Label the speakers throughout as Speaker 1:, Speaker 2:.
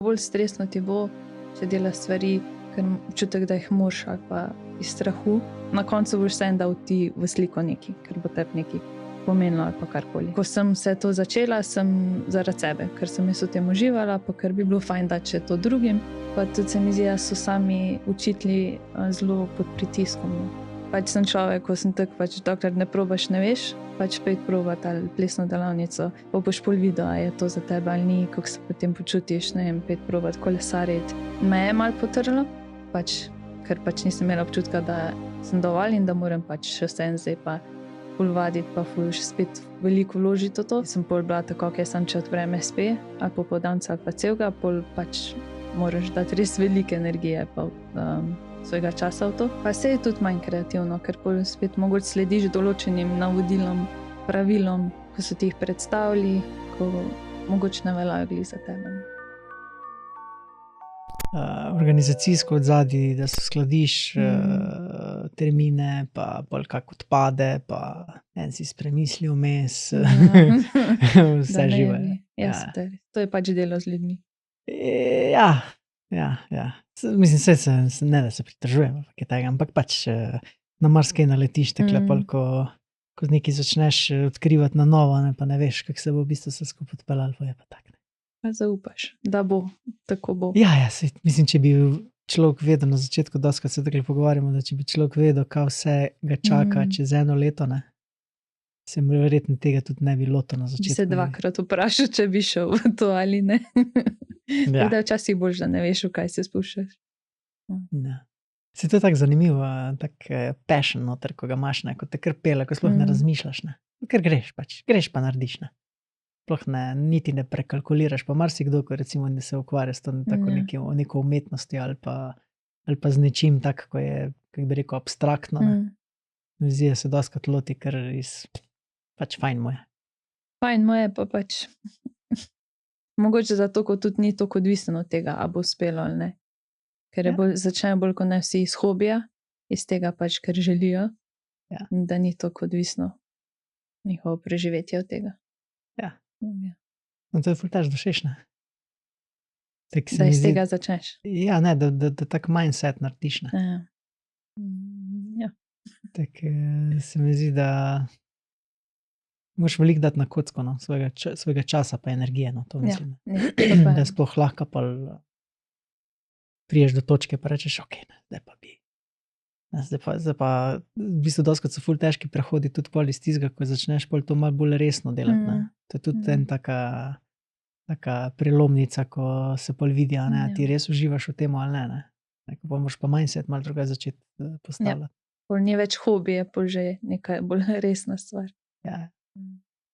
Speaker 1: Bolj stresno ti bo, če delaš stvari, ker občutek, da jih moraš ali pa iz strahu. Na koncu boš vseeno dal ti v sliko nekaj, ker bo tebi nekaj pomenilo ali pa karkoli. Ko sem vse to začela, sem zaradi sebe, ker sem jaz v tem uživala, pa ker bi bilo fajn dati še to drugim. Pa tudi se mi zdi, da so sami učitelji zelo pod pritiskom. Pač sem človek, ko sem tako, dokler ne probaš, ne veš, pojdi probat ali plesno delavnico, pa boš pol videl, a je to za tebe ali ni, kako se potem počutiš, ne vem, pojdi probat kolesariti. Me je malo potrlo, ker nisem imela občutka, da sem dovolj in da moram še vseeno zdaj pa ful vaditi, pa ful še spet veliko vložiti v to. Sem pol bila tako, sem če odprem SP, ali popoldanca ali pa celega, pol moraš dati res velike energije, pa svojega časa v to. Pa se je tudi manj kreativno, ker pol spet mogoče slediš določenim navodilom, pravilom, ko so ti jih predstavili, ko mogoče ne veljajo glih za tebe.
Speaker 2: Organizacijsko odzadaj, da se skladiš termine, pa bolj kak odpade, pa en si spremisli vmes, vse živo je.
Speaker 1: To je pač delo z ljudmi.
Speaker 2: Ja. Mislim, se ne da se pridržujem, ampak na marsikaj naletiš takle, ko nekaj začneš odkrivati na novo, pa ne veš, kako se bo v bistvu vse skupaj odpeljalo, pa je pa tak.
Speaker 1: Pa zaupaš, da bo, tako bo.
Speaker 2: Ja, mislim, če bi človek vedel na začetku, doskrat se takle pogovarjamo, da če bi človek vedel, kaj vse ga čaka čez eno leto, ne, se verjetno tega tudi ne bi lotil na začetku.
Speaker 1: Bi se dvakrat vprašal, če bi šel v to ali ne. Da je včasih boljše, da ne veš, v kaj se spuščaš.
Speaker 2: Se to je tako zanimivo, tak passion noter, ko ga imaš, ko te kar pele, ko sploh ne razmišljaš, ne. Ker greš pa narediš, ne. Sploh niti ne prekalkuliraš, pa marsikdo, ko recimo ne se ukvarja s to neko umetnosti ali pa z nečim tako, ko je, kako bi rekel, abstraktno, ne. Vizija se doskrat loti, ker res fajn mu je.
Speaker 1: Fajn mu je, pa mogoče zato, ko tudi ni toliko odvisen od tega, a bo uspelo ali ne. Ker začnejo bolj kot ne vsi iz hobija, iz tega ker želijo, da ni toliko odvisno njihovo preživetje od tega.
Speaker 2: Ja. No, to je ful težko všeč, ne.
Speaker 1: Da iz tega začneš.
Speaker 2: Ja, ne, da tak mindset narediš, ne.
Speaker 1: Ja.
Speaker 2: Tako se mi zdi, da moraš veliko dati na kocko, no, svojega časa pa energije, no, to mislim. Da sploh lahko pa priješ do točke pa rečeš, okej, zdaj pa bi. Zdaj pa v bistvu doskrat so ful težki prehodi tudi pol iz tistega, ko začneš pol to malo bolj resno delati, ne. To je tudi en taka prelomnica, ko se pol vidi, a ne, a ti res uživaš v tem ali ne. Pol moraš pa mindset malo drugače začeti postavljati.
Speaker 1: Pol ni več hobi, je pol že neka bolj resna stvar.
Speaker 2: Ja.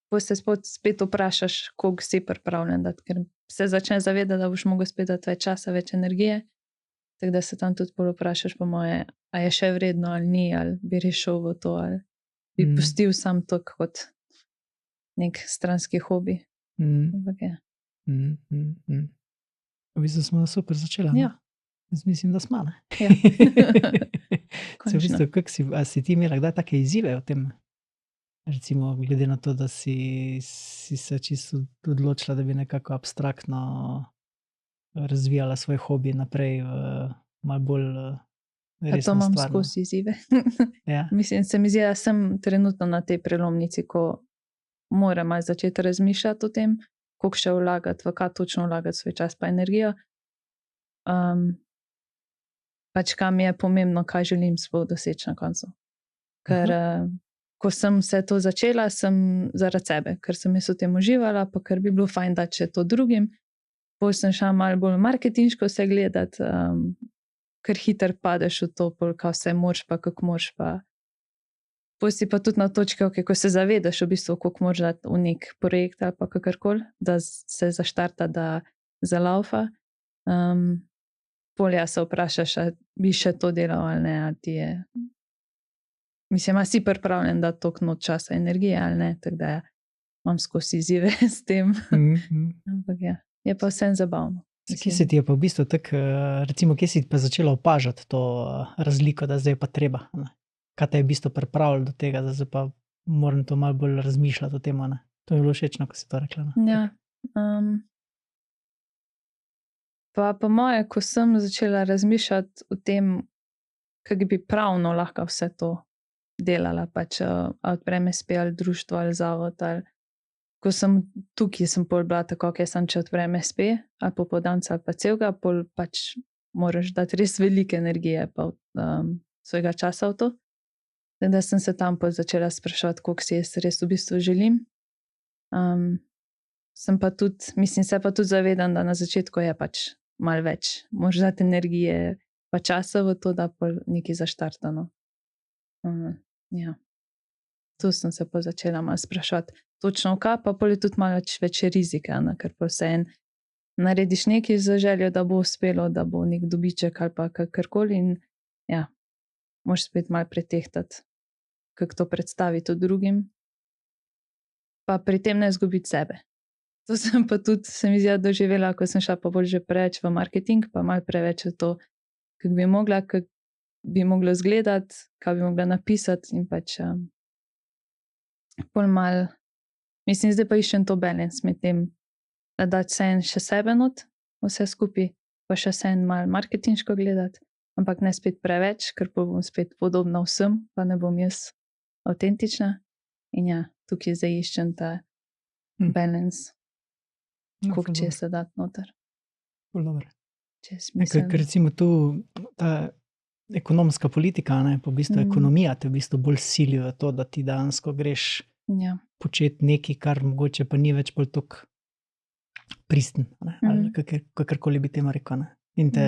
Speaker 1: Pol se spet vprašaš, koliko si pripravljen dati, ker se začneš zavedati, da boš mogel spet dati več časa, več energije, tako da se tam tudi pol vprašaš po moje, a je še vredno ali ni, ali bi rešil v to, ali bi pustil sam to kot nek stranski hobi. Ampak je.
Speaker 2: V bistvu smo super začela.
Speaker 1: Ja.
Speaker 2: Jaz mislim, da smo, ne.
Speaker 1: Ja.
Speaker 2: V bistvu, a si ti imela kdaj take izzive v tem? Recimo, glede na to, da si se čisto odločila, da bi nekako abstraktno razvijala svoj hobi naprej v malo bolj resno stvar.
Speaker 1: To imam skozi izzive.
Speaker 2: Ja.
Speaker 1: Mislim, se mi zdi, da sem trenutno na tej prelomnici, ko moram malo začeti razmišljati o tem, koliko še vlagati, v kaj točno vlagati svoj čas pa energijo. Kaj mi je pomembno, kaj želim sploh doseči na koncu. Ker ko sem vse to začela, sem zaradi sebe, ker sem jaz v tem uživala, pa ker bi bilo fajn dati še to drugim. Pol sem šla malo bolj marketinško vse gledati, ker hitro padeš v to, kaj vse moraš pa kako moraš pa. Pol si pa tudi na točki, ko se zavedaš v bistvu, koliko moraš dati v nek projekt ali pa kakorkoli, da se zaštarta, da zalaufa. Pol se vprašaš, a bi še to delal ali ne, a ti je. Mislim, a si pripravljen dati toliko noč časa, energije ali ne, tako da imam skozi izzive s tem. Ampak je pa vsem zabavno.
Speaker 2: Kje se ti je pa v bistvu tako, recimo, kje si pa začela opažati to razliko, da zdaj je pa treba, ne? Kaj te je v bistvu pripravilo do tega, da zdaj pa moram to malo bolj razmišljati o tem, ne? To mi je bilo všečno, ko si to rekla, ne?
Speaker 1: Ja. Pa po moje, ko sem začela razmišljati o tem, kako bi pravno lahko vse to delala, pač odprem SP ali društvo ali zavod. Ali, ko sem tukaj, sem pol bila tako, ker sem če odprem SP ali popoldanca ali pa celega, pol pač moraš dati res velike energije pa svojega časa v to. Da sem se tam pol začela spraševati, koliko si jaz res v bistvu želim. Sem pa tudi, mislim, se pa tudi zavedam, da na začetku je pač malo več. Moraš dati energije pa časa v to, da pol nekaj zaštartano. Ja. Tu sem se pa začela malo spraševati točno v kaj, pa pol je tudi malo več rizika, ker pa vseeno narediš nekaj z željo, da bo uspelo, da bo nek dobiček ali pa kakorkoli in ja, moraš spet malo pretehtati, kako to predstaviti drugim, pa pri tem ne izgubiti sebe. To sem pa tudi, se mi zdi, doživela, ko sem šla pa bolj že preveč v marketing, pa malo preveč v to, kako bi mogla izgledati, kaj bi mogla napisati in pač pol mal, mislim, zdaj pa iščem to balance med tem, da dati sen še sebe not, vse skupaj, pa še sen malo marketinško gledati, ampak ne spet preveč, ker pa bom spet podobna vsem, pa ne bom jaz avtentična. In ja, tukaj zdaj iščem ta balance, koliko česa dati noter.
Speaker 2: Ker recimo tu ta ekonomska politika, ne, po bistvu ekonomija te v bistvu bolj sili v to, da ti dejansko greš početi nekaj, kar mogoče pa ni več bolj toliko pristen, ne, ali kakorkoli bi temu rekel. Ne. In te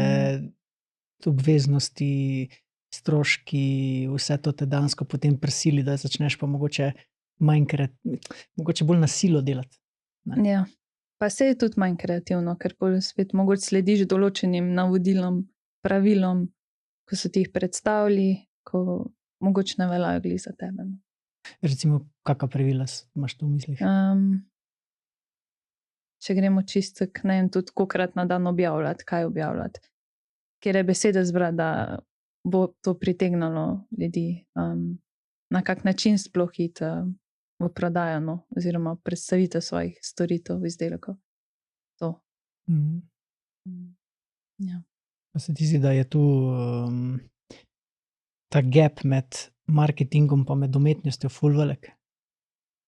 Speaker 2: obveznosti, stroški, vse to te dejansko potem prisili, da začneš pa mogoče mogoče bolj na silo delati. Ne.
Speaker 1: Ja, pa se je tudi manj kreativno, ker bolj spet mogoče slediš določenim navodilom, pravilom, ko so ti jih predstavili, ko mogoče ne veljajo glih za tebe.
Speaker 2: Recimo, kakva pravila imaš tu v mislih?
Speaker 1: Če gremo čisto, ne vem, tudi kolikrat na dan objavljati, kaj objavljati, kjer je besede zbrati, da bo to pritegnalo ljudi, na kak način sploh iti v prodajano oziroma predstavitev svojih storitev, izdelkov. To. Ja.
Speaker 2: Pa se ti zdi, da je tu ta gap med marketingom pa med umetnostjo ful velik?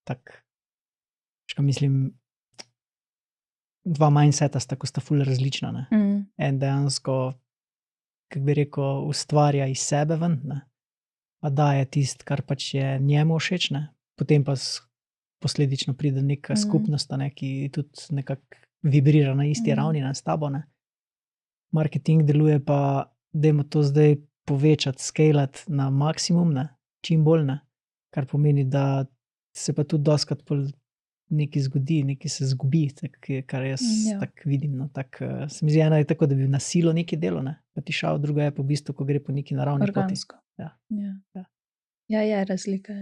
Speaker 2: Tak, mislim, dva mindseta sta, ko sta ful različna. Ne? En dejansko, kako bi rekel, ustvarja iz sebe ven, ne? Pa daje tist, kar pač je njemu všeč, ne? Potem pa posledično pride neka skupnost, ne? Ki tudi nekako vibrira na isti ravni, ne? S tabo. Ne? Marketing deluje pa, dajmo to zdaj povečati, skalati na maksimum, ne? Čim bolj, ne? Kar pomeni, da se pa tudi doskrat nekaj zgodi, nekaj se zgubi, kar jaz tako vidim. No, se mi zdi, ena je tako, da bi na silo nekaj delo, ne? Pa ti šel, druga je pa v bistvu, ko gre po neki naravni poti.
Speaker 1: Organsko. Ja, je razlika.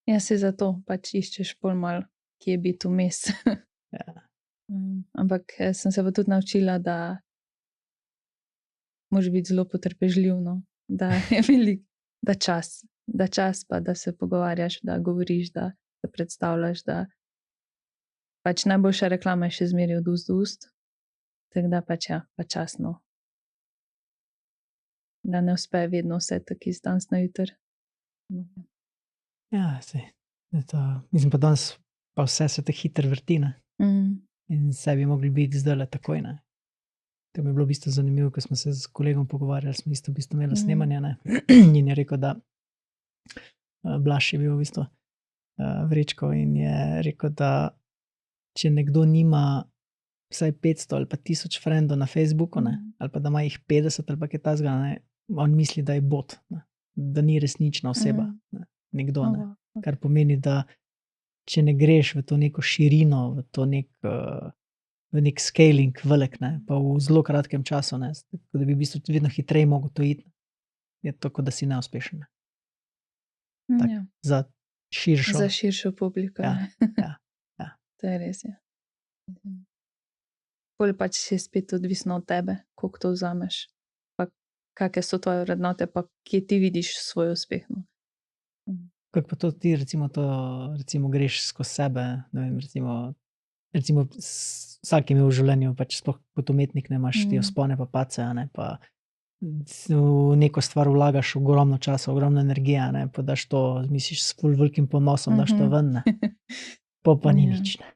Speaker 1: Ja, se zato pač iščeš bolj malo, kje je biti vmes. Ampak sem se pa tudi naučila, da moraš biti zelo potrpežljiv, no? Da je velik, da čas pa, da se pogovarjaš, da govoriš, da se predstavljaš, da pač najboljša reklama je še zmeraj od ust do ust. Tako da pač ja, pa časno. Da ne uspe vedno vse tako iz danes na jutr.
Speaker 2: Ja, sej. Mislim pa danes pa vse se te hitro vrti, ne? In vse bi mogli biti zdajle takoj, ne? To mi je bilo v bistvu zanimivo, ko smo se s kolegom pogovarjali, smo isto v bistvu imeli snemanje, ne? In je rekel, da Blaž je bil v bistvu Vrečko in je rekel, da če nekdo nima vsaj 500 ali pa 1000 frendov na Facebooku, ne? Ali pa da ima jih 50 ali pa kaj tazga, ne? On misli, da je bot, ne? Da ni resnična oseba, ne? Nekdo, ne? Kar pomeni, da če ne greš v to neko širino, v to v nek scaling velik, ne? Pa v zelo kratkem času, ne? Da bi v bistvu vedno hitreje mogel to iti, je to, kot da si neuspešen.
Speaker 1: Ja.
Speaker 2: Za
Speaker 1: širšo publiko.
Speaker 2: Ja.
Speaker 1: To je res, ja. Bolj pač je spet odvisno od tebe, koliko to vzameš, pa kakve so tvoje vrednote, pa kje ti vidiš svoj uspeh. No.
Speaker 2: Kako pa to ti recimo greš skozi sebe, ne vem, recimo recimo vsak je imel v življenju, pač sploh kot umetnik, ne imaš ti
Speaker 1: Mm.
Speaker 2: vzpone pa padce, a ne, pa v neko stvar vlagaš ogromno časa, ogromno energije, a ne, pa daš to, misliš, s ful velikim ponosom, daš to ven, ne, pol pa ni
Speaker 1: Ja.
Speaker 2: nič, ne.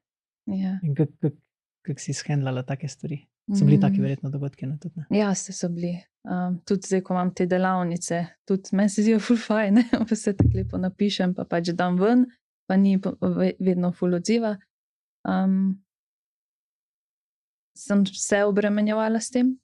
Speaker 1: Ja.
Speaker 2: In kako si shendlala take stvari? So bili taki verjetno dogodki, ne, tudi, ne?
Speaker 1: Ja, so bili. Tudi zdaj, ko imam te delavnice, tudi meni se zdijo ful fajn, ne, pa se tako lepo napišem, pa pač dam ven, pa ni vedno ful odziva. Sem se obremenjevala s tem.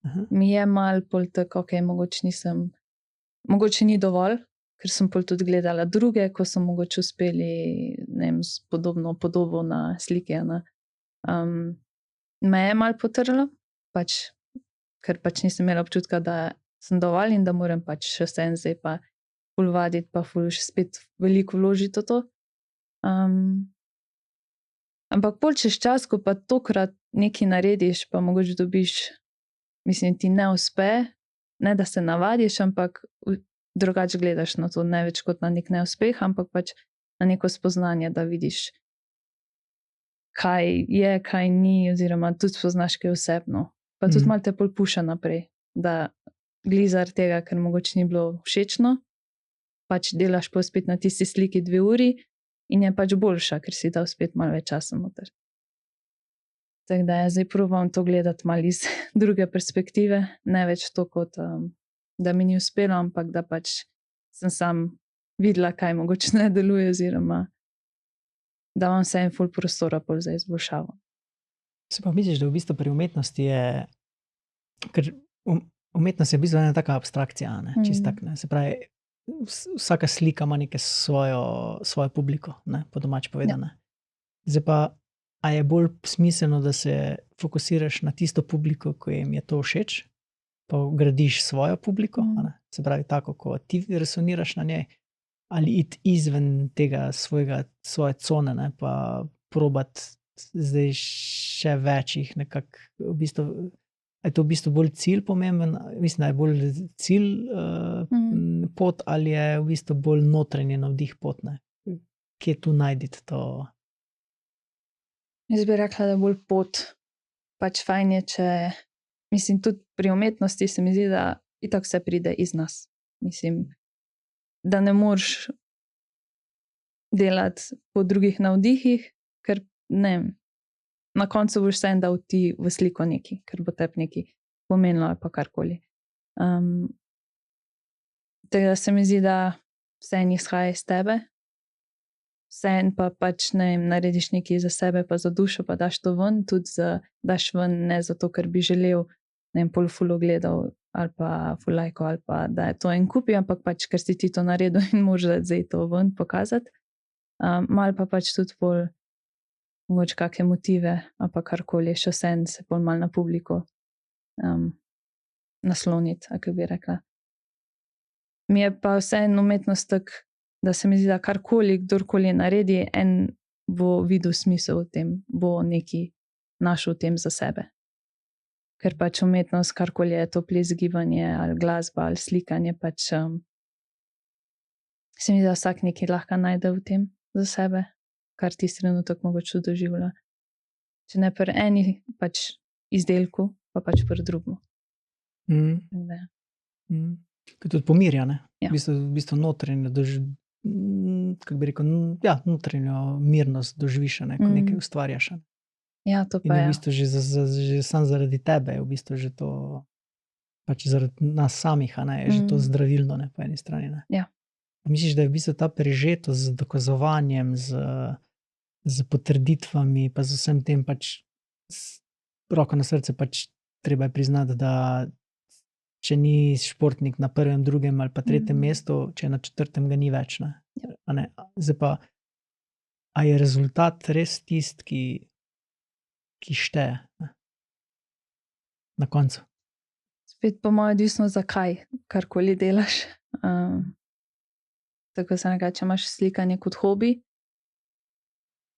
Speaker 2: Aha.
Speaker 1: Mi je mal pol tako, ok, mogoče ni dovolj, ker sem pol tudi gledala druge, ko so mogoče uspeli, ne vem, s podobno podobo na sliki, ne. Me je mal potrlo, pač, ker pač nisem imela občutka, da sem dovolj in da moram pač še vseeno zdaj pa ful vaditi, pa ful še spet veliko vložiti v to. Ampak pol čez čas, ko pa tokrat nekaj narediš, pa mogoče dobiš, mislim, ti ne uspe, ne da se navadiš, ampak drugače gledaš na to, ne več kot na nek neuspeh, ampak pač na neko spoznanje, da vidiš, kaj je, kaj ni, oziroma tudi spoznaš, kaj je osebno. Pa tudi malo te pol puša naprej, da glih zaradi tega, ker mogoče ni bilo všečno, pač delaš pa spet na tisti sliki 2 uri in je pač boljša, ker si dal spet malo več časa noter. Tako da zdaj probam to gledati malo iz druge perspektive, ne več to kot, da mi ni uspelo, ampak da pač sem sam videla, kaj mogoče ne deluje, oziroma da imam vseeno ful prostora pol za izboljšavo.
Speaker 2: Se pa misliš, da v bistvu pri umetnosti je, ker umetnost je v bistvu ena taka abstrakcija, ne, čisto tak, ne, se pravi, vsaka slika ima neke svojo publiko, ne, po domače povedano. Zdaj pa, a je bolj smiselno, da se fokusiraš na tisto publiko, ko jim je to všeč, pa gradiš svojo publiko, a ne, se pravi tako, ko ti resoniraš na njej, ali iti izven tega svoje cone, ne, pa probati zdaj še več jih nekako, v bistvu, je to v bistvu bolj cilj pomemben, mislim, da je bolj cilj pot, ali je v bistvu bolj notranji navdih pot, ne, kje tu najti to?
Speaker 1: Jaz bi rekla, da je bolj pot, pač fajn je, če, mislim, tudi pri umetnosti se mi zdi, da itak vse pride iz nas. Mislim, da ne moreš delati po drugih navdihih, ker ne vem, na koncu boš vseeno dal ti v sliko nekaj, ker bo tebi nekaj pomenilo ali pa karkoli. Tega se mi zdi, da vseeno izhaja iz tebe, vseeno pa pač ne vem, narediš nekaj za sebe pa za dušo, pa daš to ven, tudi daš ven ne zato, ker bi želel, ne vem, pol ful ogledal ali pa ful lajkov ali pa da je to en kupi, ampak pač ker si ti to naredil in moraš dati zdaj to ven pokazati. Malo pa pač tudi pol mogoče kakšne motive ali pa karkoli, še vseeno se pol malo na publiko nasloniti, ako bi rekla. Mi je pa vseeno umetnost tak, da se mi zdi, da karkoli, kdorkoli naredi, en bo videl smisel v tem, bo nekaj našel v tem za sebe. Ker pač umetnost, karkoli je to plezgibanje ali glasba ali slikanje, pač se mi zdi, da vsak nekaj lahko najde v tem za sebe, kar ti trenutek mogoče doživlja. Če ne pri eni pač izdelku, pa pač pri drugemu.
Speaker 2: Ki tudi pomirja, ne?
Speaker 1: Ja.
Speaker 2: V bistvu notranjo kako bi rekel, ja, notranjo mirnost doživiš, ne, ko nekaj ustvarjaš.
Speaker 1: Ja, to
Speaker 2: In
Speaker 1: pa
Speaker 2: v
Speaker 1: je.
Speaker 2: bistvu že sam zaradi tebe je v bistvu že to, pač zaradi nas samih, a ne, je že to zdravilno, ne, po eni strani, ne.
Speaker 1: Ja.
Speaker 2: Misliš, da je v bistvu ta prežetost z dokazovanjem, z potrditvami, pa z vsem tem pač, roko na srce, pač treba je priznati, da če ni športnik na 1., 2. ali pa 3. mestu, če je na 4., ga ni več, ne.
Speaker 1: Ja.
Speaker 2: A ne, zdaj pa, a je rezultat res tisti, ki šteje, ne, na koncu?
Speaker 1: Spet po moje odvisno, zakaj karkoli delaš. Tako se nekaj, če imaš slikanje kot hobi,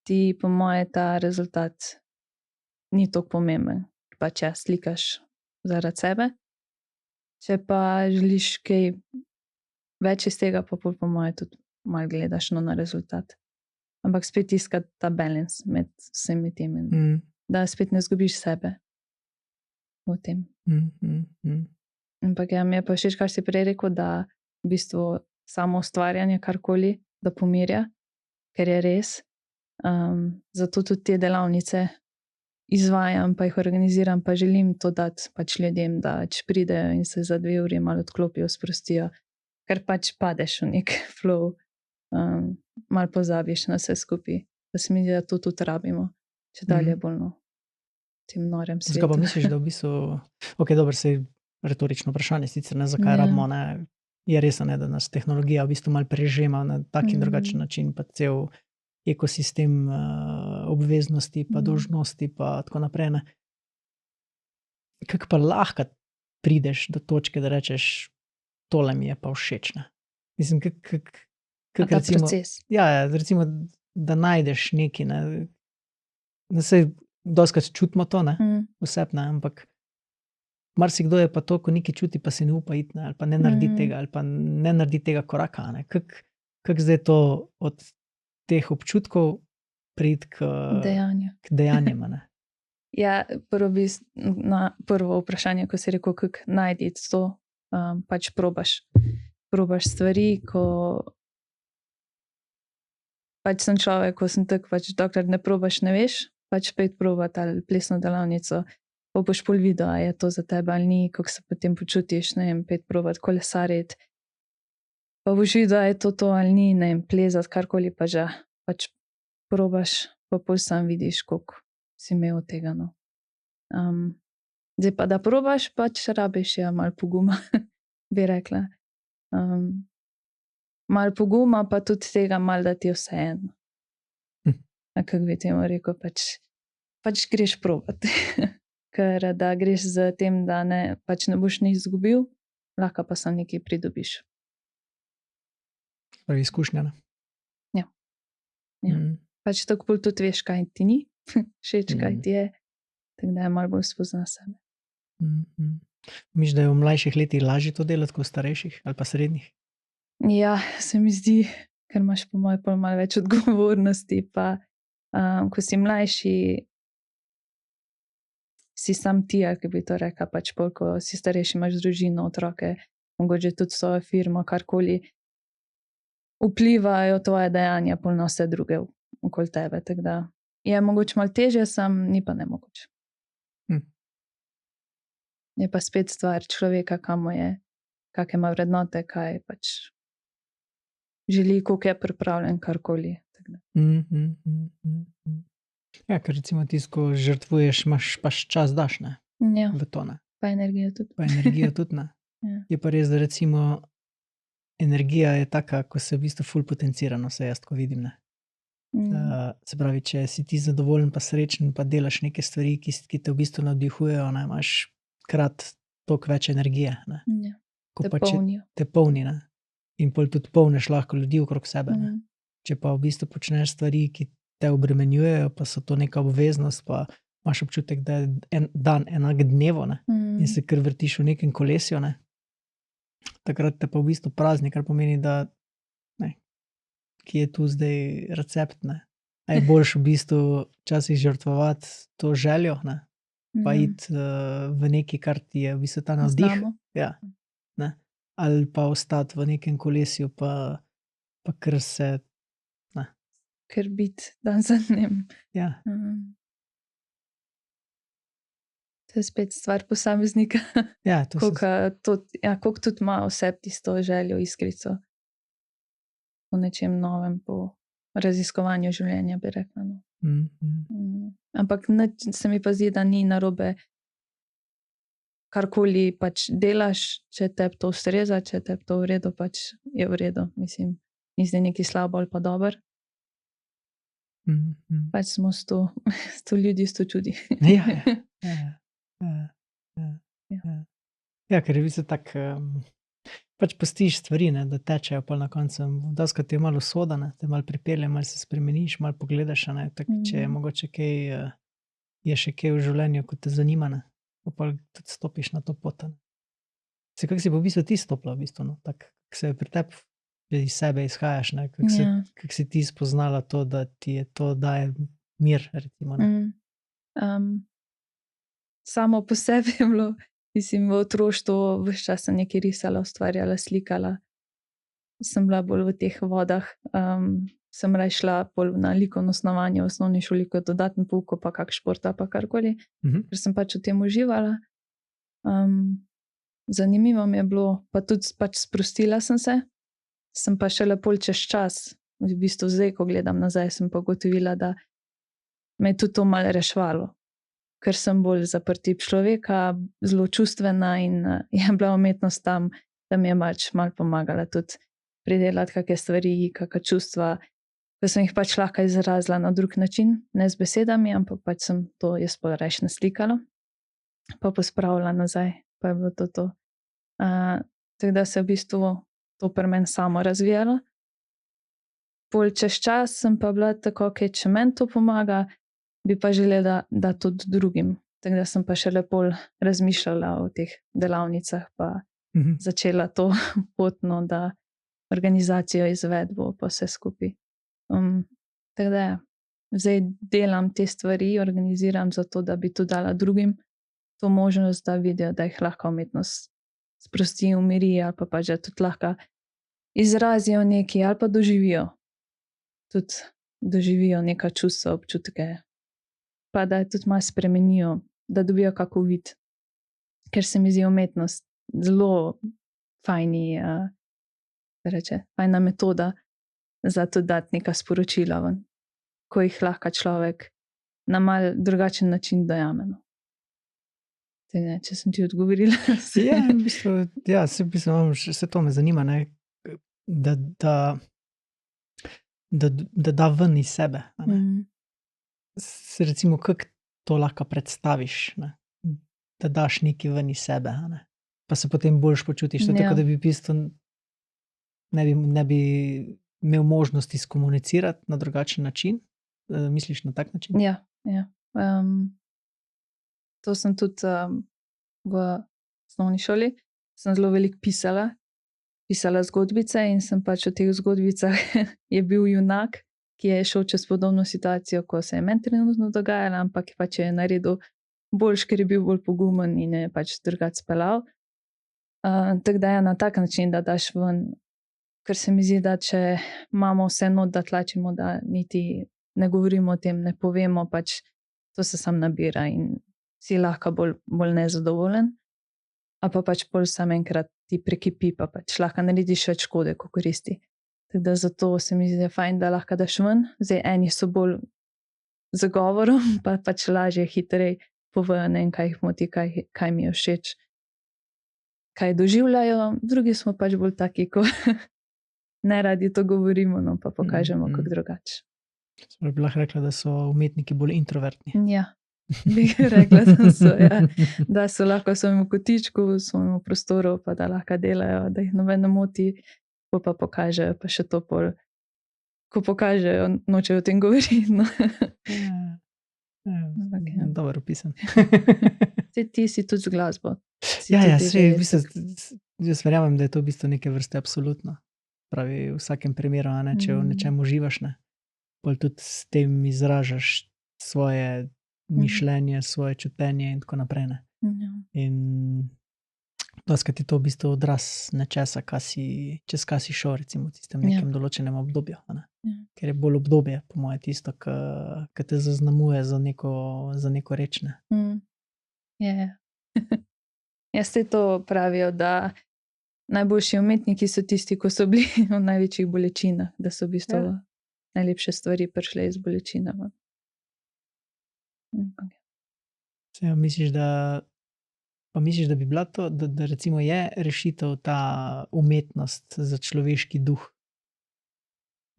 Speaker 1: ti po moje ta rezultat ni toliko pomemben. Pač ja, slikaš zaradi sebe. Če pa želiš kaj več iz tega, pa po moje tudi malo gledaš na rezultat. Ampak spet iskati ta balans med vsemi temi, da spet ne zgubiš sebe v tem. Ampak ja, mi je pa všeč, kar si prej rekel, da v bistvu samo ustvarjanje karkoli, da pomirja, ker je res. Zato tudi te delavnice izvajam, pa jih organiziram, pa želim to dati pač ljudem, da pridejo in se za 2 uri malo odklopijo, sprostijo, ker pač padeš v nek flow, malo pozabiš na vse skupaj. Da se mi zdi, da to tudi rabimo, če dalje bolj v tem norem svetu.
Speaker 2: Zakaj pa misliš, da v bistvu, ok, dobro, se retorično vprašanje, sicer ne, zakaj rabimo, ne, je res, ne, da nas tehnologija v bistvu malo prežema na tak in drugačen način, pa cel ekosistem obveznosti, pa dolžnosti, pa tako naprej, ne. Kako pa lahko prideš do točke, da rečeš, tole mi je pa všeč, ne. Mislim,
Speaker 1: Ta
Speaker 2: recimo,
Speaker 1: proces.
Speaker 2: ja, recimo, da najdeš nekaj, ne, da se dostikrat čutimo to, ne, vseb, ne, ampak marsikdo je pa to, ko nekaj čuti, pa se ne upa iti, ne, ali pa ne naredi tega, ali pa ne naredi tega koraka, ne. Kako zdaj to od teh občutkov priti k dejanjem, ne.
Speaker 1: Ja, na prvo vprašanje, ko si rekel, kako najti to, pač probaš. Probaš stvari, ko pač sem človek, ko sem tak, pač dokler ne probaš, ne veš, pač pet probati ali plesno delavnico, pa boš pol videl, a je to za tebe ali ni, kako se potem počutiš, ne vem, pet probati kolesariti, pa boš videl, a je to ali ni, ne vem, plezati, karkoli pa že, pač probaš, pa pol sam vidiš, koliko si imel od tega, no. Zdaj pa, da probaš, pač rabiš, ja, malo poguma, bi rekla. Malo poguma, pa tudi tega malo, da ti je vseeno. Kako bi temu rekel, pač greš probat. Ker da greš z tem, da pač ne boš nič izgubil, lahko pa samo nekaj pridobiš.
Speaker 2: Pravi izkušnja, ne.
Speaker 1: Ja. Pač tako bolj tudi veš, kaj ti ni, všeč, kaj ti je, tako da je malo bolj spozna sebe.
Speaker 2: Misliš, da je v mlajših letih lažje to delati kot v starejših ali pa srednjih?
Speaker 1: Ja, se mi zdi, ker imaš po moje pol malo več odgovornosti, pa ko si mlajši, si sam ti, ali bi to rekla, pač pol, ko si starejši, imaš družino, otroke, mogoče tudi svojo firmo, karkoli, vplivajo tvoje dejanja pol na vse druge okoli tebe, tako da je mogoče malo težje, sam ni pa nemogoče. Je pa spet stvar človeka, kamo je, kakšne ima vrednote, kaj pač želi, koliko je pripravljen, karkoli.
Speaker 2: Ja, ker recimo ti, ko žrtvuješ, imaš pač čas, daš, ne,
Speaker 1: Ja,
Speaker 2: v to, ne.
Speaker 1: pa energijo tudi.
Speaker 2: Pa energijo tudi, ne.
Speaker 1: Ja.
Speaker 2: Je pa res, da recimo energija je taka, ko se v bistvu ful potencira, no, vse jaz tako vidim, ne. Se pravi, če si ti zadovoljen pa srečen, pa delaš neke stvari, ki te v bistvu navdihujejo, ne, imaš krat toliko več energije, ne.
Speaker 1: Ja.
Speaker 2: Ko
Speaker 1: Te
Speaker 2: pa če
Speaker 1: polnijo.
Speaker 2: te polni, ne. In pol tudi polniš lahko ljudi okrog sebe, ne. Če pa v bistvu počneš stvari, ki te obremenjujejo, pa so to neka obveznost, pa imaš občutek, da je en dan enak dnevu, ne, in se kar vrtiš v nekem kolesju, ne, takrat te pa v bistvu prazni, kar pomeni, da ne, kje je tu zdaj recept, ne. A je boljše v bistvu včasih žrtvovati to željo, ne, pa iti v nekaj, kar ti je v bistvu ta navdih.
Speaker 1: Znamo.
Speaker 2: Ja, ne. Ali pa ostati v nekem kolesju, pa kar se,
Speaker 1: Ker biti dan za dnem.
Speaker 2: ja.
Speaker 1: To je spet stvar posameznika.
Speaker 2: Ja, to se
Speaker 1: Koliko tudi ima vse tisto željo, iskrico po nečem novem, po raziskovanju življenja, bi rekla, no. Ampak se mi pa zdi, da ni narobe, karkoli pač delaš, če tebi to ustreza, če tebi to v redu, pač je v redu, mislim, ni zdaj nekaj slabo ali pa dobro. Pač smo sto ljudi, sto čudi.
Speaker 2: Ja, ker je v bistvu tak, pač pustiš stvari, ne, da tečejo pol na koncu, dostikrat ti je malo usoda, ne, te malo pripelje, malo se spremeniš, malo pogledaš, a ne, tako če je mogoče kaj, je še kaj v življenju, ko te zanima, ne, pa pol tudi stopiš na to pot, a ne. Kako si pa v bistvu ti stopila v bistvu, no, tako, kako se je pri tebi iz sebe izhajaš, ne?
Speaker 1: Ja.
Speaker 2: Kako si ti spoznala to, da ti je to daje mir, recimo, ne?
Speaker 1: Samo po sebi je bilo, mislim, v otroštvu vse čas sem nekaj risala, ustvarjala, slikala. Sem bila bolj v teh vodah. Sem raje šla bolj na likovno snovanje v osnovni šoli kot dodatno pouk, pa kak športa, pa karkoli, ker sem pač v tem uživala. Zanimivo mi je bilo, pa tudi pač sprostila sem se. Sem pa šele pol čez čas, v bistvu zdaj, ko gledam nazaj, sem pa ugotovila, da me je tudi to malo reševalo. Ker sem bolj zaprt tip človeka, zelo čustvena in je bila umetnost tam, da mi je malo pomagala tudi pridelati kakšne stvari, kakšna čustva, da sem jih pač lahko izrazila na drug način, ne z besedami, ampak pač sem to jaz pol rajši naslikala, pa pospravila nazaj, pa je bilo to. Tako da se je v bistvu to pri meni samo razvijalo. Pol čez čas sem pa bila tako, ok, če meni to pomaga, bi pa želela, da tudi drugim. Tako da sem pa šele pol razmišljala o teh delavnicah, pa začela to potno, da organizacijo, izvedbo, pa vse skupaj. Tako da zdaj delam te stvari, organiziram zato, da bi to dala drugim to možnost, da vidijo, da jih lahko umetnost sprosti, umiri, ali pa pač, da tudi lahko izrazijo nekaj, ali pa doživijo. Tudi doživijo neka čustva, občutke, pa da tudi malo spremenijo, da dobijo kako vid. Ker se mi zdi umetnost zelo fajna metoda za to dati neka sporočila ven, ko jih lahko človek na mal drugačen način dojame. No. Ne, če sem ti odgovorila.
Speaker 2: v bistvu vse to me zanima, ne? Da da ven iz sebe. Se recimo, kako to lahko predstaviš, ne? Da daš nekaj ven iz sebe, ne? Pa se potem boljš počutiš. To je tako, da bi v bistvu ne bi imel možnosti skomunicirati na drugačen način. Misliš na tak način?
Speaker 1: Ja. To sem tudi v osnovni šoli. Sem zelo veliko pisala zgodbice in sem pač v teh zgodbicah je bil junak, ki je šel čez podobno situacijo, ko se je meni trenutno dogajala, ampak pač je naredil boljš, ker je bil bolj pogumen in je pač drugače speljal. Tako da je na tak način, da daš ven, ker se mi zdi, da če imamo vse not, da tlačimo, da niti ne govorimo o tem, ne povemo, pač to se sam nabira in si lahko bolj nezadovoljen. A pa pač pol sam enkrat ti prekipi, pa pač lahko narediš več škode, kot koristi. Tako da zato se mi zdi, da je fajn, da lahko daš ven. Zdaj eni so bolj z govorom, pa pač lažje, hitreje povejo, ne vem, kaj jih moti, kaj mi je všeč, kaj doživljajo. Drugi smo pač bolj taki, ko ne radi to govorimo, no pa pokažemo kako drugače.
Speaker 2: Bi lahko rekla, da so umetniki bolj introvertni.
Speaker 1: Ja. Bi rekla, da so lahko v svojem kotičku, v svojem prostoru, pa da lahko delajo, da jih noben ne moti, pa pokažejo, pa še to pol, ko pokažejo, nočejo o tem govoriti. No.
Speaker 2: Dobro opisan.
Speaker 1: Ti si tudi z glasbo.
Speaker 2: Jaz verjamem, da je to v bistvu neke vrste absolutno. Pravi, v vsakem primeru, ne, če v nečem uživaš, ne, pol tudi s tem izražaš svoje mišljenje, svoje čutenje in tako naprej. Ne. In doskrat je to v bistvu odraz nečesa, čez kaj si šel, recimo v tistem nekem določenem obdobju. Ne. Ker je bolj obdobje, po moje, tisto, ki te zaznamuje za neko reč. Ne.
Speaker 1: Jaz te to pravijo, da najboljši umetniki so tisti, ko so bili v največjih bolečinah, da so v bistvu najlepše stvari prišle iz bolečinama.
Speaker 2: Misliš, da bi bila to, da recimo je rešitev ta umetnost za človeški duh,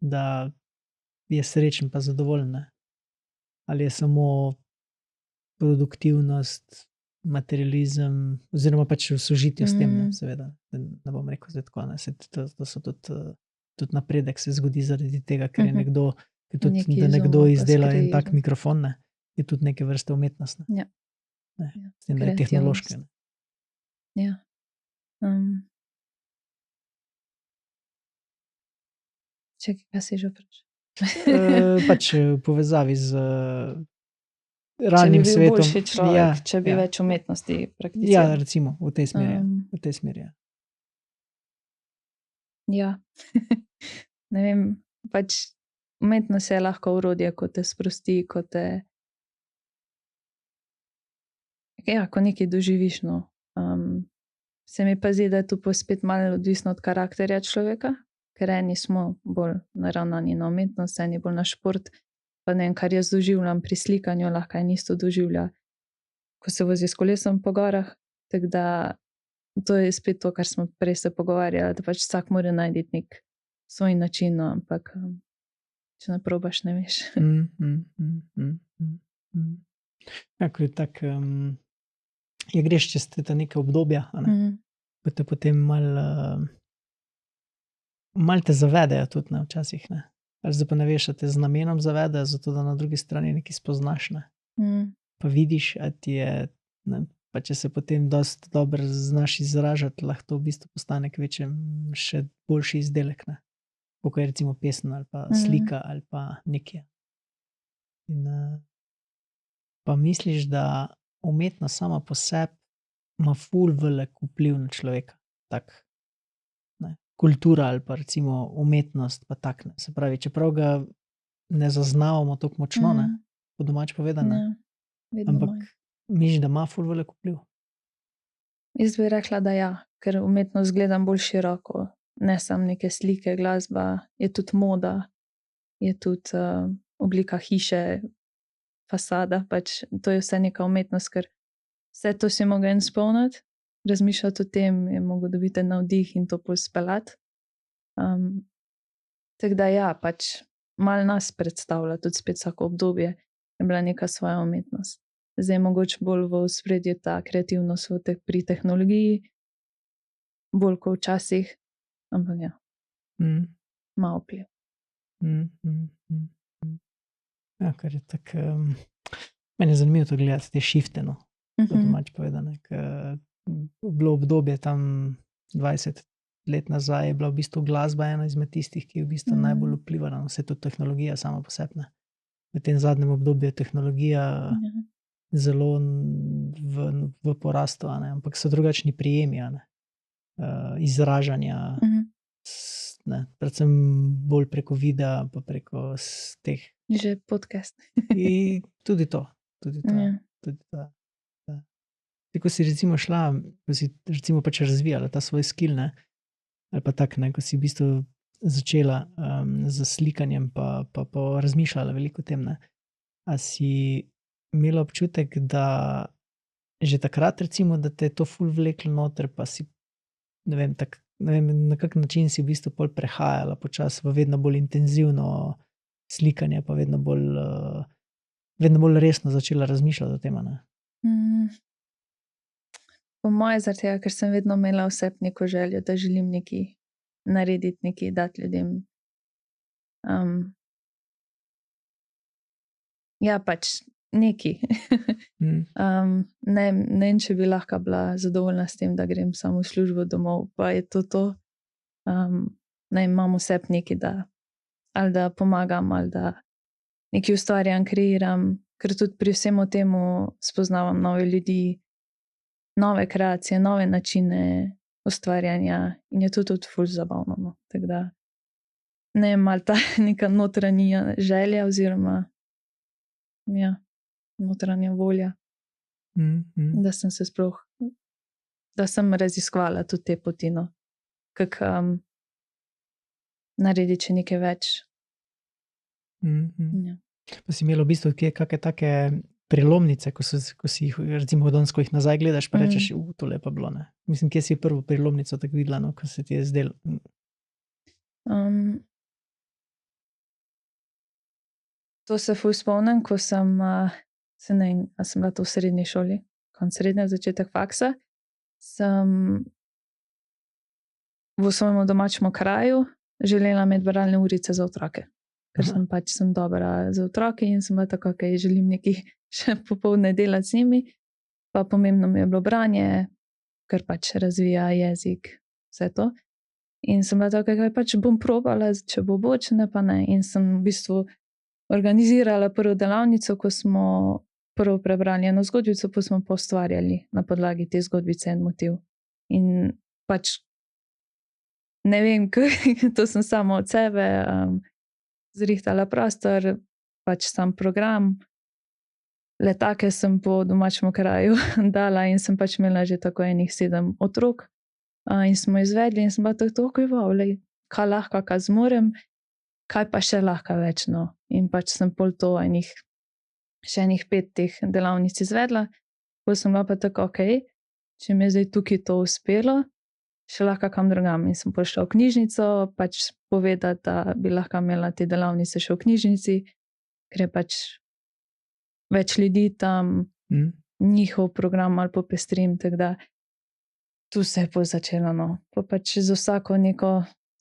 Speaker 2: da je srečen pa zadovoljen, ne? Ali je samo produktivnost, materializem, oziroma pač v sožitju s tem, ne, seveda, ne bom rekel zdaj tako, ne, to so tudi napredek se zgodi zaradi tega, ker je nekdo, da nekdo izdela en tak mikrofon, ne, je tudi neke vrste umetnost. Ne. S tem, da je tehnološke.
Speaker 1: Ja. Čekaj, kaj si že vprašal?
Speaker 2: Pač v povezavi z
Speaker 1: Če bi
Speaker 2: realnim
Speaker 1: bil
Speaker 2: svetom.
Speaker 1: boljši človek, če bi
Speaker 2: ja.
Speaker 1: več umetnosti
Speaker 2: Ja,
Speaker 1: prakticiral.
Speaker 2: recimo, v tej smeri. V tej smeri.
Speaker 1: Ja. Ne vem, pač umetnost je lahko orodje, ko te sprosti, ko nekaj doživiš, no. Se mi pa zdi, da je tu pa spet malo odvisno od karakterja človeka, ker eni smo bolj naravnani na umetnost, eni bolj na šport, pa ne vem, kar jaz doživljam pri slikanju, lahko en isto doživlja, ko se vozi s kolesom po gorah, tako da to je spet to, kar smo prej se pogovarjali, da pač vsak mora najti nek svoj način, no, ampak če ne probaš, ne veš.
Speaker 2: Ja, ko je tak, greš čez te neke obdobja, a ne, ko te potem malo te zavedejo tudi, ne, včasih, ne. Zdaj pa ne veš, a te z namenom zavedejo, zato da na drugi strani nekaj spoznaš, ne. Pa vidiš, a ti je, ne, pa če se potem dosti dobro znaš izražati, lahko to v bistvu postane kvečjem še boljši izdelek, ne. Kakor je recimo pesem ali pa slika ali pa nekaj. In pa misliš, da umetnost sama po sebi ima ful velik vpliv na človeka, tak, ne, kultura ali pa recimo umetnost pa tak, ne, se pravi, čeprav ga ne zaznavamo tako močno, ne, po domače povedano, ampak misliš, da ima ful velik vpliv?
Speaker 1: Jaz bi rekla, da ja, ker umetnost gledam bolj široko, ne samo neke slike, glasba, je tudi moda, je tudi oblika hiše, fasada, pač to je vse neka umetnost, ker vse to si mogel izpolniti, razmišljati o tem, je mogel dobiti navdih in to pol speljati. Tako da ja, pač malo nas predstavlja, tudi spet vsako obdobje je bila neka svoja umetnost. Zdaj je mogoče bolj v ospredju ta kreativnost pri tehnologiji, bolj kot včasih, ampak ja, ima vpliv.
Speaker 2: Ja, ker je tako, meni je zanimivo to gledati, te shifte, no, po domače povedano, ker bilo obdobje tam 20 let nazaj, je bila v bistvu glasba ena izmed tistih, ki je v bistvu najbolj vplivala na vse to tehnologija sama po sebi, ne. V tem zadnjem obdobju je tehnologija zelo v porastu, a ne, ampak so drugačni prijemi, a ne, izražanja, ne, predvsem bolj preko videa pa preko teh.
Speaker 1: Že podcast.
Speaker 2: Tudi to. Ko si recimo šla, ko si recimo pač razvijala ta svoj skill, ne, ali pa tak, ne, ko si v bistvu začela z slikanjem pa razmišljala veliko o tem, ne, a si imela občutek, da že takrat recimo, da te je to ful vleklo noter, pa si, ne vem, na kak način si v bistvu pol prehajala počasi v vedno bolj intenzivno slikanje, pa vedno bolj resno začela razmišljati o tem, ne?
Speaker 1: Po moje zaradi tega, ker sem vedno imela vse neko željo, da želim nekaj narediti, nekaj dati ljudem. Ja, pač nekaj. Ne vem, če bi lahko bila zadovoljna s tem, da grem samo v službo domov, pa je to. Ne imam vse nekaj, da ali da pomagam, ali da nekaj ustvarjam, kreiram, ker tudi pri vsem temu spoznavam nove ljudi, nove kreacije, nove načine ustvarjanja in je to tudi ful zabavno, no. Tako da ne vem, ali ta neka notranja želja oziroma ja, notranja volja, da sem se sploh, da sem raziskvala tudi te poti, no. Kako narediti še nekaj več. Ja.
Speaker 2: Pa si imela v bistvu kakšne take prelomnice, ko si jih recimo danes, ko jih nazaj gledaš, pa rečeš, tole je pa bilo, ne. Mislim, kje si prvo prelomnico tako videla, no, ko se ti je zdelo?
Speaker 1: To se ful spomnim, ko sem, se ne vem, a sem bila to v srednji šoli, konec srednje, začetek faksa, sem v svojem domačem kraju želela imeti bralne urice za otroke. Ker sem dobra za otroke in sem bila tako, ok, želim nekaj še popoldne delati z njimi, pa pomembno mi je bilo branje, ker pač razvija jezik, vse to. In sem bila tako, kaj pač bom probala, če bo, če ne pa ne. In sem v bistvu organizirala prvo delavnico, ko smo prvo prebrali eno zgodbico, pa smo pa ustvarjali na podlagi te zgodbice en motiv. In pač ne vem, to sem samo od sebe zrihtala prostor, pač sam program. Letake sem po domačem kraju dala in sem pač imela že tako enih 7 otrok. In smo izvedli in sem bila tako, kaj lahko, kaj zmorem, kaj pa še lahko več. No. In pač sem pol to še enih 5 teh delavnic izvedla. Pol sem bila pa tako, če mi je zdaj tukaj to uspelo, še lahko kam drugam. In sem prišla v knjižnico, pač povedati, da bi lahko imela te delavnice še v knjižnici, ker je pač več ljudi tam, njihov program ali popestrim, tako da tu se je pol začelo. No. Pa pač z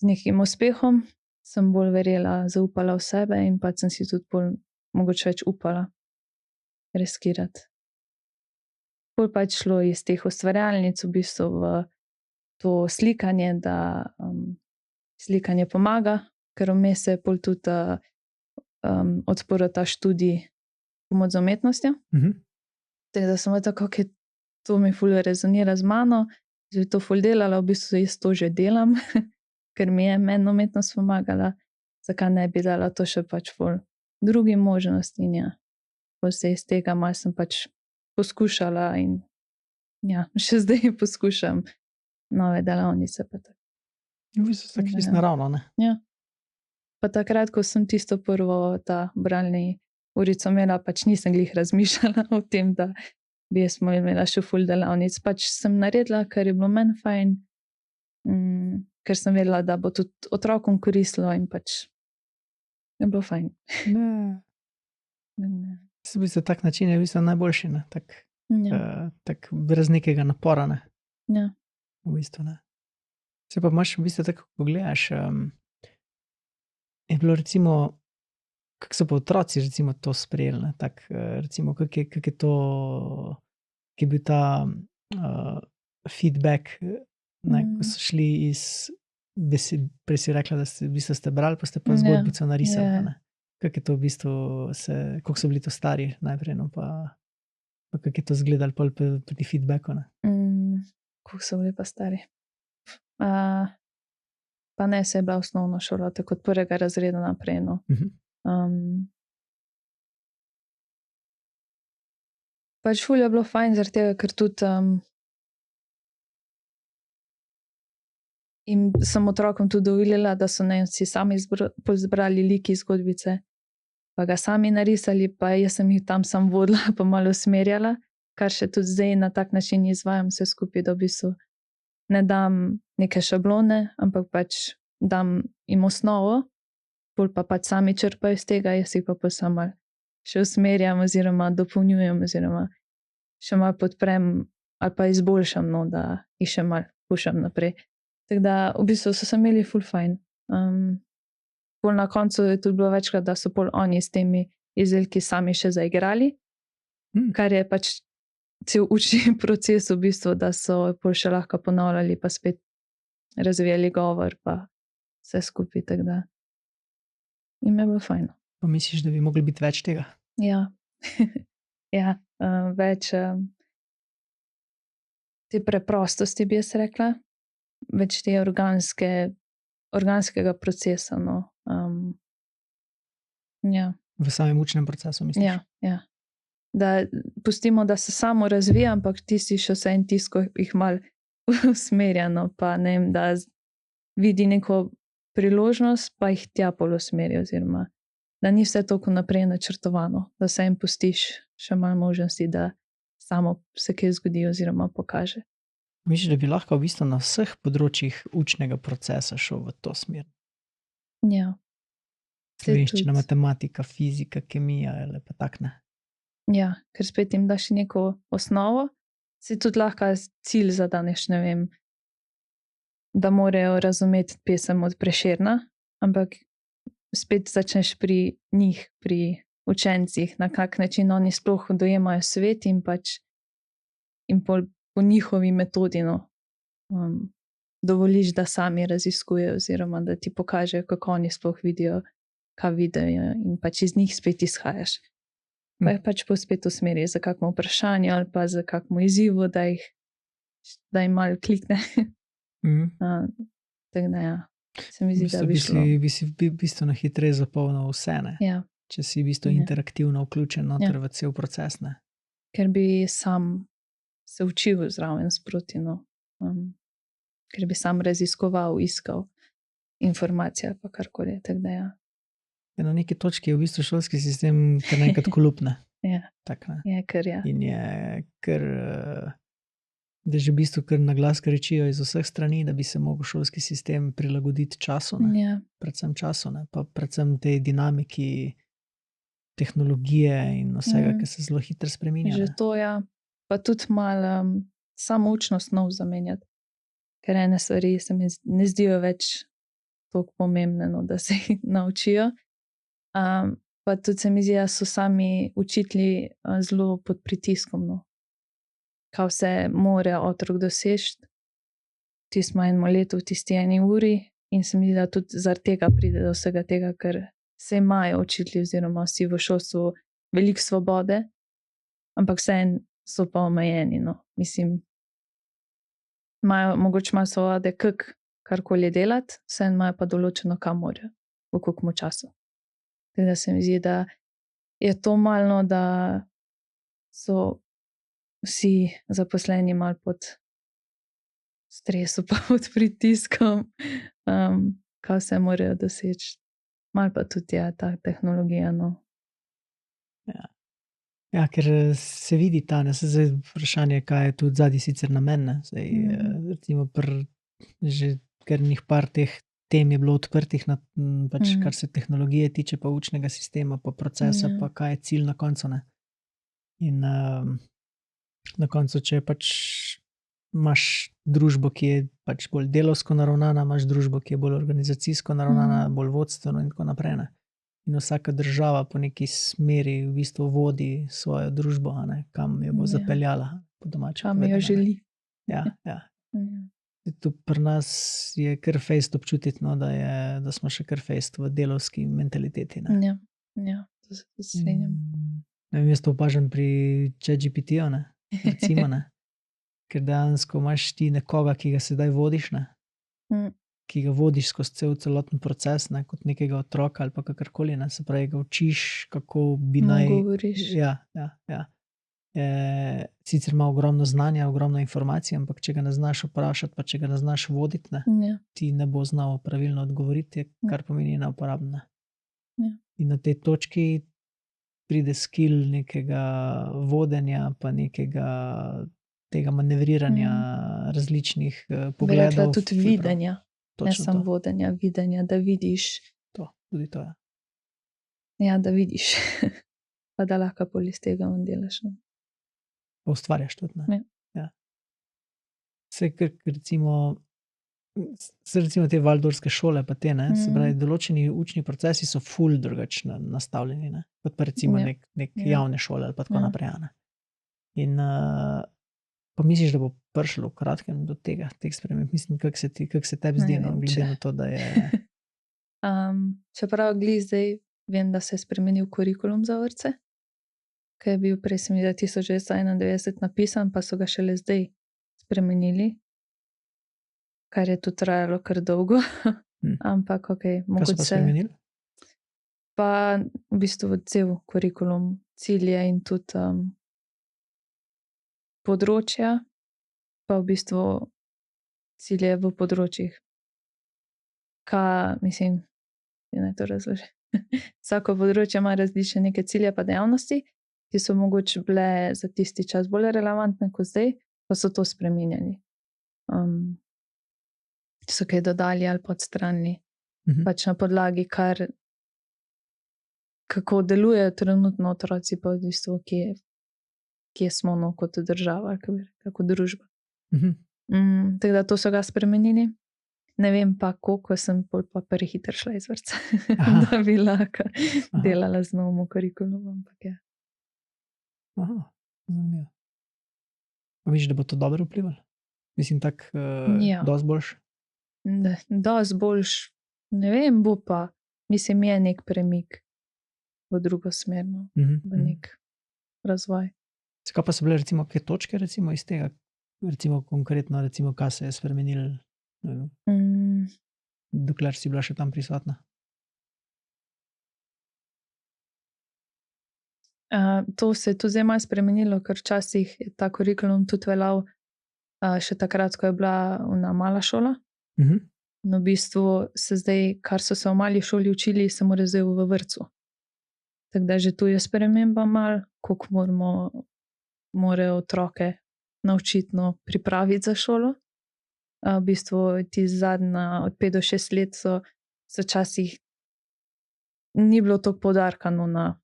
Speaker 1: nekim uspehom sem bolj verjela, zaupala v sebe in pač sem si tudi bolj mogoče več upala riskirati. Pol pač šlo iz teh ustvarjalnic v bistvu v to slikanje, da slikanje pomaga, ker vmes se je pol tudi odprl ta študij pomoč z umetnostjo. Tako da sem tako, to mi ful rezonira z mano, že to ful delala, v bistvu jaz to že delam, ker mi je meni umetnost pomagala, zakaj ne bi dala to še pač ful drugi možnosti. In ja, pol se iz tega malo sem pač poskušala in ja, še zdaj poskušam nove delavnice. Pa tako.
Speaker 2: V bistvu tako čisto naravno, ne?
Speaker 1: Ja. Pa takrat, ko sem tisto prvo ta bralni urico imela, pač nisem glih razmišljala o tem, da bi jaz imela še ful delavnic. Pač sem naredila, ker je bilo meni fajn, ker sem vedela, da bo tudi otrokom koristilo in pač je bilo fajn.
Speaker 2: V bistvu tak način je v bistvu najboljši, ne? Tak brez nekega napora, ne?
Speaker 1: Ja.
Speaker 2: V bistvu, ne. Se pa imaš v bistvu tako, ko gledaš, je bilo recimo, kako so pa otroci recimo to sprejeli, ne, tak, recimo, kako je to, kak je bil ta feedback, ne, ko so šli iz prej si rekla, da v bistvu ste brali, pa ste pa zgodbico narisali, ne. Kako je to v bistvu koliko so bili to stari najprej, no, pa kako je to izgledalo pol pri feedbacku, ne?
Speaker 1: Koliko so bili pa stari? Pa ne, se je bila osnovna šola, tako od 1. razreda naprej, no. Pač ful je bilo fajn, zaradi tega, ker tudi in sem otrokom tudi dovolila, da so si sami izbrali lik iz zgodbice, pa ga sami narisali, pa jaz sem jih tam sam vodila, pa malo usmerjala, kar še tudi zdaj na tak način izvajam vse skupaj, da v bistvu ne dam neke šablone, ampak pač dam jim osnovo, pol pa pač sami črpajo iz tega, jaz jih pa samo še usmerjam oziroma dopolnjujem oziroma še malo podprem ali pa izboljšam, no, da jih še malo pušam naprej. Tako da v bistvu so se imeli ful fajn. Pol na koncu je tudi bilo večkrat, da so pol oni s temi izdelki sami še zaigrali, kar je pač cel učni proces v bistvu, da so pol še lahko ponavljali pa spet razvijali govor pa vse skupaj, tako da jim je bilo fajn.
Speaker 2: Pa misliš, da bi mogli biti več tega?
Speaker 1: Ja, ja, več te preprostosti bi jaz rekla, več te organskega procesa, no. Ja.
Speaker 2: V samem učnem procesu, misliš?
Speaker 1: Ja, ja. Da pustimo, da se samo razvija, ampak tisti še vse en tisko jih malo usmerja, no, pa ne vem, da vidi neko priložnost, pa jih tja pol usmeri, oziroma da ni vse toliko naprej načrtovano, da se jim pustiš še malo možnosti, da samo se kaj zgodi oziroma pokaže.
Speaker 2: Misliš, da bi lahko v bistvu na vseh področjih učnega procesa šel v to smer?
Speaker 1: Ja.
Speaker 2: Slovenščina, matematika, fizika, kemija ali pa tak, ne?
Speaker 1: Ja, ker spet jim daš neko osnovo, si tudi lahko cilj zadaneš, ne vem, da morajo razumeti pesem od Prešerna, ampak spet začneš pri njih, pri učencih, na kak način oni sploh dojemajo svet in pač in po njihovi metodi, no, dovoliš, da sami raziskujejo oziroma da ti pokažejo, kako oni sploh vidijo, kaj vidijo in pač iz njih spet izhajaš. Pa je pač spet usmeri za kakšno vprašanje ali pa za kakšno izzivu, da jim malo klikne. Tako da ja, se mi zdi, da bi šlo.
Speaker 2: Bi si bistveno hitreje zapolnil vse, ne?
Speaker 1: Ja.
Speaker 2: Če si interaktivno vključen noter v cel proces, ne?
Speaker 1: Ker bi sam se učil zraven sproti, no. Ker bi sam raziskoval, iskal informacije pa karkoli, tako da ja.
Speaker 2: Na neki točki je v bistvu šolski sistem kar nekaj kolupne.
Speaker 1: Ja,
Speaker 2: tak, ne?
Speaker 1: je kar ja.
Speaker 2: In je kar, da že v bistvu kar na glas kričijo iz vseh strani, da bi se mogel šolski sistem prilagoditi času, ne?
Speaker 1: Ja.
Speaker 2: Predvsem času, ne? Pa predvsem tej dinamiki tehnologije in vsega, ki se zelo hitro spreminja.
Speaker 1: Že to, ja. Pa tudi malo samo učnost nov zamenjati. Ker ene stvari se mi ne zdijo več toliko pomembne, no, da se jih naučijo. Pa tudi se mi zdi, da so sami učitelji zelo pod pritiskom, no. Kaj vse mora otrok doseči. Ti smo eno leto v tisti eni uri in se mi zdi, da tudi zaradi tega pride do vsega tega, ker se imajo učitelji oziroma vsi v šolstvu veliko svobode, ampak vseeno so pa omejeni, no. Mislim, imajo mogoče malo svobode, karkoli delati, vseeno imajo pa določeno, kam morajo, v kolikmu času. Tako da se mi zdi, da je to malo, da so vsi zaposleni malo pod stresom, pa pod pritiskom, kaj vse morajo doseči. Malo pa tudi ta tehnologija, no.
Speaker 2: Ja, ker se vidi ta, ne, zdaj vprašanje, kaj je tudi zadnji sicer namen, ne. Zdaj, recimo že kar par teh tem je bilo odprtih, pač kar se tehnologije tiče, pa učnega sistema, pa procesa, pa kaj je cilj na koncu, ne. In na koncu, če pač imaš družbo, ki je pač bolj delavsko naravnana, imaš družbo, ki je bolj organizacijsko naravnana, bolj vodstveno in tako naprej, ne. In vsaka država po neki smeri v bistvu vodi svojo družbo, a ne, kam jo bo zapeljala, po domače povedano.
Speaker 1: Kam jo želi.
Speaker 2: Ja. Tu pri nas je kar fejst občutiti, no, da smo še kar fejst v delavski mentaliteti, ne.
Speaker 1: Ja, to se tudi strinjam.
Speaker 2: Ne vem, jaz to opažam pri ChatGPT-ju, ne, recimo, ne. Ker dejansko imaš ti nekoga, ki ga sedaj vodiš, ne, ki ga vodiš skozi celoten proces, ne, kot nekega otroka ali pa kakorkoli, ne, se pravi, ga učiš, kako bi naj...
Speaker 1: govoriš.
Speaker 2: Ja. Sicer ima ogromno znanja, ogromno informacij, ampak če ga ne znaš vprašati, pa če ga ne znaš voditi, ne, ti ne bo znal pravilno odgovoriti, kar pomeni neuporabno. In na tej točki pride skill nekega vodenja, pa nekega tega manevriranja različnih pogledov.
Speaker 1: Bi rekla tudi videnja, ne
Speaker 2: Točno
Speaker 1: samo
Speaker 2: to.
Speaker 1: vodenja, videnja, da vidiš.
Speaker 2: Tudi to, ja.
Speaker 1: Ja, da vidiš. Pa da lahko pol iz tega delaš, no.
Speaker 2: Pa ustvarjaš tudi, ne.
Speaker 1: Ja.
Speaker 2: Saj recimo te valdorske šole pa te, ne, se pravi, določeni učni procesi so ful drugače nastavljeni, ne, kot pa recimo nek javne šole ali pa tako naprej, ne. In pa misliš, da bo prišlo v kratkem do teh sprememb? Mislim, kako se tebi zdi, no, glede na to, da je...
Speaker 1: Čeprav glih zdaj vem, da se je spremenil kurikulum za vrtce, ki je bil prej, se mi zdi, 1991 napisan, pa so ga šele zdaj spremenili, kar je tudi trajalo kar dolgo. Ampak okej, mogoče...
Speaker 2: Kaj so pa spremenili?
Speaker 1: Pa v bistvu cel kurikulum, cilje in tudi področja, pa v bistvu cilje v področjih. Kaj, mislim, naj to razložim. Vsako področje ima različne neke cilje pa dejavnosti, ki so mogoče bile za tisti čas bolj relevantne kot zdaj, pa so to spreminjali. So kaj dodali ali pa odstranili. Pač na podlagi, kako delujejo trenutno otroci, pa v bistvu, kje smo, no, kot država, kot družba. Tako da to so ga spremenili. Ne vem pa, koliko sem pa prehitro šla iz vrtca, da bi lahko delala z novim kurikulumom, ampak ja.
Speaker 2: Zanimivo. Pa misliš, da bo to dobro vplivalo? Mislim, dosti boljše?
Speaker 1: dosti boljš, ne vem, bo pa, mislim, je nek premik v drugo smer, no, v nek razvoj.
Speaker 2: Kaj pa so bile recimo kje točke recimo iz tega, recimo konkretno, recimo kaj se je spremenilo, dokler si bila še tam prisotna?
Speaker 1: To se je tudi zdaj malo spremenilo, ker včasih je ta kurikulum tudi veljal še takrat, ko je bila ona mala šola. No, v bistvu se zdaj, kar so se v mali šoli učili, se mora zdaj v vrtcu. Tako da že tu je sprememba malo, koliko morajo otroke naučiti, no, pripraviti za šolo. V bistvu ti zadnja od 5 do 6 let so včasih ni bilo toliko poudarka, no, na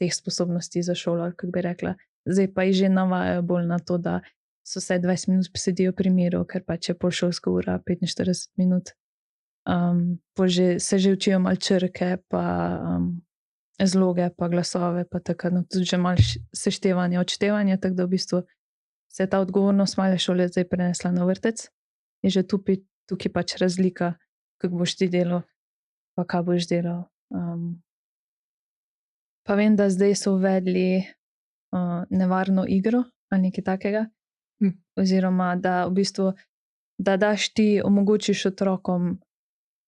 Speaker 1: teh sposobnosti za šolo, kako bi rekla. Zdaj pa jih že navajajo bolj na to, da so vsaj 20 minut sedijo pri miru, ker pa če polšolska ura 45 minut. Se že učijo malo črke, pa zloge, pa glasove, pa tako, no, tudi že malo seštevanje, odštevanje, tako da v bistvu se je ta odgovornost male šole zdaj prenesla na vrtec. Je že tukaj pač razlika, kako boš ti delal, pa kaj boš delal. Pa vem, da zdaj so uvedli nevarno igro ali nekaj takega, oziroma da v bistvu, da daš ti, omogočiš otrokom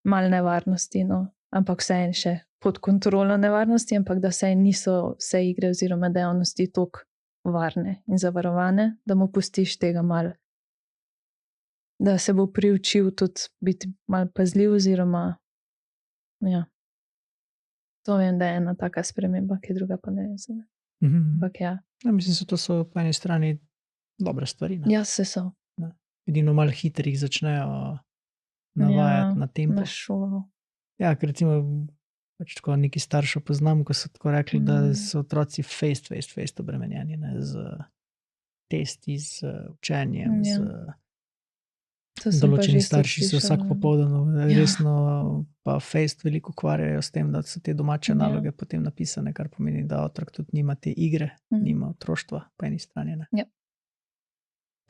Speaker 1: malo nevarnosti, no, ampak vseeno še pod kontrolo nevarnosti, ampak da vseeno niso vse igre oziroma dejavnosti toliko varne in zavarovane, da mu pustiš tega malo, da se bo priučil tudi biti malo pazljiv oziroma, ja. To vem, da je ena taka sprememba, ki druga pa ne vem. Ampak ja.
Speaker 2: Ja, mislim, da to so po eni strani dobre stvari. Ne?
Speaker 1: Ja, se so.
Speaker 2: Edino malo hitrih začnejo navajati na tempo.
Speaker 1: Na šolo.
Speaker 2: Ja, ker recimo pač tako neki staršev poznam, ko so tako rekli, da so otroci face obremenjeni, ne, z testi, z učenjem, določeni starši se vsak popoldan resno pa face veliko ukvarjajo s tem, da so te domače naloge potem napisane, kar pomeni, da otrok tudi nima te igre, nima otroštva po eni strani. Ne.
Speaker 1: Ja.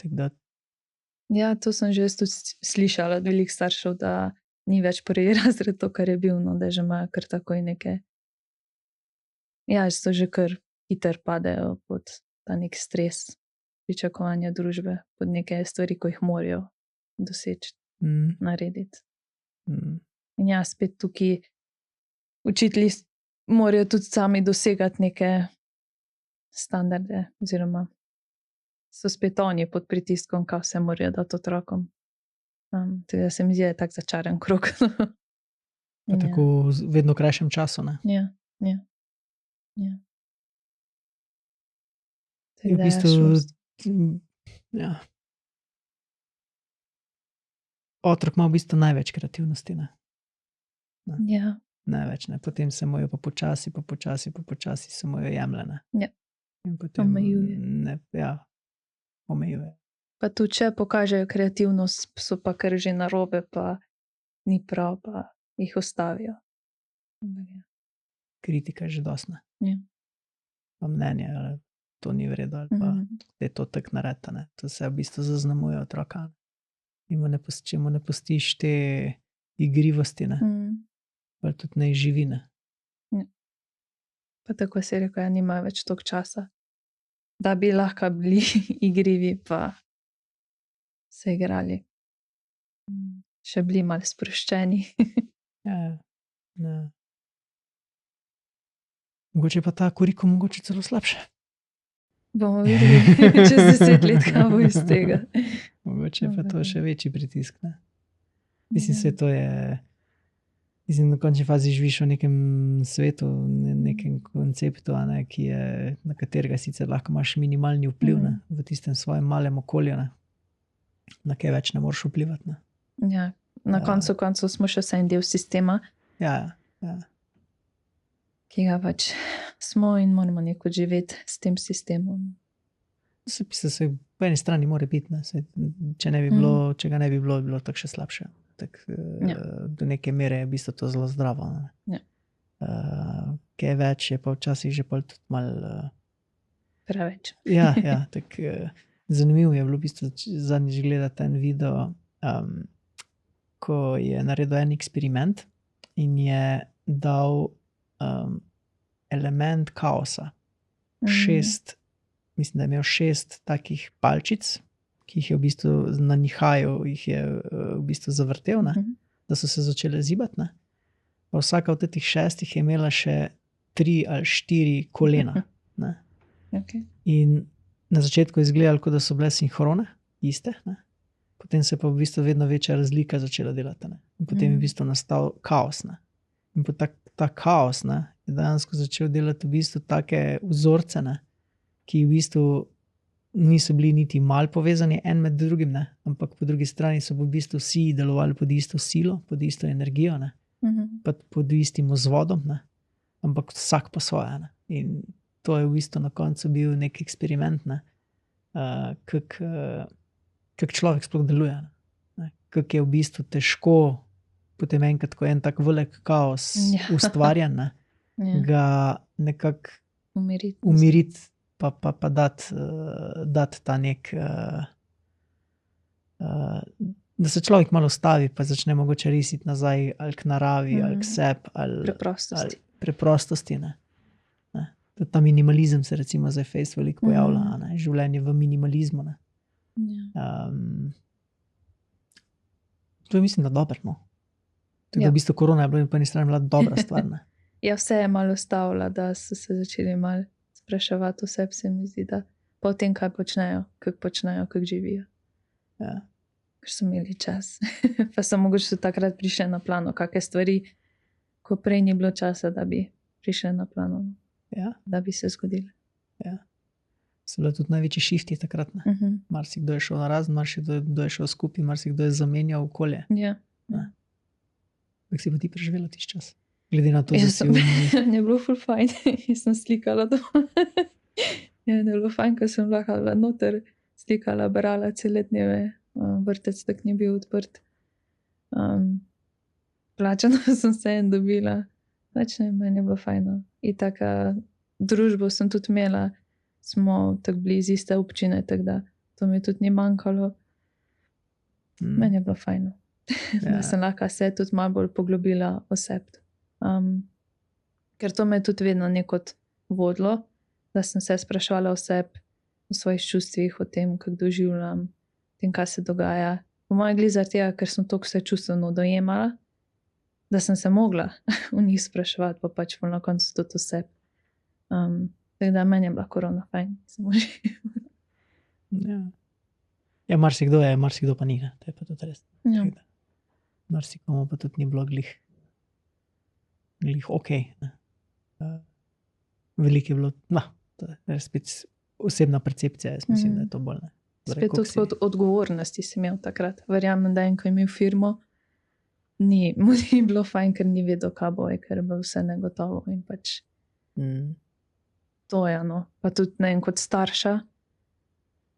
Speaker 2: Tako da.
Speaker 1: Ja, to sem že tudi slišala od velikih staršev, da ni več prvi razred to, kar je bil, no, da že imajo kar takoj neke, ja, so že kar hiter padejo pod ta nek stres pričakovanja družbe, pod neke stvari, ko jih morajo doseči, narediti. In ja, spet tukaj učitelji morajo tudi sami dosegati neke standarde, oziroma so spet oni pod pritiskom, kaj vse morajo dati otrokom. Teda se mi zdi, da je tak začaran krog.
Speaker 2: Pa tako v vedno krajšem času, ne?
Speaker 1: Ja.
Speaker 2: V bistvu, ja. Otrok ima v bistvu največ kreativnosti, ne?
Speaker 1: Ja.
Speaker 2: Največ, ne? Potem se mojo pa počasi se mojo jemljene.
Speaker 1: Ja.
Speaker 2: In potem
Speaker 1: omejuje.
Speaker 2: Omejuje.
Speaker 1: Pa tudi, če pokažejo kreativnost, so pa kar že narobe, pa ni prav, pa jih ustavijo.
Speaker 2: Kritika je že dosna.
Speaker 1: Ja.
Speaker 2: Pa mnenje, ali to ni v redu, ali pa je to tako narejeno, ne. To se v bistvu zaznamuje otroka. Če mu ne pustiš te igrivosti, ne, pa tudi ne živi, ne.
Speaker 1: Ja. Pa tako si rekel, ja, nimajo več toliko časa, da bi lahko bili igrivi, pa se igrali. Še bili malo sproščeni.
Speaker 2: Ja. Mogoče pa ta kurikulum mogoče celo slabše.
Speaker 1: Bomo videli, čez 10 let, kaj bo iz tega.
Speaker 2: Mogoče pa to še večji pritisk, ne. Mislim, se to je, mislim, na končni fazi živiš v nekem svetu, nekem konceptu, ne, ki je, na katerega sicer lahko imaš minimalni vpliv, ne, v tistem svojem malem okolju, ne. Na kaj več ne moreš vplivati, ne.
Speaker 1: Ja, na koncu smo še vsaj en del sistema.
Speaker 2: Ja.
Speaker 1: Ki ga pač smo in moramo neko živeti s tem sistemom.
Speaker 2: Se po eni strani mora biti, ne. Če ga ne bi bilo, bi bilo tako še slabše. Do neke mere je v bistvu to zelo zdravo, ne. Kaj več je pa včasih že pol tudi malo
Speaker 1: preveč.
Speaker 2: Ja, tako zanimivo je bilo v bistvu zadnjič gledati en video, ko je naredil en eksperiment in je dal element kaosa. Mislim, da je imel 6 takih palčic, ki jih je v bistvu na nihaju jih je v bistvu zavrtel, ne, da so se začele zibati. Ne. Pa vsaka od teh 6 je imela še 3 ali 4 kolena. Ne.
Speaker 1: Okay.
Speaker 2: In na začetku je izgledalo, kot da so bile sinhrone, iste, ne. Potem se pa v bistvu vedno večja razlika začela delati. Ne. In potem je v bistvu nastal kaos. Ne. In ta kaos, ne, je dejansko začel delati v bistvu take vzorce, ne, ki v bistvu niso bili niti malo povezani en med drugim, ne, ampak po drugi strani so v bistvu vsi delovali pod isto silo, pod isto energijo, ne, pod istim vzvodom, ne, ampak vsak po svoje. Ne. In to je v bistvu na koncu bil nek eksperiment, ne, kak človek sploh deluje. Ne. Kak je v bistvu težko potem enkrat, ko je en tak velik kaos ustvarjen, ne, ga nekako umiriti pa dati ta nek, da se človek malo ustavi pa začne mogoče risiti nazaj ali k naravi ali k sebi ali preprostosti. Ne. Tudi ta minimalizem se recimo zdaj fejst veliko pojavlja, ne. Življenje v minimalizmu. Ne. To je mislim, da dobro. No. Tako da v bistvu korona je bila po eni strani bila dobra stvar. Ne.
Speaker 1: Ja, vse je malo ustavila, da so se začeli malo spraševati vse, se mi zdi, da po tem, kaj počnejo, kako živijo.
Speaker 2: Ja.
Speaker 1: Ker so imeli čas. Pa so mogoče so takrat prišli na plano, kakšne stvari, ko prej ni bilo časa, da bi prišli na plano.
Speaker 2: Ja.
Speaker 1: Da bi se zgodili.
Speaker 2: Ja. So bile tudi največji šifti takrat. Marsikdo je šel na razen, marsikdo je šel skupaj, marsikdo je zamenjal okolje.
Speaker 1: Ja.
Speaker 2: Kako si pa ti preživela tisti čas? Glede na to,
Speaker 1: da
Speaker 2: si
Speaker 1: je bilo ful fajn. Jaz sem slikala doma. Ja, je bilo fajn, ko sem lahko noter slikala, brala cele dneve. Vrtec tak ni bil odprt. Plačano sem se en dobila. Meni je bilo fajno. In taka družbo sem tudi imela. Smo tako blizu iste občine, tako da to mi tudi ni manjkalo. Meni je bilo fajno. Da sem lahko se tudi malo bolj poglobila o sebi. Ker to me je tudi vedno nekot vodilo, da sem se spraševala o sebi, o svojih čustvih, o tem, kako doživljam, o tem, kaj se dogaja. Po mojem gli zaradi tega, ker sem toliko vse čustveno dojemala, da sem se mogla v njih spraševati, pa pač na koncu tudi o sebi. Tako da meni je bila korona fajn.
Speaker 2: Ja, marsikdo pa ni. Ne? To je pa tudi res.
Speaker 1: Ja.
Speaker 2: Marsikomu pa tudi ni bilo glih ok. Veliko je bilo, to je spet osebna percepcija, jaz mislim, da je to bolj. Ne.
Speaker 1: Spet tudi odgovornosti si imel takrat. Verjamem, da ko je imel firmo, mu ni bilo fajn, ker ni vedel, kaj bo, ker je bilo vse negotovo in pač to je, no. Pa tudi ne, kot starša,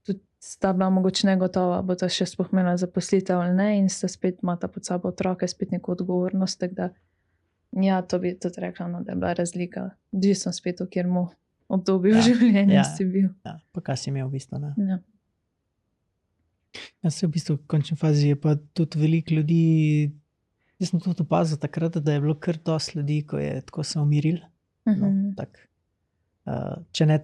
Speaker 1: tudi sta bila mogoče negotova, bo ta še sploh imela zaposlitev ali ne in sta spet imata pod sabo otroke, spet neko odgovornost, tako da ja, to bi tudi rekla, no, da je bila razlika. Odvisno spet v kjermu obdobju življenja si bil.
Speaker 2: Ja, pa kaj si imel v bistvu, ne?
Speaker 1: Ja.
Speaker 2: Ja, se v bistvu v končni fazi je pa tudi veliko ljudi, jaz sem tudi opazil takrat, da je bilo kar dosti ljudi, ko je tako se umiril. No, tak. Če ne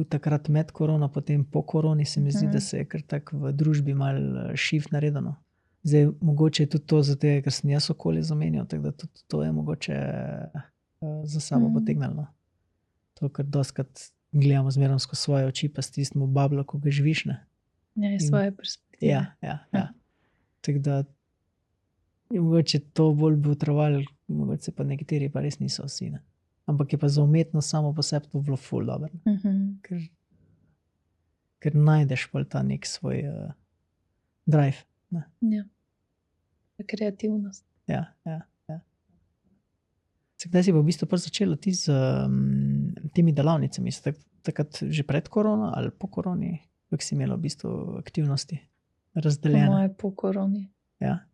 Speaker 2: takrat med korona, potem po koroni se mi zdi, da se je kar tak v družbi malo shift naredeno. Zdaj, mogoče je tudi to zato, ker sem jaz okolje zamenjal, tako da tudi to je mogoče za sabo potegnalo. To, ker dostkrat gledamo zmerno skozi svoje oči, pa stisnemo bablo, ko ga živiš, ne.
Speaker 1: Ja, iz svoje perspektive.
Speaker 2: Ja. Tako da mogoče to bolj bi potrebovali, mogoče pa nekateri pa res niso vsi, ne. Ampak je pa za umetnost samo po sebi to bilo ful dobro. Ker najdeš pa ta nek svoj drive. Ne.
Speaker 1: Ja. Kreativnost.
Speaker 2: Ja. Kdaj si pa v bistvu prvi začela ti z temi delavnicami? Si takrat že pred korono ali po koroni? Kako si imela v bistvu aktivnosti razdeljene?
Speaker 1: Po moje po koroni.
Speaker 2: Ja.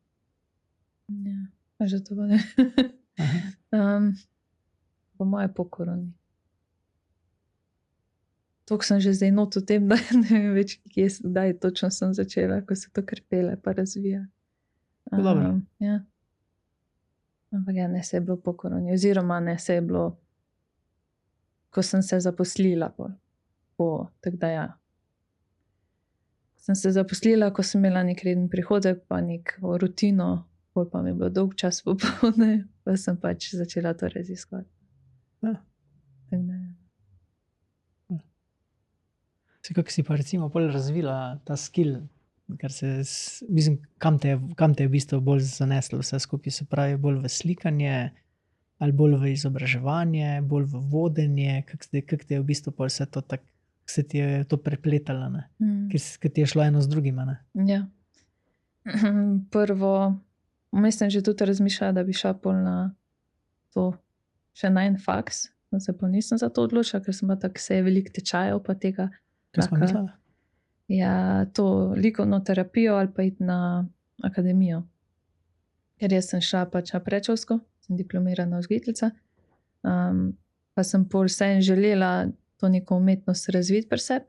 Speaker 1: Ja, že to pa ne. Po moje po koroni. Toliko sem že zdaj not v tem, da ne vem več, kdaj točno sem začela, ko se to krpele pa razvija.
Speaker 2: Dobro.
Speaker 1: Ja. Ampak ja, ne se je bilo po koroni, oziroma ne se je bilo, ko sem se zaposlila. Tako da ja. Sem se zaposlila, ko sem imela nek reden prihodek, pa neko rutino, pol pa mi je bilo dolg čas popoldne, pa sem pač začela to raziskovati.
Speaker 2: Ja.
Speaker 1: Tako da, ja.
Speaker 2: Kako si pa recimo bolj razvila ta skill, mislim, kam te je v bistvu bolj zaneslo vse skupaj, se pravi bolj v slikanje, ali bolj v izobraževanje, bolj v vodenje, kako te je v bistvu pol vse to tako, se ti je to prepletalo, ne? Ker ti je šlo eno z drugima, ne?
Speaker 1: Ja. Prvo, mislim, že tudi razmišljala, da bi šla pol na to, še na en faks, no se pa nisem za to odločila, ker sem pa tako se je veliko tečajev pa tega.
Speaker 2: Kaj smo mislila?
Speaker 1: Ja, to likovno terapijo ali pa iti na akademijo. Ker jaz sem šla pač na predšolsko, sem diplomirana vzgojiteljica, pa sem pol vseeno želela to neko umetnost razviti pri sebi.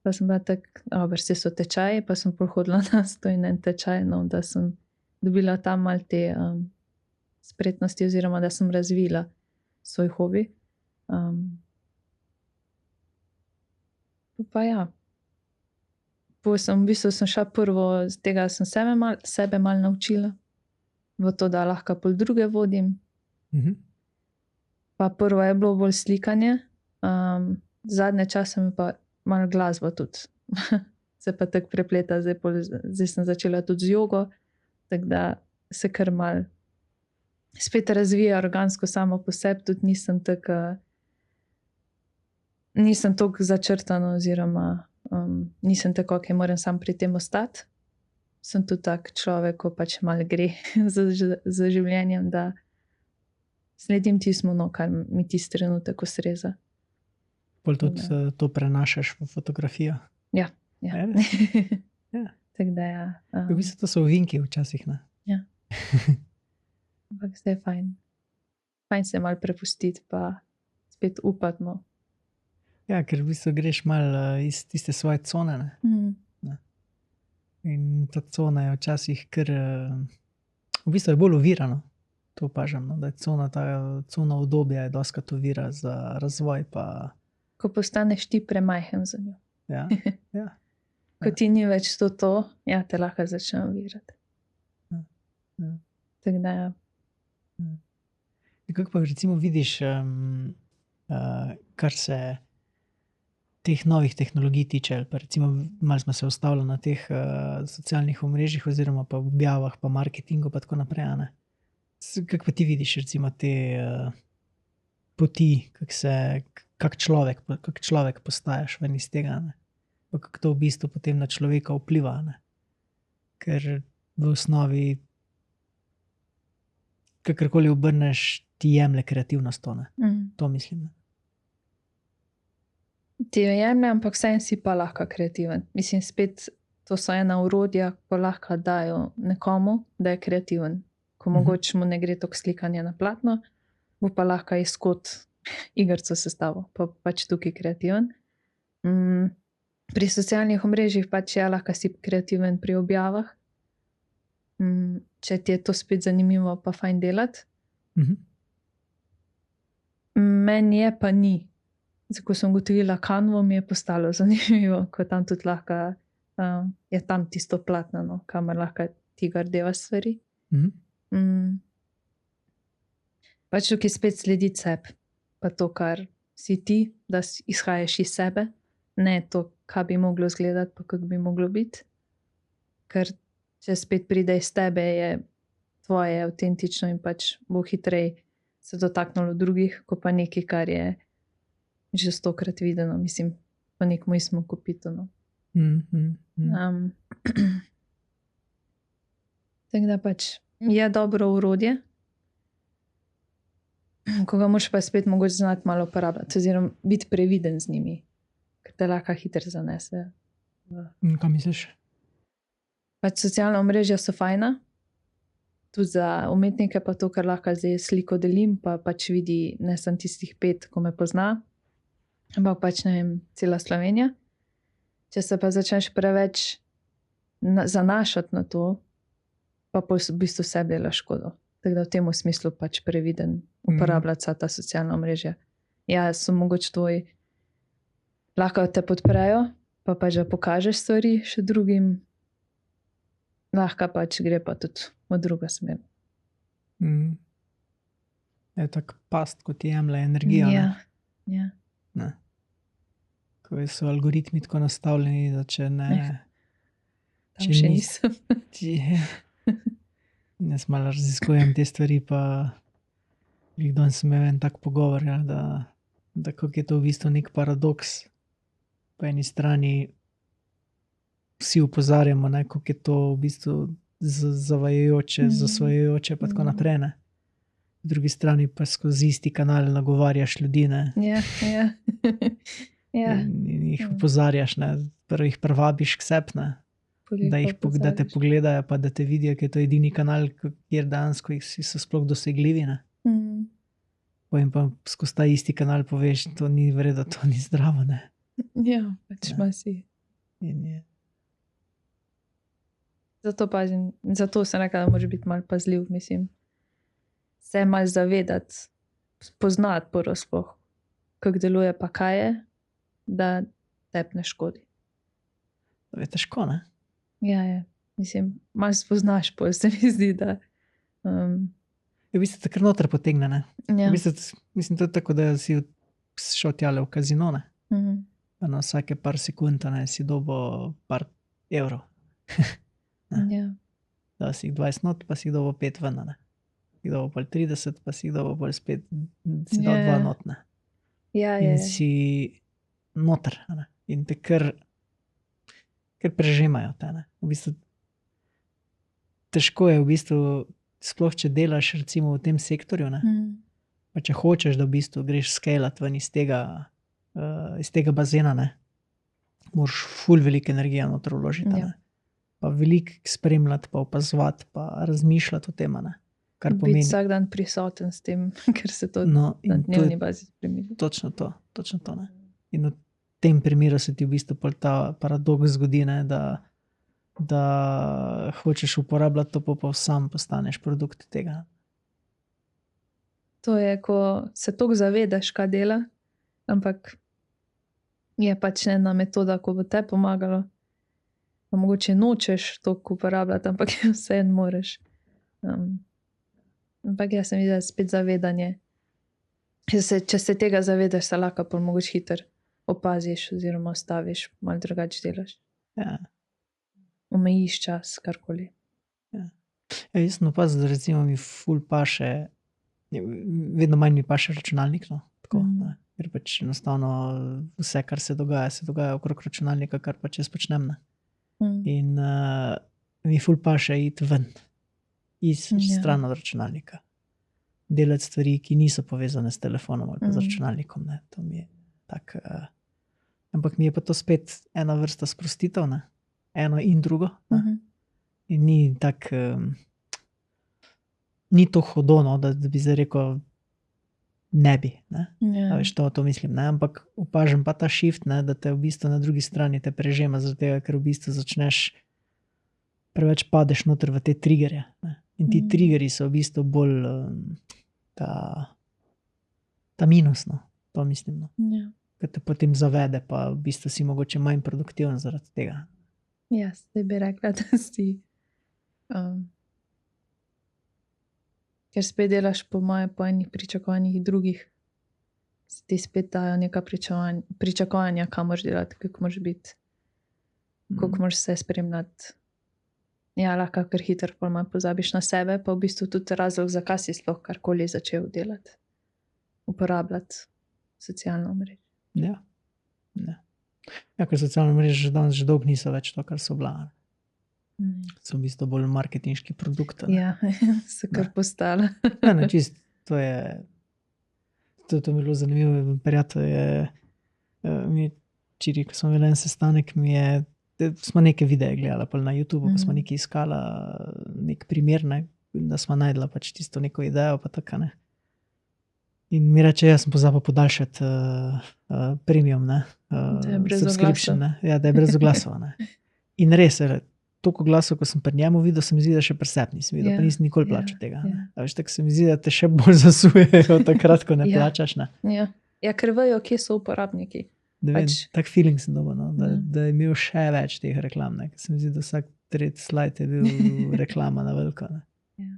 Speaker 1: Pa sem bila tako, vse so tečaji, pa sem pol hodila na 101 tečaj, no, da sem dobila tam malo te spretnosti oziroma da sem razvila svoj hobi. Pa ja. V bistvu sem šla prvo, z tega sem sebe malo naučila, v to, da lahko pol druge vodim. Pa prvo je bilo bolj slikanje, zadnje čase mi pa malo glasba tudi. Se pa tako prepleta, zdaj sem začela tudi z jogo, tako da se kar malo spet razvija organsko samo po sebi, tudi nisem tako začrtana oziroma nisem tako, ok, moram sam pri tem ostati. Sem tudi tak človek, ko pač malo gre za življenjem, da sledim tismu, no, kar mi tisti trenutek ustreza.
Speaker 2: Pol tudi to prenašaš v fotografijo?
Speaker 1: Ja.
Speaker 2: Ja.
Speaker 1: Tako da ja.
Speaker 2: V bistvu to so ovinki včasih, ne?
Speaker 1: Ja. Ampak zdaj je fajn. Fajn se malo prepustiti pa spet upati, no.
Speaker 2: Ja, ker v bistvu greš malo iz tiste svoje cone, ne? In ta cona je včasih kar, v bistvu je bolj ovirano, to opažam, no? Da je cona obdobja je dostikrat ovira za razvoj pa...
Speaker 1: Ko postaneš ti premajhen za njo.
Speaker 2: Ja, ja.
Speaker 1: Ko ti ni več to, ja, te lahko začne ovirati.
Speaker 2: Ja.
Speaker 1: Tako da ja.
Speaker 2: Kako pa recimo vidiš, kar se teh novih tehnologij tiče, pa recimo malo smo se ustavili na teh socialnih omrežjih oziroma pa objavah, pa marketingu pa tako naprej, ne? Kako pa ti vidiš recimo te poti, kak človek postajaš ven iz tega, ne? Pa kako to v bistvu potem na človeka vpliva, ne? Ker v osnovi kakorkoli obrneš, ti jemlje kreativnost to, ne? To mislim, ne?
Speaker 1: Ti jo jemlje, ampak vseeno si pa lahko kreativen. Mislim, spet to so ena orodja, ko lahko dajo nekomu, da je kreativen. Ko mogoče mu ne gre toliko slikanja na platno, bo pa lahko iz kot igrico sestavil, pa pač tukaj kreativen. Pri socialnih omrežjih pač ja, lahko si kreativen pri objavah. Če ti je to spet zanimivo, pa fajn delati. Meni je pa ni. Zdaj, ko sem ugotovila Canvo, mi je postalo zanimivo, ko tam tudi lahko je tam tisto platno, no, kamor lahko ti gardeva stvari. Pač tukaj spet slediti sebi, pa to, kar si ti, da izhajaš iz sebe, ne to, kaj bi moglo izgledati, pa kako bi moglo biti. Ker če spet pride iz tebe, je tvoje avtentično in pač bo hitrej se dotaknilo drugih, ko pa nekaj, kar je že 100-krat videno, mislim, pa nek moj smo kopitano. Tako da pač je dobro orodje, ko ga moraš pa spet mogoče znati malo uporabljati, oziroma biti previden z njimi, ker te lahko hitro zanese.
Speaker 2: Kaj misliš?
Speaker 1: Pač socialna omrežja so fajna, tudi za umetnike pa to, kar lahko zdaj sliko delim, pa pač vidi ne samo tistih 5, ko me pozna, ampak pač ne vem, cela Slovenija. Če se pa začneš preveč zanašati na to, pa v bistvu sebi dela škodo. Tako da v tem smislu pač previden uporabljati vsa ta socialna omrežja. Ja, so mogoče tvoj, lahko te podprejo, pa pač da pokažeš stvari še drugim, lahko pač gre pa tudi v drugo smer.
Speaker 2: Je tak past, ko ti jemlje energijo.
Speaker 1: Ja.
Speaker 2: Ne. Ko so algoritmi tako nastavljeni, da če ne...
Speaker 1: Tam še nisem.
Speaker 2: Jaz malo raziskujem te stvari, pa danes sem imel en tak pogovor, ja, da kako je to v bistvu nek paradoks. Po eni strani vsi opozarjamo, ne, kako je to v bistvu zavajajoče, zasvajajoče pa tako naprej. Ne. V drugi strani pa skozi isti kanal nagovarjaš ljudi, ne.
Speaker 1: Ja.
Speaker 2: In jih opozarjaš, ne. Prvo jih privabiš k sebi, ne. Da te pogledajo, pa da te vidijo, ker je to edini kanal, kjer dejansko so sploh dosegljivi. Ne? Potem pa skozi ta isti kanal poveš, to ni vredo, to ni zdravo. Ne?
Speaker 1: Ja, pač ima si. Zato pazim, zato sem rekla, da moraš biti malo pazljiv, mislim. Se malo zavedati, poznati prvo sploh, kako deluje pa kaj je, da tebi ne škodi.
Speaker 2: To je težko, ne?
Speaker 1: Ja, mislim, malo spoznaš, pol se mi zdi, da...
Speaker 2: V bistvu te kar noter potegne, ne?
Speaker 1: Ja.
Speaker 2: V bistvu, mislim, to je tako, da si šel tjale v kazino, ne? Pa na vsake par sekund, ne, si dobo par evrov.
Speaker 1: Ja.
Speaker 2: Da si jih 20 not, pa si jih dobo 5 ven, ne? Si dobo pol 30, pa si jih dobo pol spet, si dal 2 not, ne?
Speaker 1: Ja.
Speaker 2: In si noter, ne? In te kar prežemajo te, ne. V bistvu težko je v bistvu, sploh če delaš recimo v tem sektorju, ne. Pa če hočeš, da v bistvu greš scalat ven iz tega bazena, ne. Moraš ful veliko energije noter vložiti, ne. Pa veliko spremljati, pa opazovati, pa razmišljati o tem, ne. Kar pomeni...
Speaker 1: Biti vsak dan prisoten s tem, ker se to na dnevni bazi spremlja.
Speaker 2: Točno to, ne. In v tem primeru se ti v bistvu ta paradoks zgodi, ne, da hočeš uporabljati to, pa sam postaneš produkt tega.
Speaker 1: To je, ko se toliko zavedaš, kaj dela, ampak je pač ena metoda, ko bo te pomagalo, pa mogoče nočeš toliko uporabljati, ampak vseeno moraš. Ampak jaz sem videla spet zavedanje. Če se tega zavedaš, se lahko pa mogoče hitro opaziš oziroma ostaviš, malo drugače delaš.
Speaker 2: Ja.
Speaker 1: Omejiš čas, karkoli.
Speaker 2: Ja, jaz sem opazil, da recimo mi ful paše, vedno manj mi paše računalnik, no, tako, ne, ker pač enostavno vse, kar se dogaja okrog računalnika, kar pač jaz počnem, ne. In mi ful paše iti ven, stran od računalnika. Delati stvari, ki niso povezane s telefonom ali pa z računalnikom, ne, to mi je tak... Ampak mi je pa to spet ena vrsta sprostitev, ne? Eno in drugo. In ni tak, ni to hodono, da bi zdaj rekel, ne bi. Ne? Ja. Veš, to mislim, ne? Ampak opažam pa ta shift, ne? Da te v bistvu na drugi strani te prežema, zaradi tega, ker v bistvu začneš preveč padeš noter v te triggerje. Ne? In ti triggerji so v bistvu bolj ta minus, no? To mislim, no.
Speaker 1: Ja.
Speaker 2: Ker te potem zavede, pa v bistvu si mogoče manj produktiven zaradi tega.
Speaker 1: Ja, zdaj bi rekla, da si ker spet delaš po enih pričakovanjih drugih, se ti spet dajo neka pričakovanja, kam moraš delati, kako moraš biti, koliko moraš se spremljati. Ja, lahko kar hitro pozabiš na sebe, pa v bistvu tudi razlog, zakaj si sploh karkoli začel delati, uporabljati socialno omrežje.
Speaker 2: Ja, ker socialne mreže danes že dolgo niso več to, kar so bila. So v bistvu bolj marketinški produkt.
Speaker 1: Ja, so kar postala.
Speaker 2: Ne, čist, to je mi je bilo zanimivo. Prijatelj je včeraj, ko smo imeli en sestanek, smo neke videe gledali na YouTubeu, ko smo nekaj iskala, nek primer, ne, da smo najdela pač tisto neko idejo, pa tako, ne. In mi reče, jaz sem pozabil podaljšati premium, ne, subscription, ne. Ja, da je brez oglasov, ne. In res, toliko glasov, ko sem pri njemu videl, se mi zdi, da še pri sebi nisem videl, pa nisem nikoli plačal tega. A veš, tako se mi zdi, da te še bolj zasujejo takrat, ko ne plačaš. Ne?
Speaker 1: Ja, ker vejo, kje so uporabniki.
Speaker 2: Tak feeling sem dobil, no? Da je imel še več teh reklam. Ne? Se mi zdi, da vsak tretji slajd je bil reklama na veliko. Ne?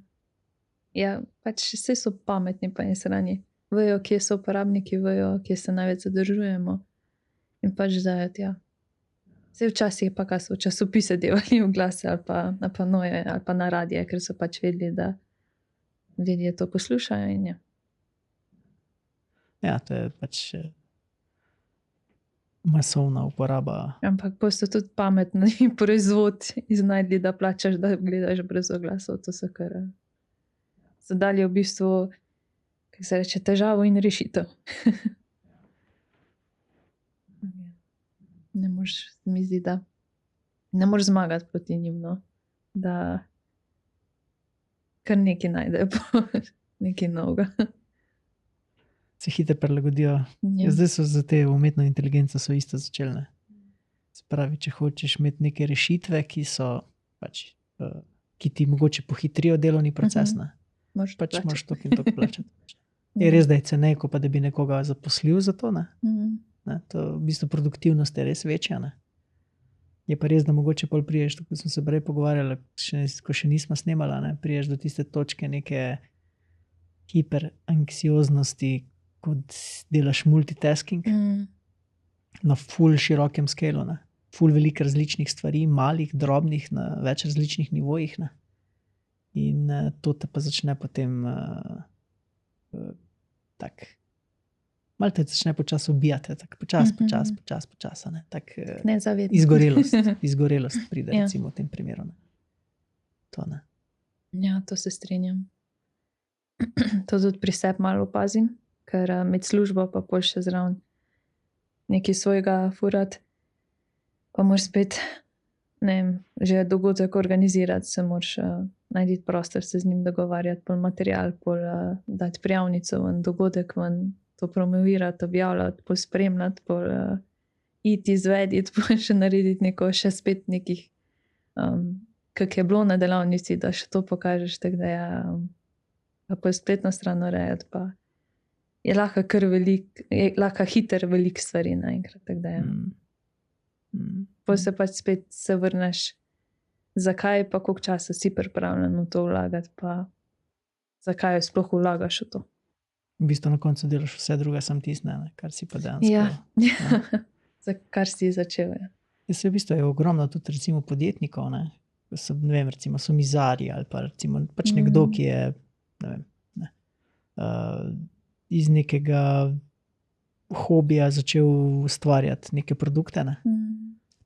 Speaker 1: Ja, pač vse so pametni pa in srani. Vejo, kje so uporabniki, vejo, kje se največ zadržujemo. In pač dajo tja. Vse včasih pa, kaj so časopise delali v glase ali pa na panoje ali pa na radije, ker so pač vedeli, da ljudje to poslušajo in je.
Speaker 2: Ja, to je pač masovna uporaba.
Speaker 1: Ampak pa so tudi pametni proizvod iznajdli, da plačaš, da gledaš brez oglasov. To so kar so dali v bistvu, kako se reče, težavo in rešitev. Ne moreš, mi zdi, da ne moreš zmagati proti njim, no? Da kar nekaj najdejo, nekaj novega.
Speaker 2: Se hitro prilagodijo.
Speaker 1: Ja.
Speaker 2: Zdaj so za te umetno inteligenco so isto začele. Se pravi, če hočeš imeti neke rešitve, ki so pač, ki ti mogoče pohitrijo delovni proces, ne? Pač moraš toliko in toliko plačati. Je res, da je cenej, ko pa da bi nekoga zaposlil za to, ne? Ne, to v bistvu produktivnost je res večja. Ne? Je pa res, da mogoče pol priješ, tako smo se prej pogovarjali, ko še nismo snemali, ne? Priješ do tiste točke neke hiperanksioznosti, kot delaš multitasking na ful širokem skelu, ne? Ful veliko različnih stvari, malih, drobnih, na več različnih nivojih. Ne? In to te pa začne potem tak malo te začne počas ubijati, tako počas, ne, tak izgorelost pride, recimo v tem primeru, ne. To ne.
Speaker 1: Ja, to se strinjam. To tudi pri sebi malo opazim, ker med službo pa pol še zraven nekaj svojega furati, pa moraš spet, ne vem, že dogodek organizirati, se moraš najti prostor, se z njim dogovarjati, pol material, pol dati prijavnico ven, dogodek ven, to promovirati, objavljati, pol spremljati, pol iti izvediti, pol še narediti neko, še spet nekih, kak je bilo na delavnici, da še to pokažeš, tako da pa pol spletno stran urejati, pa je lahko kar lahko hiter velik stvari naenkrat, tako da Pol se pač spet se vrneš, zakaj pa koliko časa si pripravljen v to vlagati, pa zakaj sploh vlagaš v to.
Speaker 2: V bistvu na koncu delaš vse druge, sam tisne, ne, kar si pa dejansko.
Speaker 1: Ja. Za kar si začel, ja.
Speaker 2: Jaz v bistvu je ogromno tudi recimo podjetnikov, ne, so, ne vem, recimo so mizarji ali pa recimo pač nekdo, ki je, ne vem, iz nekega hobija začel ustvarjati neke produkte, ne.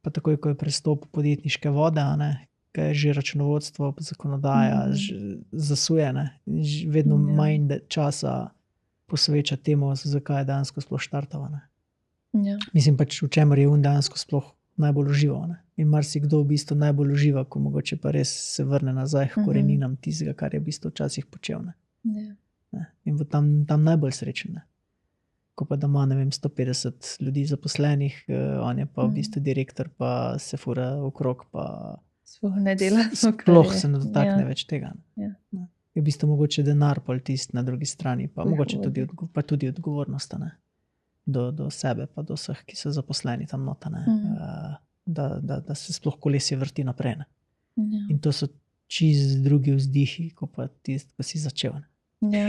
Speaker 2: Pa takoj, ko je prestopil podjetniške vode, ne, kaj je že računovodstvo, zakonodaja, zasuje, ne, vedno manj časa posveča temu, zakaj je dejansko sploh štartala, ne.
Speaker 1: Ja.
Speaker 2: Mislim pač, v čemer je dejansko sploh najbolj užival, ne. In marsikdo v bistvu najbolj uživa, ko mogoče pa res se vrne nazaj k koreninam tistega, kar je v bistvu včasih počel, ne.
Speaker 1: Ja.
Speaker 2: Ne. In bo tam najbolj srečen, ne. Ko pa da ima, ne vem, 150 ljudi zaposlenih, on je pa v bistvu direktor, pa se fura okrog, pa
Speaker 1: Sploh ne dela.
Speaker 2: sploh se ne dotakne več tega.
Speaker 1: Ja.
Speaker 2: Ne. Je v bistvu mogoče denar pol tist na drugi strani, pa mogoče tudi odgovornost, ne. Do sebe, pa do vseh, ki so zaposleni tam nota, ne. Da se sploh kolesje vrti naprej, ne.
Speaker 1: Ja.
Speaker 2: In to so čisto drugi vzdihi, ko pa ko si začel, ne.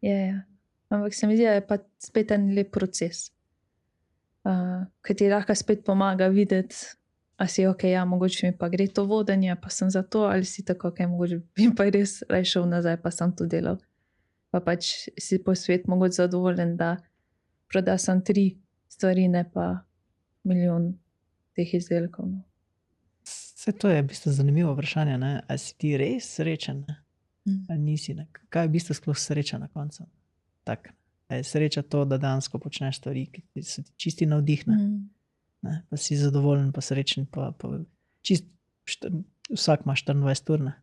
Speaker 1: Ja. Ampak se mi zdi, da je pa spet en lep proces, ki ti lahko spet pomaga videti, a si ja, mogoče mi pa gre to vodenje, pa sem za to, ali si tako, mogoče bi pa res šel nazaj, pa sem to delal. Pa pač si po svet mogoče zadovoljen, da proda sem 3 stvari, ne pa milijon teh izdelkov. No.
Speaker 2: Vse to je v bistvu zanimivo vprašanje, ne? Ali si ti res srečen, ne? Ali nisi, ne? Kaj je v bistvu sploh sreča na koncu? Tak, je sreča to, da dejansko počneš stvari, ki so ti čisti navdih, ne? Pa si zadovoljen, pa srečen, pa vsak ima 24 ur, ne?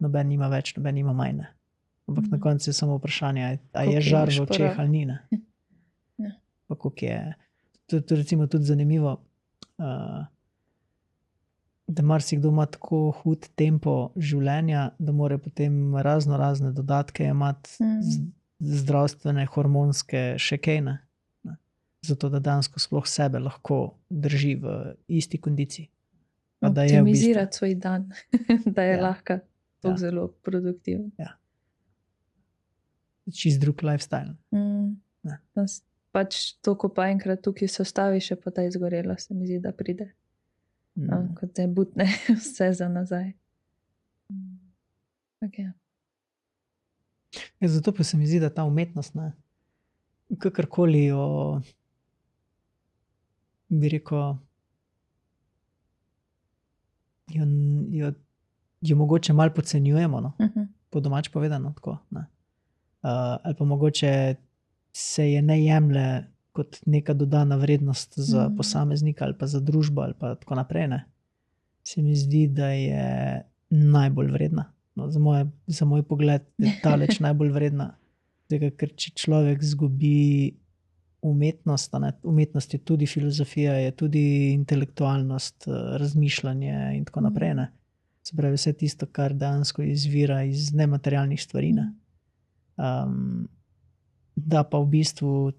Speaker 2: Noben nima več, noben nima manj, ne? Ampak na koncu je samo vprašanje, a je žar v očeh ali ni, ne? Pa koliko je. To recimo tudi zanimivo. da marsikdo ima tako hud tempo življenja, da mora potem razne dodatke imati, zdravstvene, hormonske, še kaj ne. Zato, da dejansko sploh sebe lahko drži v isti kondiciji. Pa da je v bistvu
Speaker 1: Optimizirati svoj dan, da je
Speaker 2: Ja.
Speaker 1: lahko tako
Speaker 2: Ja.
Speaker 1: zelo produktiven.
Speaker 2: čist drug lifestyle. Ja.
Speaker 1: Pač to, ko pa enkrat tukaj se ostaviš, je pa ta izgorela, se mi zdi, da pride. Kot te butne vse za nazaj. Okay.
Speaker 2: Ja, zato pa se mi zdi, da ta umetnost, ne, kakorkoli jo, bi rekel, jo mogoče malo podcenjujemo, no, po domač povedano tako, ne. Ali pa mogoče se je ne jemlje kot neka dodana vrednost za posameznika ali pa za družbo ali pa tako naprej, ne. Se mi zdi, da je najbolj vredna. No, za moj pogled je daleč najbolj vredna. Tega, ker če človek zgubi umetnost, ne, umetnost je tudi filozofija, je tudi intelektualnost, razmišljanje in tako naprej, ne. Se pravi, vse tisto, kar dejansko izvira iz nematerialnih stvari, ne. Da pa v bistvu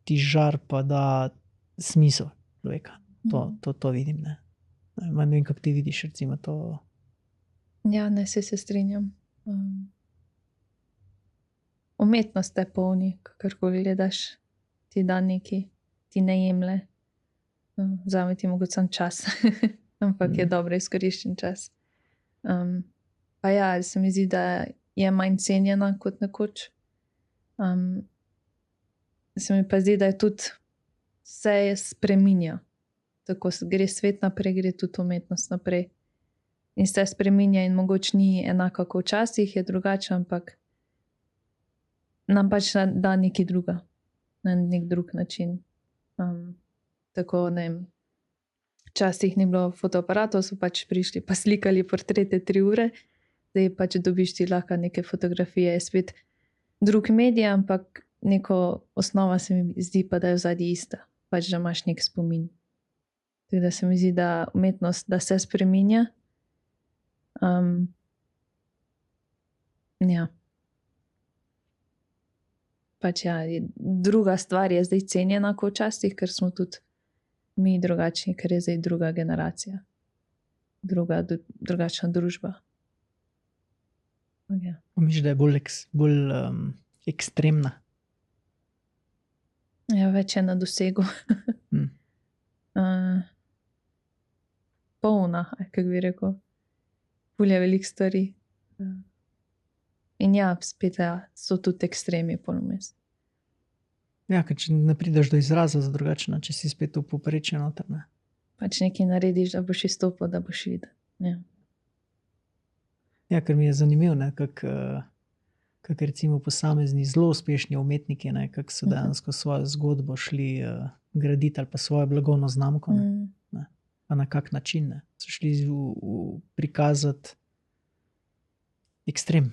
Speaker 2: ti žar pa da smisel človeka. To vidim, ne. Ne vem, kako ti vidiš recimo to.
Speaker 1: Ja, ne, se strinjam. Umetnost te polni, kakorkoli gledaš, ti da neki, ti ne jemlje. Vzame ti mogoče sam čas, ampak je dobro izkoriščen čas. Pa ja, se mi zdi, da je manj cenjena kot nekoč. Se mi pa zdi, da je tudi vse spreminja. Tako gre svet naprej, gre tudi umetnost naprej. In se spreminja in mogoče ni enako kot včasih, je drugače, ampak nam pač da nekaj druga, na nek drug način. Tako, ne vem, včasih ni bilo fotoaparatov, so pač prišli pa slikali portrete 3 ure, zdaj pač dobiš ti lahko neke fotografije, je spet drug medij, ampak neko osnova se mi zdi pa, da je vzadnji ista, pač da imaš nek spomin. Tako da se mi zdi, da umetnost, da se spreminja. Ja. Pač ja, druga stvar je zdaj cenjena kot včasih, ker smo tudi mi drugačni, ker je zdaj druga generacija. Drugačna družba. Okay.
Speaker 2: Misliš, da je bolj ekstremna?
Speaker 1: Ja, več je na dosegu. Polna, kako bi rekel. Ful je veliko stvari. In ja, spet ja, so tudi ekstremi polomest.
Speaker 2: Ja, ker če ne prideš do izraza za drugačno, če si spet v povprečju noter, ne.
Speaker 1: Pač nekaj narediš, da boš izstopil, da boš videl. Ja.
Speaker 2: Ja, ker mi je zanimivo, ne, kako recimo posamezni zelo uspešni umetniki, ne, kako so dejansko svojo zgodbo šli graditi ali pa svojo blagovno znamko, ne. Pa na kak način, ne. So šli prikazati ekstrem.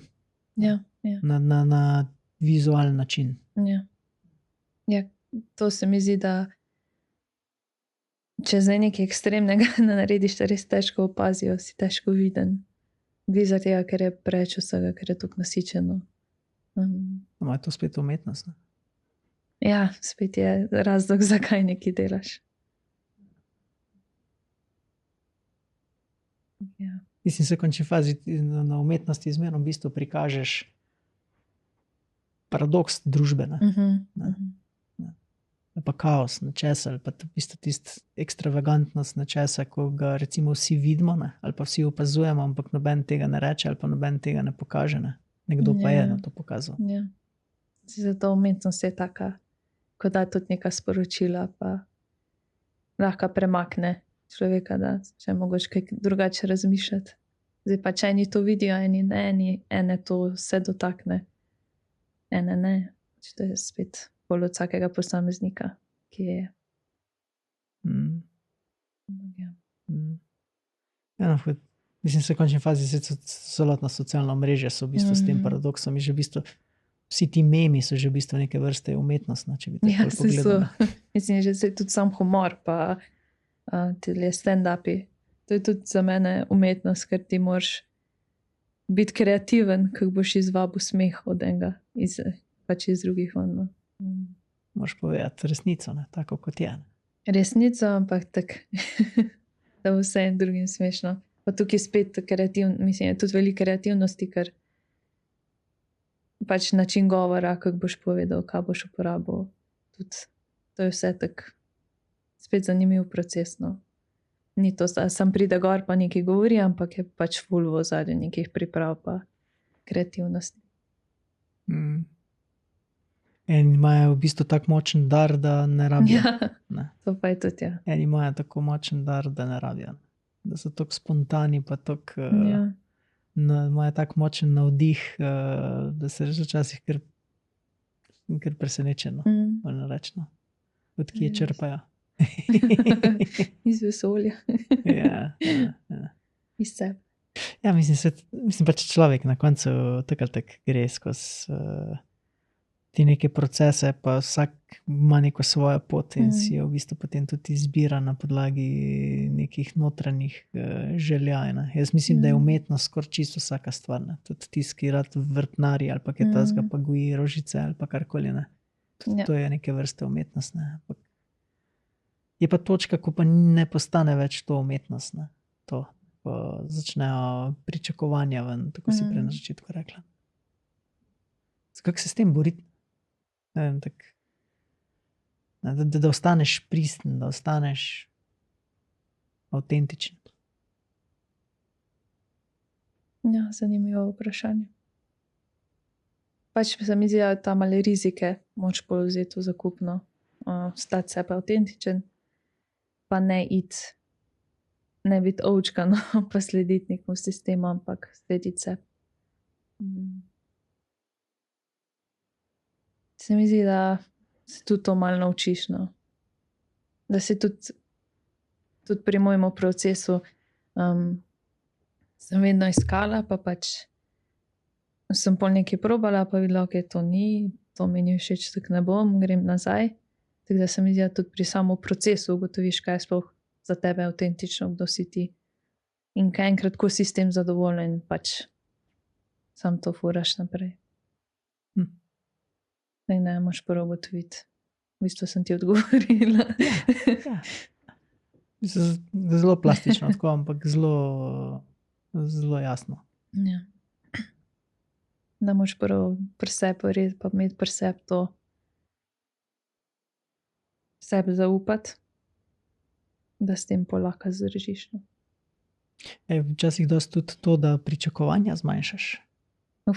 Speaker 1: Ja, ja.
Speaker 2: Na vizualen način.
Speaker 1: Ja. Ja, to se mi zdi, da če zdaj nekaj ekstremnega ne narediš, da res težko opazijo, si težko viden. Gre za tega, ker je preveč vsega, ker je tako nasičeno.
Speaker 2: Je to spet umetnost, ne?
Speaker 1: Ja, spet je razlog, zakaj nekaj delaš. Ja.
Speaker 2: Mislim, se v končni fazi na umetnosti zmerno v bistvu prikažeš paradoks družbe, ne? Pa kaos nečesa, ali pa v bistvu tisto ekstravagantnost nečesa, ko ga recimo vsi vidimo, ne? Ali pa vsi opazujemo, ampak noben tega ne reče, ali pa noben tega ne pokaže, ne? Nekdo pa je na to pokazal.
Speaker 1: Ja. Zato umetnost je taka, ko da tudi neka sporočila, pa lahko premakne človeka, da še mogoče kaj drugače razmišljati. Zdaj pa če eni to vidijo, eni ne, ene to se dotakne, ene ne. To je spet bolj od vsakega posameznika, ki je. Ja.
Speaker 2: Ja, no, mislim, se v končni fazi celotna socialna omrežja so v bistvu s tem paradoksom in že v bistvu vsi ti memi so že v bistvu neke vrste umetnost, če bi tako pogledali.
Speaker 1: Mislim, že tudi sam humor, pa tudi stand-upi To je tudi za mene umetnost, ker ti moraš biti kreativen, kako boš izvabil smeh od enega, pač iz drugih ven. No.
Speaker 2: Moraš povedati resnico, ne? Tako kot je.
Speaker 1: Resnico, ampak tako, da bo vse en drugim smešno. Pa tukaj spet mislim, je tudi veliko kreativnosti, ker pač način govora, kako boš povedal, kaj boš uporabil. Tudi to je vse tako spet zanimiv proces. No. Ni to, da sam pride gor pa nekaj govori, ampak je pač ful v ozadju nekih priprav pa kreativnosti.
Speaker 2: En imajo v bistvu tak močen dar, da ne rabijo.
Speaker 1: Ja,
Speaker 2: Ne.
Speaker 1: to pa je tudi, ja.
Speaker 2: Eni imajo tako močen dar, da ne rabijo. Da so tako spontani, pa tako,
Speaker 1: Ja.
Speaker 2: imajo tak močen navdih, da se reče včasih kar presenečeno. Moram reči, no. Od kje
Speaker 1: Res.
Speaker 2: črpajo.
Speaker 1: Iz vesolja.
Speaker 2: Ja.
Speaker 1: Iz sebe.
Speaker 2: Ja, mislim pač človek na koncu tako ali tako gre skozi ti neke procese, pa vsak ima neko svojo pot in si jo v bistvu potem tudi izbira na podlagi nekih notranjih želja. Ne. Jaz mislim, da je umetnost skoraj čisto vsaka stvar. Ne. Tudi tisti, ki rad vrtnari ali pa kaj tazga, pa goji rožice ali pa karkoli. Ne. Tudi to je neke vrste umetnost. Ne. Je pa točka, ko pa ne postane več to umetnost. Ne. To, ko začnejo pričakovanja ven, tako si prej na začetku rekla. Kako se s tem boriti? Ne vem, tak, da ostaneš pristen, da ostaneš avtentičen.
Speaker 1: Ja, zanimivo vprašanje. Pač se mi zdi, da tam ali rizike moč povzeti v zakupno, stati sebe avtentičen, pa ne biti ovčkan, pa slediti nekom sistemu, ampak slediti se. Se mi zdi, da se tudi to malo naučiš. No. Da se tudi pri mojem procesu sem vedno iskala, pa pač sem pol nekaj probala, pa videla, ok, to ni, to meni všeč, tako ne bom, grem nazaj. Tako da se mi zdi, da tudi pri samem procesu ugotoviš, kaj je sploh za tebe avtentično, kdo si ti. In kaj enkrat, ko si s tem zadovoljen, pač sam to furaš naprej. Ne, moraš prvo ugotoviti. V bistvu sem ti odgovorila.
Speaker 2: Ja. Zelo plastično, tako, ampak zelo jasno.
Speaker 1: Ja. Da moraš prvo pri sebi verjeti, pa imeti pri sebi to sebi zaupati, da s tem pol lahko zdržiš. No.
Speaker 2: Včasih dosti tudi to, da pričakovanja zmanjšaš.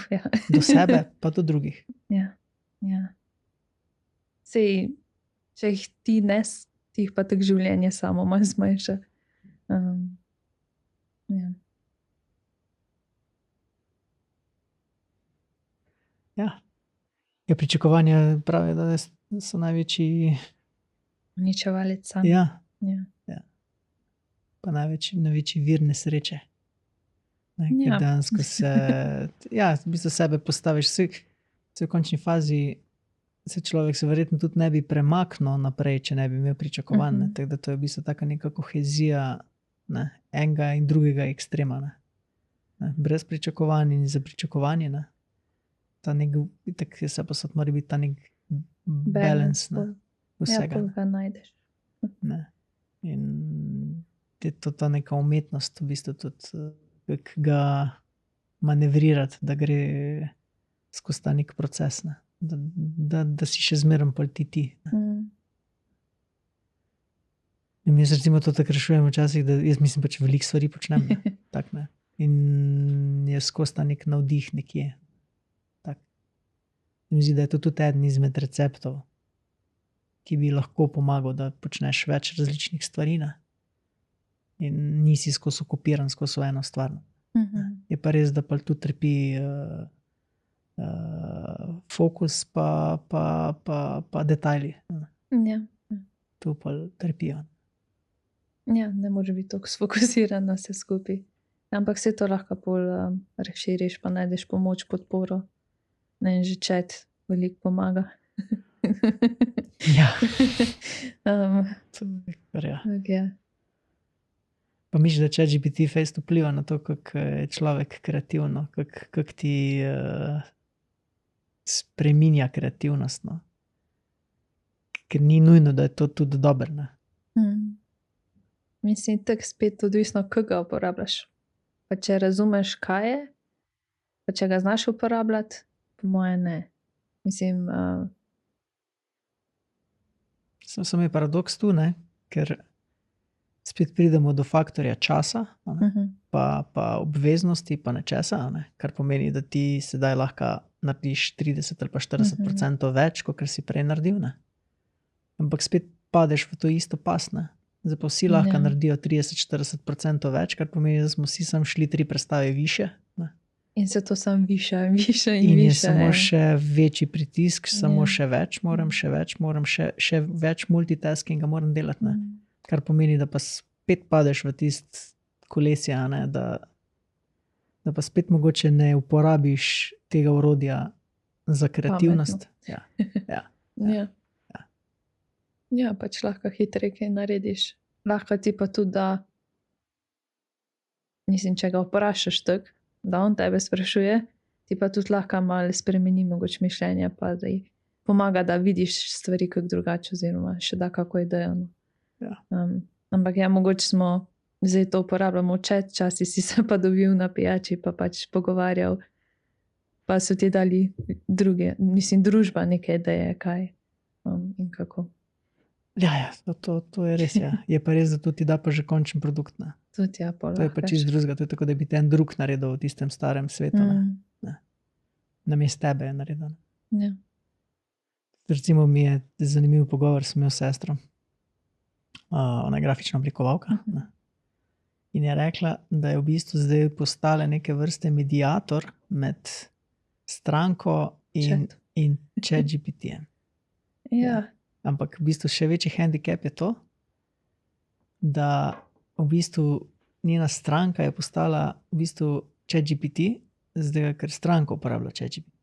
Speaker 1: Ja.
Speaker 2: Do sebe, pa do drugih.
Speaker 1: Ja. Sej, če jih ti ne, ti jih pa tako življenje samo manj zmanjša. Ja.
Speaker 2: Ja, pričakovanja pravijo, da so največji
Speaker 1: Uničevalec sam.
Speaker 2: Ja.
Speaker 1: Ja.
Speaker 2: Pa največji vir nesreče. Ne,
Speaker 1: Ja.
Speaker 2: ker dejansko se v bistvu sebe postaviš. Se v končni fazi človek se verjetno tudi ne bi premaknil naprej, če ne bi imel pričakovanj. Tako da to je v bistvu taka neka kohezija, ne, enega in drugega ekstrema. Ne. Brez pričakovanj in za pričakovanje. Ne. Ta nek, tak se pa mora biti ta nek balance vsega.
Speaker 1: Ja, ga najdeš.
Speaker 2: Ne. In je to ta neka umetnost, v bistvu tudi, kako ga manevrirati, da gre skozi ta nek proces, ne. Da si še zmeraj pol ti. In jaz recimo to tako rešujem včasih, da jaz mislim, pač veliko stvari počnem. Ne. Tak, ne. In je skozi ta nek navdih nekje. Tak. Mi zdi, da je to tudi eden izmed receptov, ki bi lahko pomagal, da počneš več različnih stvari. Ne. In nisi skozi okupiran skozi eno stvar. Je pa res, da pa tu trpi fokus pa detajli.
Speaker 1: Ja.
Speaker 2: Tu pa trpijo.
Speaker 1: Ja, ne moreš biti tako sfokusiran na vse skupaj. Ampak se to lahko pol razširiš, pa najdeš pomoč, podporo. Ne, že chat veliko pomaga.
Speaker 2: Ja.
Speaker 1: Ja.
Speaker 2: To je kar ja.
Speaker 1: Okay.
Speaker 2: Pa misliš, da ChatGPT fejst vpliva na to, kako je človek kreativno, kako ti spreminja kreativnost, no? Ker ni nujno, da je to tudi dobro, ne?
Speaker 1: Mislim, tako spet odvisno, kako ga uporabljaš. Pa če razumeš, kaj je, pa če ga znaš uporabljati, po moje ne. Mislim,
Speaker 2: Samo je paradoks tu, ne? Ker spet pridemo do faktorja časa, a ne? Pa obveznosti, pa nečesa, a ne? Kar pomeni, da ti sedaj lahko narediš 30 ali pa 40% več, kot si prej naredil, ne? Ampak spet padeš v to isto pas, ne? Zdaj pa vsi lahko naredijo 30-40% več, kar pomeni, da smo vsi sam šli 3 prestave više, ne?
Speaker 1: In se to sam više in više
Speaker 2: in je samo še večji pritisk, samo še več moram, še več multitaskinga moram delati, ne? Kar pomeni, da pa spet padeš v tist kolesje, a ne? Da pa spet mogoče ne uporabiš tega orodja za kreativnost.
Speaker 1: Ja, pač lahko hitreje kaj narediš. Lahko ti pa tudi da, mislim, če ga vprašaš tako, da on tebe sprašuje, ti pa tudi lahko malo spremeni mogoče mišljenje, pa da ji pomaga, da vidiš stvari kako drugače, oziroma še da kako idejo. Ampak ja, mogoče smo zdaj to uporabljamo chat, časi si se pa dobil na pijači, pa pač pogovarjal, pa so ti dali druge, mislim, družba neke ideje, kaj in kako.
Speaker 2: Ja, to je res, ja. Je pa res, da to ti da pa že končen produkt, ne.
Speaker 1: Tudi ja,
Speaker 2: To je pa čisto drugega, to je tako, da bi te en drug naredil v tistem starem svetu, ne. Namesto tebe je naredil.
Speaker 1: Ja.
Speaker 2: Recimo mi je zanimiv pogovor, sem imel s sestro, ona je grafična oblikovalka, ne. In je rekla, da je v bistvu zdaj postala neke vrste mediator med stranko in ChatGPT-jem.
Speaker 1: Ja.
Speaker 2: Ampak v bistvu še večji handicap je to, da v bistvu njena stranka je postala v bistvu ChatGPT, zdaj ker stranka uporablja ChatGPT.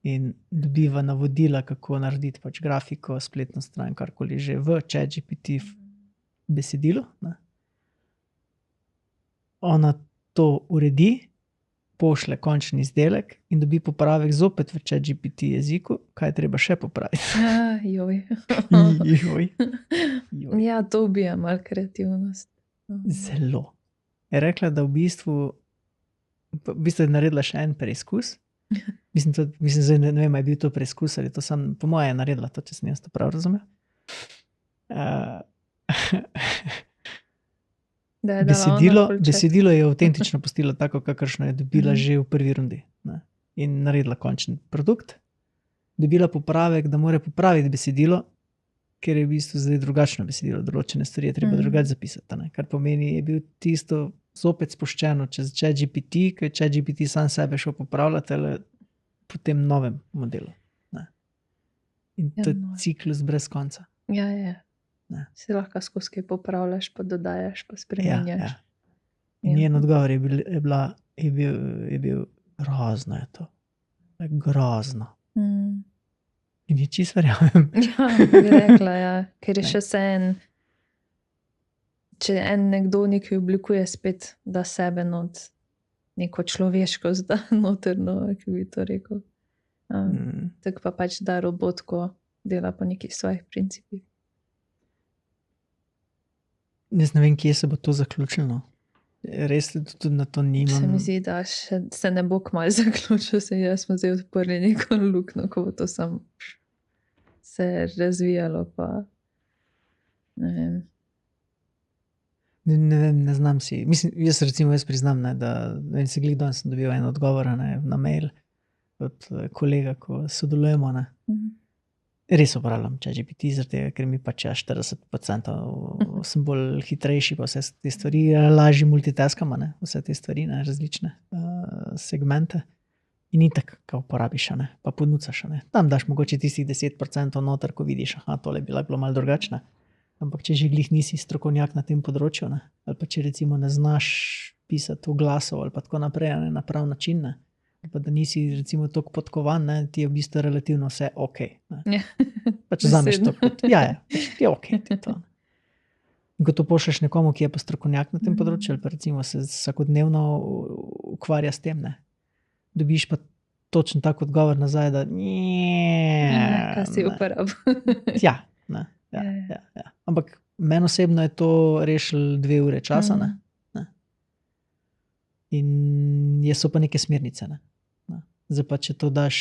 Speaker 2: In dobiva navodila, kako narediti pač grafiko, spletno stran, karkoli že v ChatGPT besedilu, ne. Ona to uredi, pošle končni izdelek in dobi popravek zopet v ChatGPT jeziku, kaj je treba še popraviti.
Speaker 1: Joj. Ja, to ubija malo kreativnost.
Speaker 2: Zelo. Je rekla, da v bistvu je naredila še en preizkus. Mislim, zdaj ne vem, je bil to preizkus ali to sam, po moje je naredila to, če sem jaz to prav razumel. Besedilo je avtentično pustila tako, kakršno je dobila že v prvi rundi, ne. In naredila končen produkt. Dobila popravek, da mora popraviti besedilo, ker je v bistvu zdaj drugačno besedilo, določene stvari je treba drugače zapisati, ne. Kar pomeni, je bil tisto zopet spuščeno čez ChatGPT, ker je ChatGPT sam sebe šel popravljati ali po tem novem modelu, ne. In to je ciklus brez konca.
Speaker 1: Ja. Si lahko skozi kaj popravljaš, pa dodajaš, pa spremenjaš.
Speaker 2: In njen odgovor je bil grozno je to. Grozno. In je čisto verjamem.
Speaker 1: Ja, bi rekla, ja. Ker je še se če nekdo nekaj oblikuje, spet da sebe not neko človeškost, da noterno, kako bi to rekel. Tako pa pač da robotko dela po nekih svojih principih.
Speaker 2: Jaz ne vem, kje se bo to zaključilo. Res tudi na to nimam.
Speaker 1: Se mi zdi, da se ne bo kmalu zaključil, jaz smo zdaj odprli neko luknjo, ko bo to samo se razvijalo, pa ne vem.
Speaker 2: Ne vem, ne znam si. Mislim, jaz priznam, ne, da se glih danes sem dobil en odgovor, ne, na mail od kolega, ko sodelujemo, ne. Res uporabljam ChatGPT, zaradi tega, ker mi pač 40% sem bolj hitrejši, pa vse te stvari, lažje multitaskam, ne, vse te stvari, ne, različne segmente. In itak, ko uporabiš, ne, pa ponucaš, ne. Tam daš mogoče tistih 10% noter, ko vidiš, tole bi bilo malo drugačne. Ampak če že glih nisi strokovnjak na tem področju, ne, ali pa če recimo ne znaš pisati oglasov ali pa tako naprej, ne, na prav način, ne, pa da nisi recimo toliko podkovan, ne, ti je v bistvu relativno vse okej, ne.
Speaker 1: Ja.
Speaker 2: Pač vzameš to kot, pač je okej ti to. Ko to pošlješ nekomu, ki je pa strokovnjak na tem področju, ali pa recimo se vsakodnevno ukvarja s tem, ne, dobiš pa točno tak odgovor nazaj, da
Speaker 1: Kaj si uporabil.
Speaker 2: Ja, ampak meni osebno je to rešilo 2 ure časa, ne. In so pa neke smernice, ne. Zdaj pa, če to daš,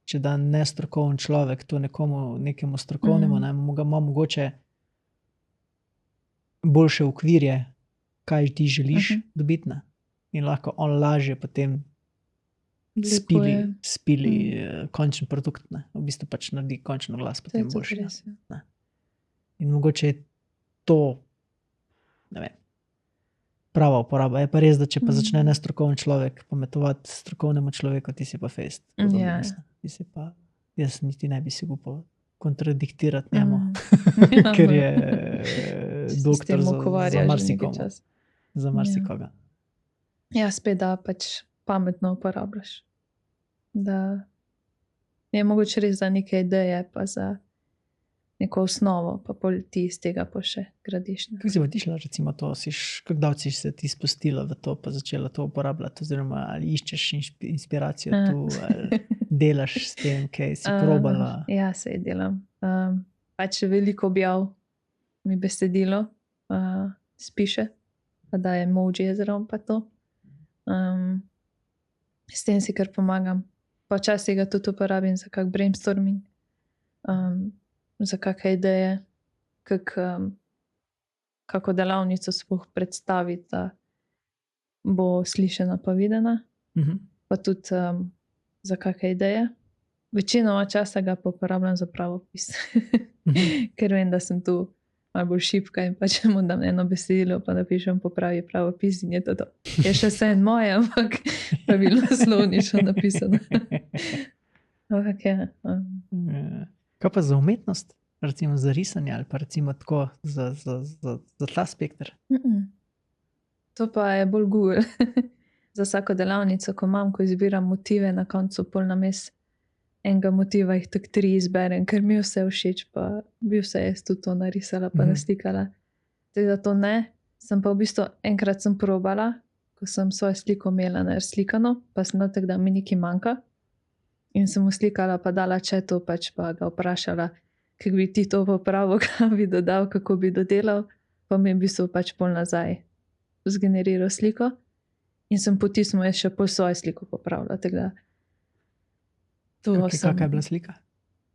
Speaker 2: če da nestrokoven človek to nekemu strokovnemu, ne, ima mogoče boljše okvirje, kaj ti želiš dobiti, ne. In lahko on lažje potem spili končen produkt, ne. V bistvu pač naredi končen oglas potem boljši. In mogoče je to, ne vem, prava uporaba. Je pa res, da če pa začne nestrokoven človek pametovati strokovnemu človeku, ti si pa fejst. Ti si pa, jaz niti ne bi si upal kontradiktirati njemu, ker je doktor za marsikomu. Za marsikoga.
Speaker 1: Ja, spet da pač pametno uporabljaš. Da je mogoče res za neke ideje, pa za neko osnovo, pa pol ti iz tega pa še gradiš.
Speaker 2: Kako si pa ti šla, recimo to, kako dalj si se ti spustila v to, pa začela to uporabljati, oziroma ali iščeš inspiracijo tu, ali delaš s tem, kaj si probala?
Speaker 1: Ja, se delam. Pač veliko objav mi besedilo spiše, pa da je emoji zraven pa to. S tem si kar pomagam. Pa včasih ga tudi uporabim za kak brainstorming, za kakšne ideje, kako delavnico sploh predstaviti, da bo slišena pa videna. Pa tudi za kakšne ideje. Večinoma časa ga pa uporabljam za pravopis. Ker vem, da sem tu malo bolj šibka in pa če mu dam eno besedilo, pa napišem popravi pravopis in je to. Je še vse en moje, ampak pravilno slovnično napisano. Ampak ja.
Speaker 2: Kaj pa za umetnost? Recimo za risanje ali pa recimo tako za ta spekter?
Speaker 1: To pa je bolj Google. Za vsako delavnico, ko imam, ko izbiram motive, na koncu pol names enega motiva jih tak 3 izberem, ker mi vse všeč, pa bi vse jaz tudi to narisala pa naslikala. Tako da to ne. Sem pa v bistvu enkrat sem probala, ko sem svojo sliko imela slikano, pa sem tako, da mi nekaj manjka. In sem mu slikala pa dala chatu, pač pa ga vprašala, kako bi ti to popravil, kaj bi dodal, kako bi dodelal, pa mi je v bistvu pač pol nazaj zgeneriral sliko. In sem potisnila še pol svojo sliko popravila.
Speaker 2: Kakšna je bila slika?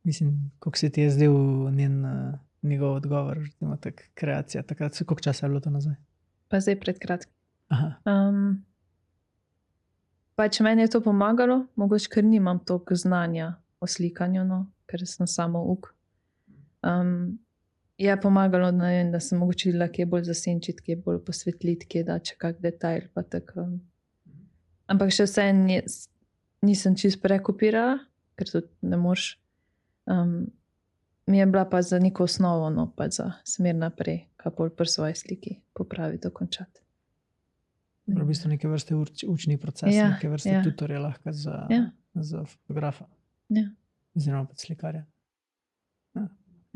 Speaker 2: Mislim, kako se ti je zdel njegov odgovor, tak kreacija takrat, koliko časa je bilo to nazaj?
Speaker 1: Pa zdaj pred kratkim. Pač meni je to pomagalo, mogoče ker nimam toliko znanja o slikanju, no, ker sem samo uk. Je pomagalo, da sem mogoče videla, kje bolj zasenčiti, kje bolj posvetliti, kje da če kak detajl, pa tako. Ampak še vse nisem čisto prekopirala, ker tudi ne moreš. Mi je bila pa za neko osnovo, no, pa za smer naprej, kaj bolj pri svoji sliki popravi dokončati.
Speaker 2: V bistvu neke vrste učni proces, neke vrste tutorje lahko za fotografa. Oziroma pa slikarja.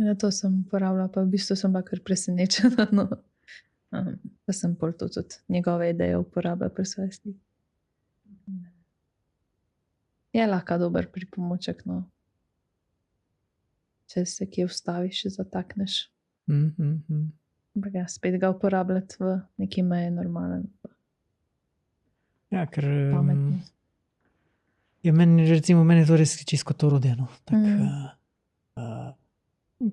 Speaker 1: Na to sem uporabljala, pa v bistvu sem bila kar presenečena, no. Pa sem pol tudi njegove ideje uporabljala pri svoji sliki. Je lahko dober pripomoček, no. Če se kje vstaviš, zatakneš. Ampak ja, spet ga uporabljati v neki meji normalen.
Speaker 2: Ja, ker
Speaker 1: pametni.
Speaker 2: meni je to res čisto to rodeno.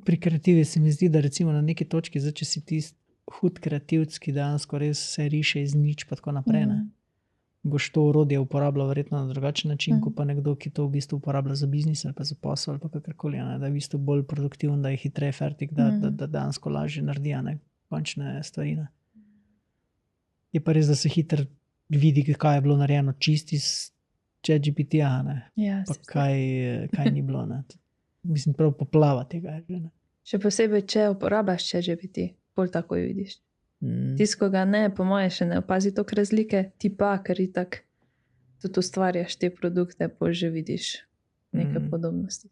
Speaker 2: Pri kreativi se mi zdi, da recimo na neki točki, če si tist hud kreativc, ki dejansko res se riše iz nič pa tako naprej, ne. Boš to orodje uporabljal verjetno na drugačen način, kot pa nekdo, ki to v bistvu uporablja za biznis ali pa za posel ali pa kakorkoli, da je v bistvu bolj produktiven, da je hitreje fertik, da dejansko lažje naredi končne stvari. Je pa res, da se hitro vidi, kaj je bilo narejeno čisto iz ChatGPT-ja, pa kaj ni bilo. Mislim, prav poplava tega je.
Speaker 1: Še posebej, če uporabljaš ChatGPT, bolj takoj vidiš. Tisto, ga ne, po moje še ne opazi toliko razlike, ti pa, ker itak tudi ustvarjaš te produkte, bolj že vidiš neke podobnosti.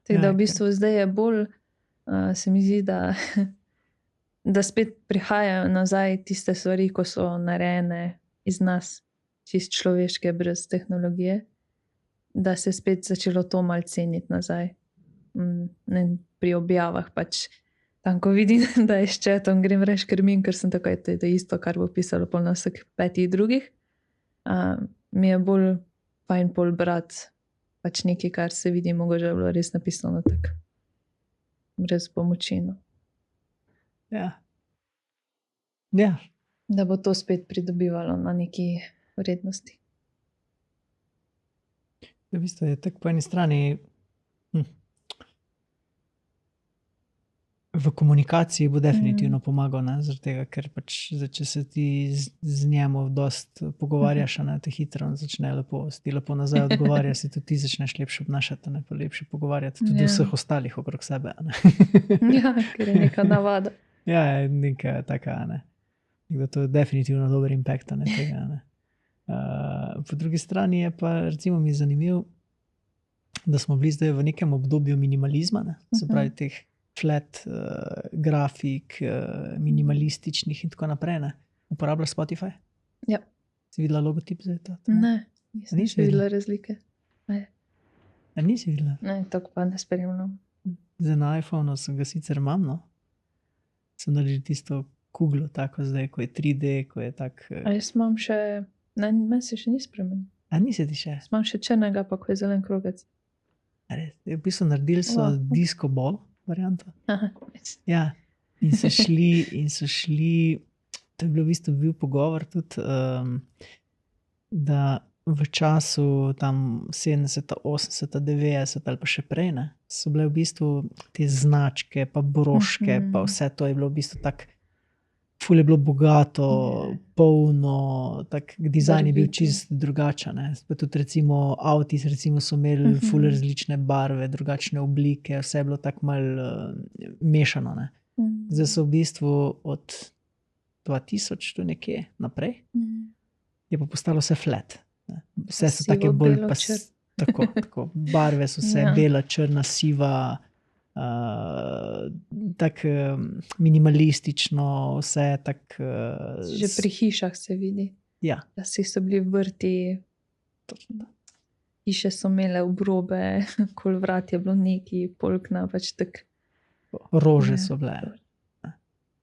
Speaker 1: Tako da v bistvu zdaj je bolj se mi zdi, da spet prihajajo nazaj tiste stvari, ko so narejene iz nas, čist človeške, brez tehnologije, da se je spet začelo to mal ceniti nazaj. Ne, pri objavah pač. Tam, ko vidim, da je s chatom, grem reč krmin, ker sem tako, da je isto, kar bo pisalo pol na vseh 5 drugih. Mi je bolj fajn pol brati pač nekaj, kar se vidi, mogoče je bilo res napisano tako. Brez pomoči. No.
Speaker 2: Ja. Ja.
Speaker 1: Da bo to spet pridobivalo na neki vrednosti.
Speaker 2: V bistvu je tako po eni strani v komunikaciji bo definitivno pomagal, ne? Zaradi tega, ker pač, če se ti z njemu dost pogovarjaš, ne, te hitro začne lepo, si ti lepo nazaj odgovarja, si tudi ti začneš lepše obnašati, ne, pa lepše pogovarjati, tudi vseh ostalih okrog sebe. Ne?
Speaker 1: Ja, ker je neka navada.
Speaker 2: Ja, je neka taka, ne. Da to je definitivno dober impact, ne, tega, ne. Po drugi strani je pa recimo mi zanimiv, da smo bili zdaj v nekem obdobju minimalizma, ne, se pravi teh flat grafik, minimalističnih in tako naprej. Ne. Uporabljaš Spotify?
Speaker 1: Ja.
Speaker 2: Si videla logotip za to?
Speaker 1: Ne, nisem še videla razlike. Ne.
Speaker 2: A nisi videla?
Speaker 1: Ne, tako pa ne spremljam.
Speaker 2: Zdaj na iPhonu sem ga sicer imam, no. Sem naredil tisto kuglo, tako zdaj, ko je 3D, ko je tak...
Speaker 1: A jaz imam še... Ne, meni se še ni spremenil.
Speaker 2: A nisi ti še?
Speaker 1: Imam še črnega, pa ko je zelen krogec.
Speaker 2: Res, v bistvu naredili so disco ball varianto.
Speaker 1: Aha,
Speaker 2: ja, in so šli, to je bilo v bistvu bil pogovor tudi, da v času tam 70, 80, 90 ali pa še prej, ne, so bile v bistvu te značke, pa broške, pa vse to je bilo v bistvu tak, ful je bilo bogato, polno, tak dizajn je bil čist drugačen, ne. Tudi recimo avti recimo so imeli ful različne barve, drugačne oblike, vse je bilo tako malo mešano, ne. Zdaj so v bistvu od 2000 tu nekje naprej, je pa postalo vse flat. Ne. Vse so take bolj tako, barve so vse bela, črna, siva, tako minimalistično, vse tako...
Speaker 1: Že pri hišah se vidi.
Speaker 2: Ja.
Speaker 1: Da so bili vrti, hiše so imele obrobe, okoli vrat je bilo neki polkna, pač tak...
Speaker 2: Rože so bile.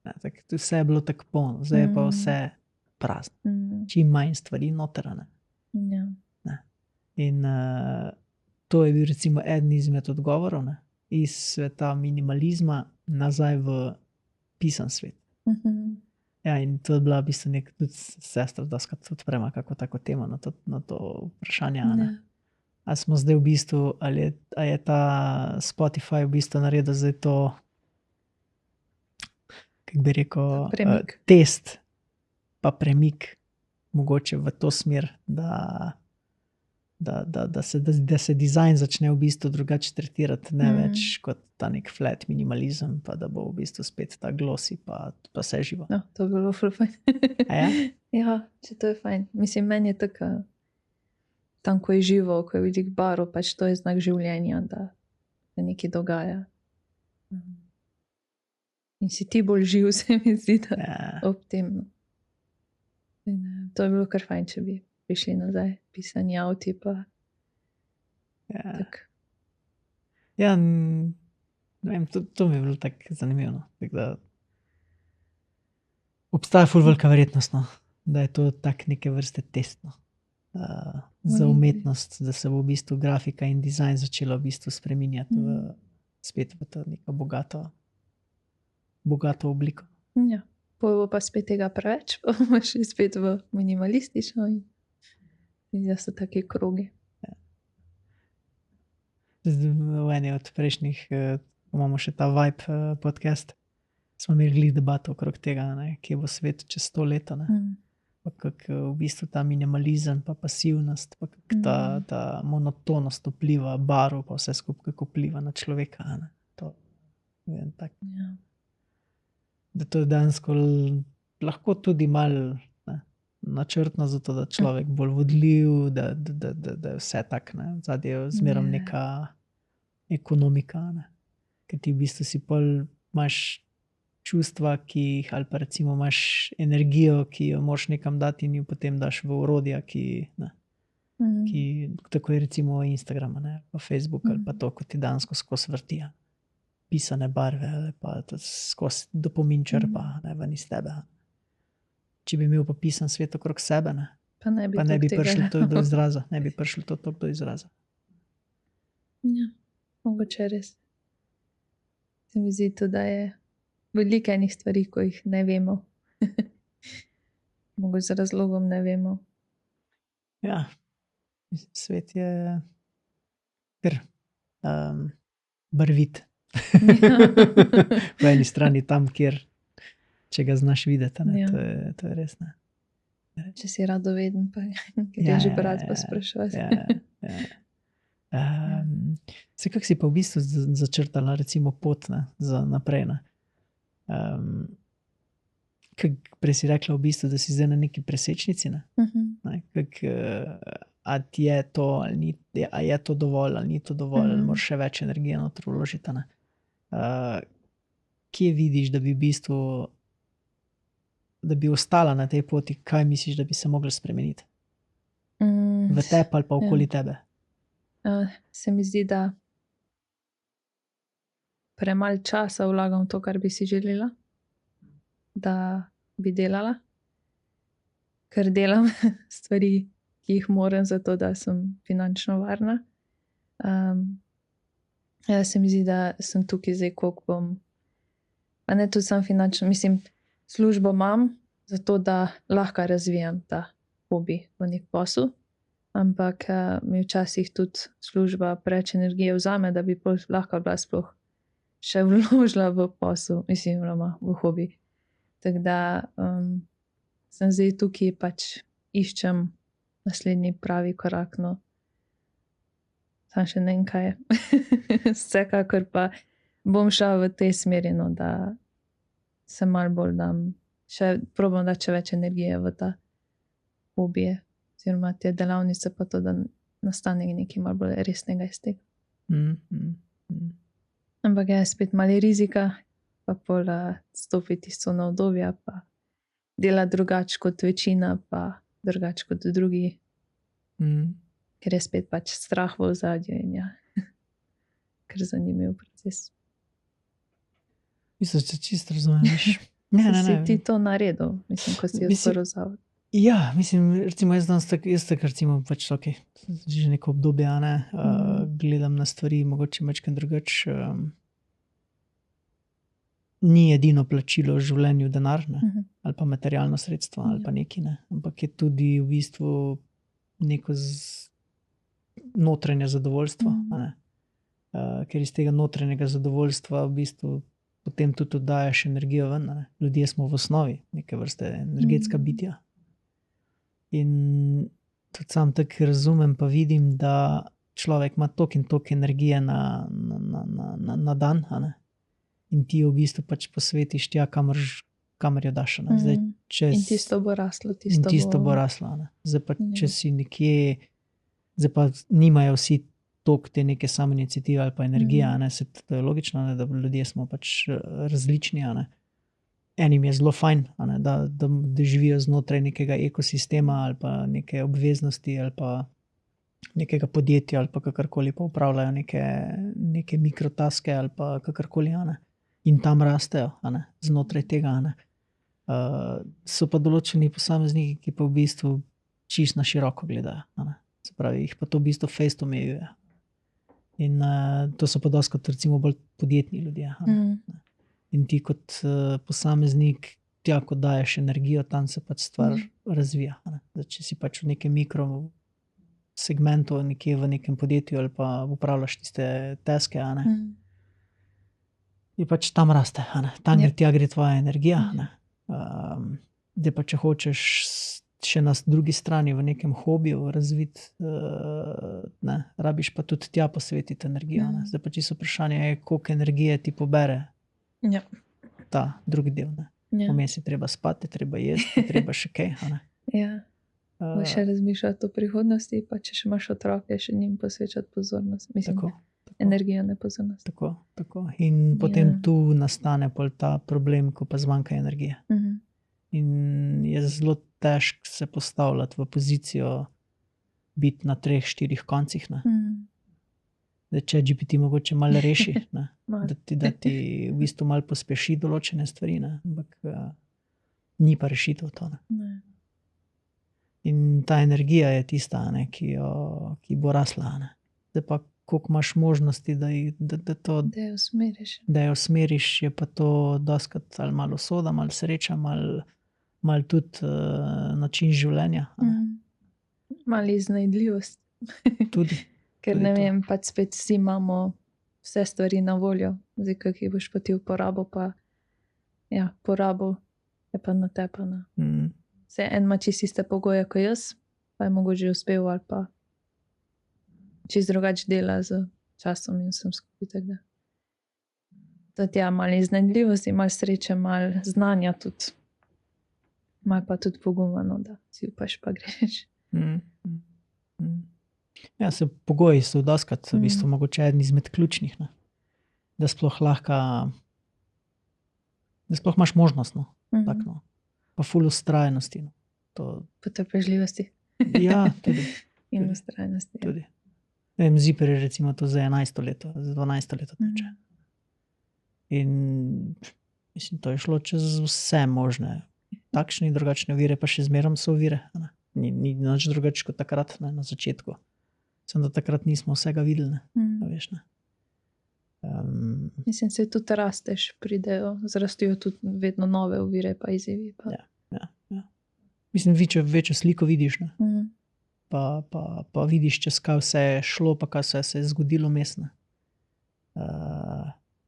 Speaker 2: Tak, vse je bilo tako polno, zdaj je pa vse prazno. Čim manj stvari notrane.
Speaker 1: Ja.
Speaker 2: In to je bil recimo eden izmed odgovorov, ne? Iz sveta minimalizma nazaj v pisan svet. Ja, in to je bila v bistvu nek, tudi sestra doskrat odprema kako tako tema na to vprašanje. Ne? A smo zdaj v bistvu, ali je ta Spotify v bistvu naredil zdaj to, kako bi rekel, test pa premik mogoče v to smer, da se dizajn začne v bistvu drugače tretirati, ne več kot ta nek flat minimalizem, pa da bo v bistvu spet ta glosi, pa vse živo.
Speaker 1: No, to bi bilo ful fajn.
Speaker 2: A ja?
Speaker 1: Ja, če to je fajn. Mislim, meni je tako, tam, ko je živo, ko je veliko barv, pač to je znak življenja, da se nekaj dogaja. In si ti bolj živ, se mi zdi, da ob tem. To je bilo kar fajn, če bi prišli nazaj, pisani avti pa tak.
Speaker 2: Ja, ne vem, to mi je bilo tako zanimivo. Tak da obstaja ful velika verjetnost, no, da je to tak neke vrste test, no, za umetnost, da se bo v bistvu grafika in dizajn začela v bistvu spreminjati spet v to neko bogato obliko.
Speaker 1: Ja, bo pa spet tega preveč, pa bomo šli spet v minimalistično in da so taki krogi.
Speaker 2: Ja. V eni od prejšnjih, imamo še ta Vibe podcast, smo imeli debato okrog tega, ne, kje bo svet čez 100 let, ne. Pa kako v bistvu ta minimalizem, pa pasivnost, pa kako ta monotonost vpliva, barv, pa vse skupaj, kako vpliva na človeka. Ne. To je tak.
Speaker 1: Ja.
Speaker 2: Da to je dejansko lahko tudi malo načrtno, zato da človek bolj vodljiv, da je vse tak, ne. Zadnje je zmerom neka ekonomika, ne. ker ti v bistvu si pol imaš čustva, ki jih, ali pa recimo imaš energijo, ki jo moraš nekam dati in jo potem daš v orodja, ki tako je recimo Instagram, ne, pa Facebook ali pa to, ko ti dansko skozi vrti, pisane barve ali pa skozi dopomin črpa, ne, ven iz tebe. Če bi imel pa pisan svet okrog sebe, ne,
Speaker 1: Pa ne bi,
Speaker 2: pa ne bi
Speaker 1: toliko
Speaker 2: prišlo
Speaker 1: tega.
Speaker 2: to do izraza, ne bi prišlo to toliko do izraza.
Speaker 1: Ja, mogoče res. Se mi zdi tudi, da je veliko enih stvari, ko jih ne vemo. Mogoče z razlogom ne vemo.
Speaker 2: Ja, svet je kar barvit. Po eni strani tam, kjer, če ga znaš videti, ne,
Speaker 1: Ja.
Speaker 2: to je res, ne.
Speaker 1: Če si radoveden, pa greš brati pa spraševati.
Speaker 2: Se kako si pa v bistvu začrtala recimo pot, ne, za naprej, ne. Prej si rekla v bistvu, da si zdaj na neki presečnici, ne. Ne, a ti je to ali ni, a je to dovolj ali ni to dovolj, ali moraš še več energije noter vložiti, ne. Kje vidiš, da bi v bistvu, da bi ostala na tej poti, kaj misliš, da bi se moglo spremeniti? V tebi ali pa okoli tebe?
Speaker 1: Se mi zdi, da premalo časa vlagam v to, kar bi si želela, da bi delala, ker delam stvari, ki jih moram, zato da sem finančno varna. Se mi zdi, da sem tukaj zdaj, koliko bom, pa ne tudi sam finančno, mislim, službo imam, zato da lahko razvijam ta hobi v nek posel, ampak mi včasih tudi služba preveč energije vzame, da bi lahko bila sploh še vložila v posel, mislim, v hobi. Tako da sem zdaj tukaj, pač iščem naslednji pravi korak, no. Sam še ne vem, kaj je. Vsekakor pa bom šla v tej smeri, no, da se malo bolj dam, probam dati še več energije v ta hobije, oziroma te delavnice, pa to, da nastane nekaj malo bolj resnega iz tega. Ampak je spet malo rizika, pa pol stopiti iz cone udobja, pa delati drugače kot večina, pa drugače kot drugi. Ker je spet pač strah v ozadju in ja, kar zanimiv proces.
Speaker 2: Mislim, če čisto razumeš.
Speaker 1: Si ti to naredil, mislim, ko si odprl zavod?
Speaker 2: Ja, mislim, recimo jaz tako recimo pač okay, že neko obdobje, ne, gledam na stvari, mogoče majčkeno drugače. Ni edino plačilo v življenju denar, ne, ali pa materialno sredstvo, ali pa nekaj, ne, ampak je tudi v bistvu neko notranje zadovoljstvo, ne. Ker iz tega notranjega zadovoljstva v bistvu potem tudi oddajaš energijo ven, ne. Ljudje smo v osnovi neke vrste energetska bitja. In tudi sam tako razumem pa vidim, da človek ima toliko in toliko energije na dan, a ne. In ti jo v bistvu pač posvetiš tja, kamor jo daš, ne. Zdaj,
Speaker 1: In tisto bo raslo,
Speaker 2: in tisto bo raslo, ne. Zdaj pa, če si nekje, zdaj pa nimajo vsi toliko te neke samoiniciative ali pa energije, a ne, se to je logično, ne, da ljudje smo pač različni, a ne. Enim je zelo fajn, a ne, da živijo znotraj nekega ekosistema ali pa neke obveznosti ali pa nekega podjetja ali pa kakorkoli, pa upravljajo neke mikrotaske ali pa kakorkoli, a ne. In tam rastejo, a ne, znotraj tega, a ne. So pa določeni posamezniki, ki pa v bistvu čisto na široko gledajo, a ne. Se pravi, jih pa to v bistvu fejst omejuje. In to so pa dostikrat recimo bolj podjetni ljudje, a ne. In ti kot posameznik, tja, ko daješ energijo, tam se pač stvar razvija, a ne. Zdaj, če si pač v nekem mikro segmentu, nekje v nekem podjetju ali pa upravljaš tiste taske, a ne, je pač tam raste, a ne. Tam tja gre tvoja energija, a ne. Zdaj pa, če hočeš še na drugi strani v nekem hobiju razviti, ne, rabiš pa tudi tja posvetiti energijo, ne. Zdaj pa čisto vprašanje je, koliko energije ti pobere ta drugi del, ne. Vmes je treba spati, treba jesti, treba še kaj, a ne.
Speaker 1: Ja. Boš še razmišljati o prihodnosti, pa če še imaš otroke, še njim posvečati pozornost. Mislim, energijo, ne pozornost.
Speaker 2: Tako. In potem tu nastane pol ta problem, ko pa zmanjka energije. In je zelo težko se postavljati v pozicijo biti na 3-4 koncih. Da če GPT mogoče malo reši, ne? Da ti v bistvu malo pospeši določene stvari, ne? Ampak ni pa rešitev to. Ne? In ta energija je tista, ne, ki bo rasla. Ne? Zdaj pa, koliko imaš možnosti, da
Speaker 1: jo usmeriš.
Speaker 2: Da jo usmeriš, je pa to dostikrat ali malo usoda, malo sreča, malo tudi način življenja.
Speaker 1: Malo iznajdljivost.
Speaker 2: Tudi.
Speaker 1: Ker
Speaker 2: tudi
Speaker 1: ne
Speaker 2: to.
Speaker 1: vem, pač spet vsi imamo vse stvari na voljo. Zdaj, kak jih boš pa ti uporabo, pa ja, porabo je pa na tepana. Vse en ima čisto iste pogoje kot jaz, pa je mogoče uspel ali pa čisto drugače dela z časom in vsem skupaj. Tako da. Tudi ja, malo iznajdljivosti, malo sreče, malo znanja tudi. Malo pa tudi poguma, no, da si upaš pa greš.
Speaker 2: Ja, pogoji so dostikrat v bistvu mogoče eden izmed ključnih, ne? Da sploh imaš možnost, no. Tak, no. Pa ful vztrajnosti. No.
Speaker 1: Potrpežljivosti.
Speaker 2: Ja, tudi.
Speaker 1: In vztrajnosti.
Speaker 2: Tudi. Vem, Ziper je recimo to za 11. leto, za 12. leto teče. In mislim, to je šlo čez vse možne. Takšne in drugačne ovire, pa še zmerom so ovire. Ne? Ni nič drugače kot takrat, ne, na začetku. Sem da takrat nismo vsega videli. Ne? Veš, ne?
Speaker 1: Mislim, se tudi rasteš, pridejo, zrastijo tudi vedno nove ovire pa izzivi. Pa.
Speaker 2: Ja. Mislim, večjo sliko vidiš, ne? Pa vidiš, čez kaj vse je šlo, pa kaj vse se je zgodilo mestne.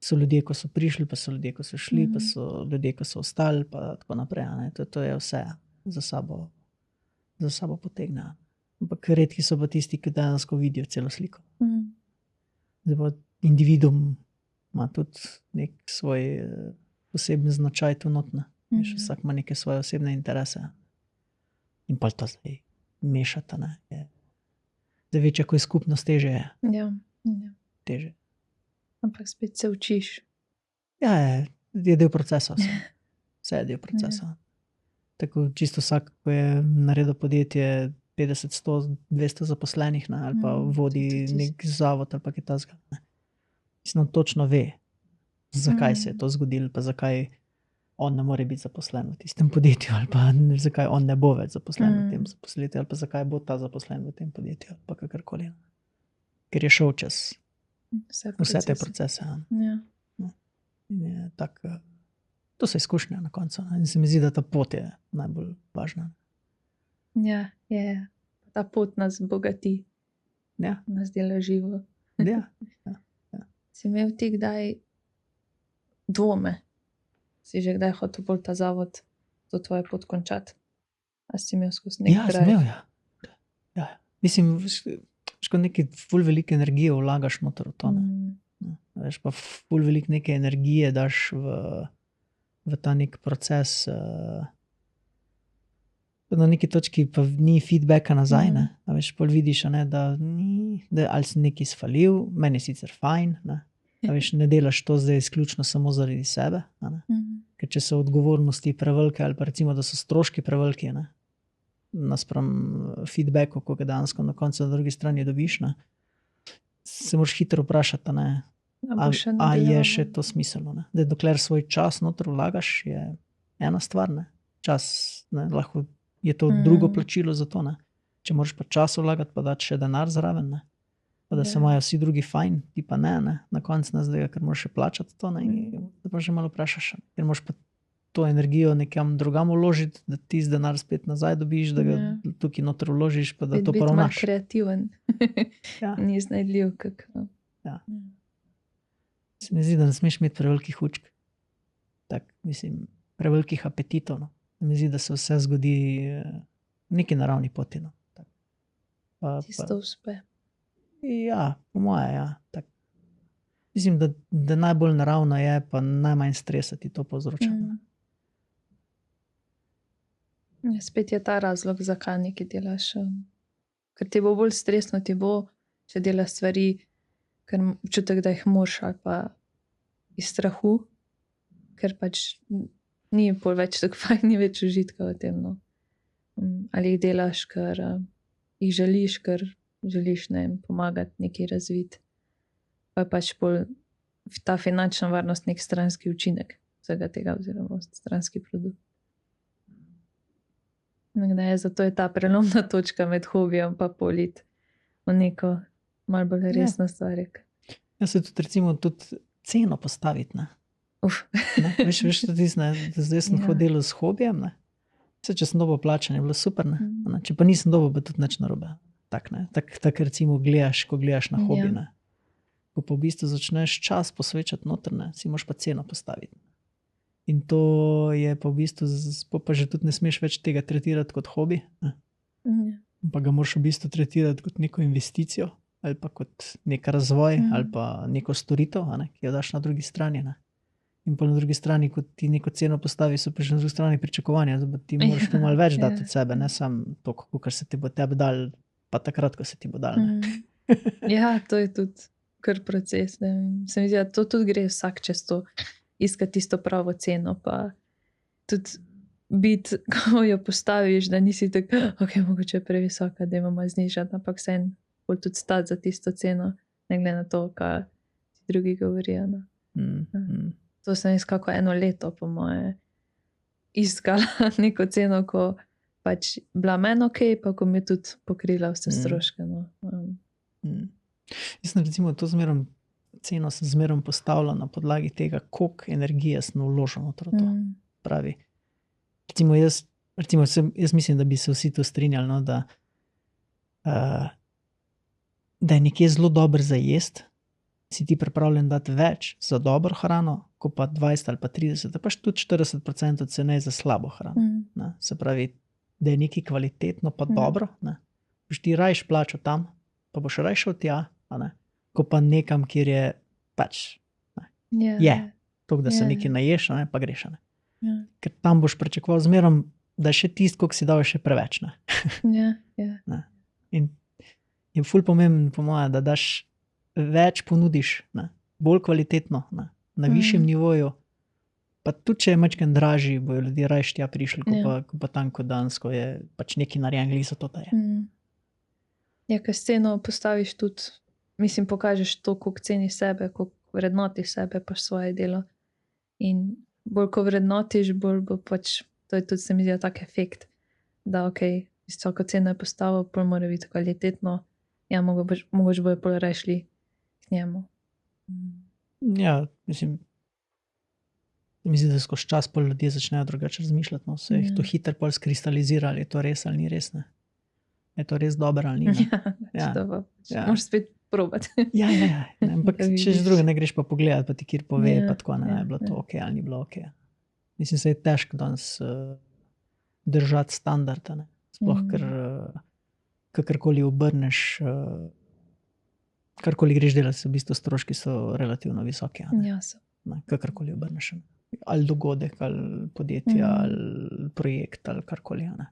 Speaker 2: So ljudje, ko so prišli, pa so ljudje, ko so šli, pa so ljudje, ko so ostali, pa tako naprej. Ne? To je vse za sabo potegne. Ampak redki so pa tisti, ki dejansko vidijo celo sliko. Zdaj pa individuum ima tudi nek svoj poseben značaj tu notne. Vsak ima neke svoje osebne interese. In pa to zdaj mešata. Zdaj večja, ko je skupnost, teže je.
Speaker 1: Ja.
Speaker 2: Teže.
Speaker 1: Ampak spet se učiš.
Speaker 2: Ja, je del procesa. Vse je del procesa. Tako čisto vsak, ko je naredil podjetje 50, 100, 200 zaposlenih, ne, ali pa vodi nek zavod ali pa kaj takega. Mislim, točno ve, zakaj se je to zgodilo, pa zakaj on ne more biti zaposlen v tistem podjetju, ali pa zakaj on ne bo več zaposlen v tem podjetju, ali pa zakaj bo ta zaposlen v tem podjetju, ali pa kakorkoli. Ker je šel čez vse te procese.
Speaker 1: Ja.
Speaker 2: Je tak, to so izkušnje na koncu. In se mi zdi, da ta pot je najbolj važna.
Speaker 1: Ja, je. Ta pot nas bogati.
Speaker 2: Ja.
Speaker 1: Nas dela živo.
Speaker 2: Ja.
Speaker 1: Si imel ti kdaj dvome? Si že kdaj hotel bolj ta zavod, to tvoje pot končati? A si imel skozi nek drive?
Speaker 2: Ja, sem imel, ja. Mislim, ko nekaj ful veliko energije vlagaš noter v to. Veš, pa ful veliko neke energije daš v ta nek proces. Na neki točki pa ni feedbacka nazaj, ne. A veš, pol vidiš, ne, da ali si nekaj sfalil, meni je sicer fajn, ne. A veš, ne delaš to zdaj izključno samo zaradi sebe, ne. Ker če so odgovornosti prevelike ali pa recimo, da so stroški preveliki, ne, naspram feedbacku, ko ga dejansko na koncu na drugi strani dobiš, ne, se moraš hitro vprašati, ne, a je še to smiselno, ne. Da dokler svoj čas noter vlagaš, je ena stvar, ne. Čas, ne, lahko je to drugo plačilo za to, ne. Če moraš pa čas vlagati, pa dati še denar zraven, ne. Pa da se imajo vsi drugi fajn, ti pa ne, ne. Na koncu ne zdaj, ker moraš še plačati to, ne. Da pa že malo vprašaš, ker moraš pa to energijo nekam drugam vložiti, da ti z denar spet nazaj dobiš, da ga tukaj noter vložiš, pa da to poravnaš.
Speaker 1: Biti kreativen. Ni iznajdljiv, kako.
Speaker 2: Ja. Se mi zdi, da ne smeš imeti prevelikih učk. Tak, mislim, prevelikih apetitov, no. Se mi zdi, da se vse zgodi neki naravni poti, no.
Speaker 1: Tisto uspe.
Speaker 2: Ja, po moje, ja. Tak. Mislim, da najbolj naravno je, pa najmanj stresa ti to povzroča.
Speaker 1: Spet je ta razlog, zakaj nekaj delaš. Ker ti bo bolj stresno, ti bo, če delaš stvari, ker občutek, da jih moraš ali pa iz strahu, ker pač ni pol več tako fajn, ni več užitka v tem. No. Ali jih delaš, ker jih želiš, ker želiš ne vem, pomagati, nekaj razviti. Pa je pač pol ta finančna varnost nek stranski učinek vsega tega oziroma stranski produkt. Zato je ta prelomna točka med hobijem pa polit v neko malo bolj resno stvar.
Speaker 2: Jaz se tudi recimo ceno postaviti, ne. Ne? Veš, zdaj sem hodil s hobijem, ne. Če sem dobil plačanje, je bilo super, ne. Če pa nisem dobil, pa tudi nič narobe. Tak recimo gledaš, ko gledaš na hobi, ne. Ko pa v bistvu začneš čas posvečati noter, ne, si moraš pa ceno postaviti. In to je pa v bistvu, pa že tudi ne smeš več tega tretirati kot hobi, ne. Pa ga moraš v bistvu tretirati kot neko investicijo ali pa kot nek razvoj ali pa neko storitev, ne, ki jo daš na drugi strani, ne. In pa na drugi strani, ko ti neko ceno postavi, so pa že na drugi strani pričakovanja, da ti moraš tu malo več dati od sebe, ne samo to, kar se ti bo tebi dal, pa takrat, ko se ti bo dal.
Speaker 1: Ja, to je tudi kar proces. Ne. Se mi zdi, da to tudi gre vsak čez to, iskati tisto pravo ceno, pa tudi biti, ko jo postaviš, da nisi tako, ok, mogoče je previsoka, da imamo znižati, ampak vseeno bolj tudi stati za tisto ceno, ne glede na to, kaj ti drugi govorijo. No. To sem izkako 1 leto, po moje, iskala neko ceno, ko pač bila meni ok, pa ko mi je tudi pokrila vse stroške. No.
Speaker 2: Jaz sem recimo to ceno sem zmerom postavila na podlagi tega, koliko energije sem vložil noter v to. Pravi. Recimo jaz mislim, da bi se vsi to strinjali, no, da je nekje zelo dobro za jesti, si ti pripravljen dati več za dobro hrano, ko pa 20 ali pa 30, pa tudi 40% ceneje za slabo hrano. Ne. Se pravi, da je nekaj kvalitetno pa dobro, ne. Boš ti rajš plačal tam, pa boš rajš šel tja, a ne, ko pa nekam, kjer je pač, ne, je, toliko, da se nekaj naješ, ne, pa greš, ne. Ker tam boš pričakoval zmerom, da je še tisto, koliko si dal, še preveč, ne. Ne. In je ful pomembno, po moje, da daš več ponudiš, ne, bolj kvalitetno, ne, na višjem nivoju, pa tudi, če je majčkeno dražji, bojo ljudje rajš tja prišli, ko pa tam, ko dansko je pač nekaj narejen, glih za to, da je.
Speaker 1: Ja, ker sceno postaviš tudi, mislim, pokažeš to, koliko ceniš sebe, koliko vrednotiš sebe, pa svoje delo. In bolj, ko vrednotiš, bolj bo pač, to je tudi, se mi zdi, tak efekt, da ok, visoko ceno je postavil, bolj mora biti kvalitetno, ja, mogoče bojo bolj rešli k njemu.
Speaker 2: Ja, mislim, da skozi čas pol ljudje začnejo drugače razmišljati, no, se jih to hitro pol skristalizira, ali je to res ali ni res, ne. Je to res dobro ali ni, ne.
Speaker 1: Moraš spet probati.
Speaker 2: Ja, ampak če že druga ne greš pa pogledati, pa ti kjer pove, pa tako, ne, je bilo to ok ali ni bilo ok. Mislim, se je težko danes držati standarda, ne. Sploh, ker kakorkoli obrneš, karkoli greš delati, v bistvu stroški so relativno visoki, ne.
Speaker 1: Ja, so.
Speaker 2: Kakorkoli obrneš. Ali dogodek, ali podjetje, ali projekt, ali karkoli, ne.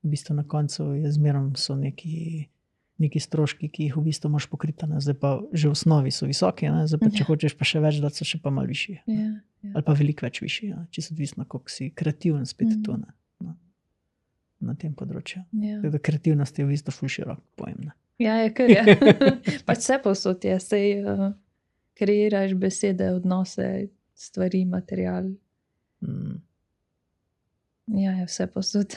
Speaker 2: V bistvu na koncu je zmerom so neki stroški, ki jih v bistvu moraš pokriti, ne. Zdaj pa že v osnovi so visoki, ne. Zdaj pa če hočeš pa še več dati, so še pa malo višji. Ali pa veliko več višji, čisto odvisno, koliko si kreativen spet tu, ne. Na tem področju. Tako da kreativnost je v bistvu ful širok pojem, ne.
Speaker 1: Ja, je kar je. Pač vse povsod je, sej kreiraš besede, odnose, stvari, material. Ja, je vse povsod.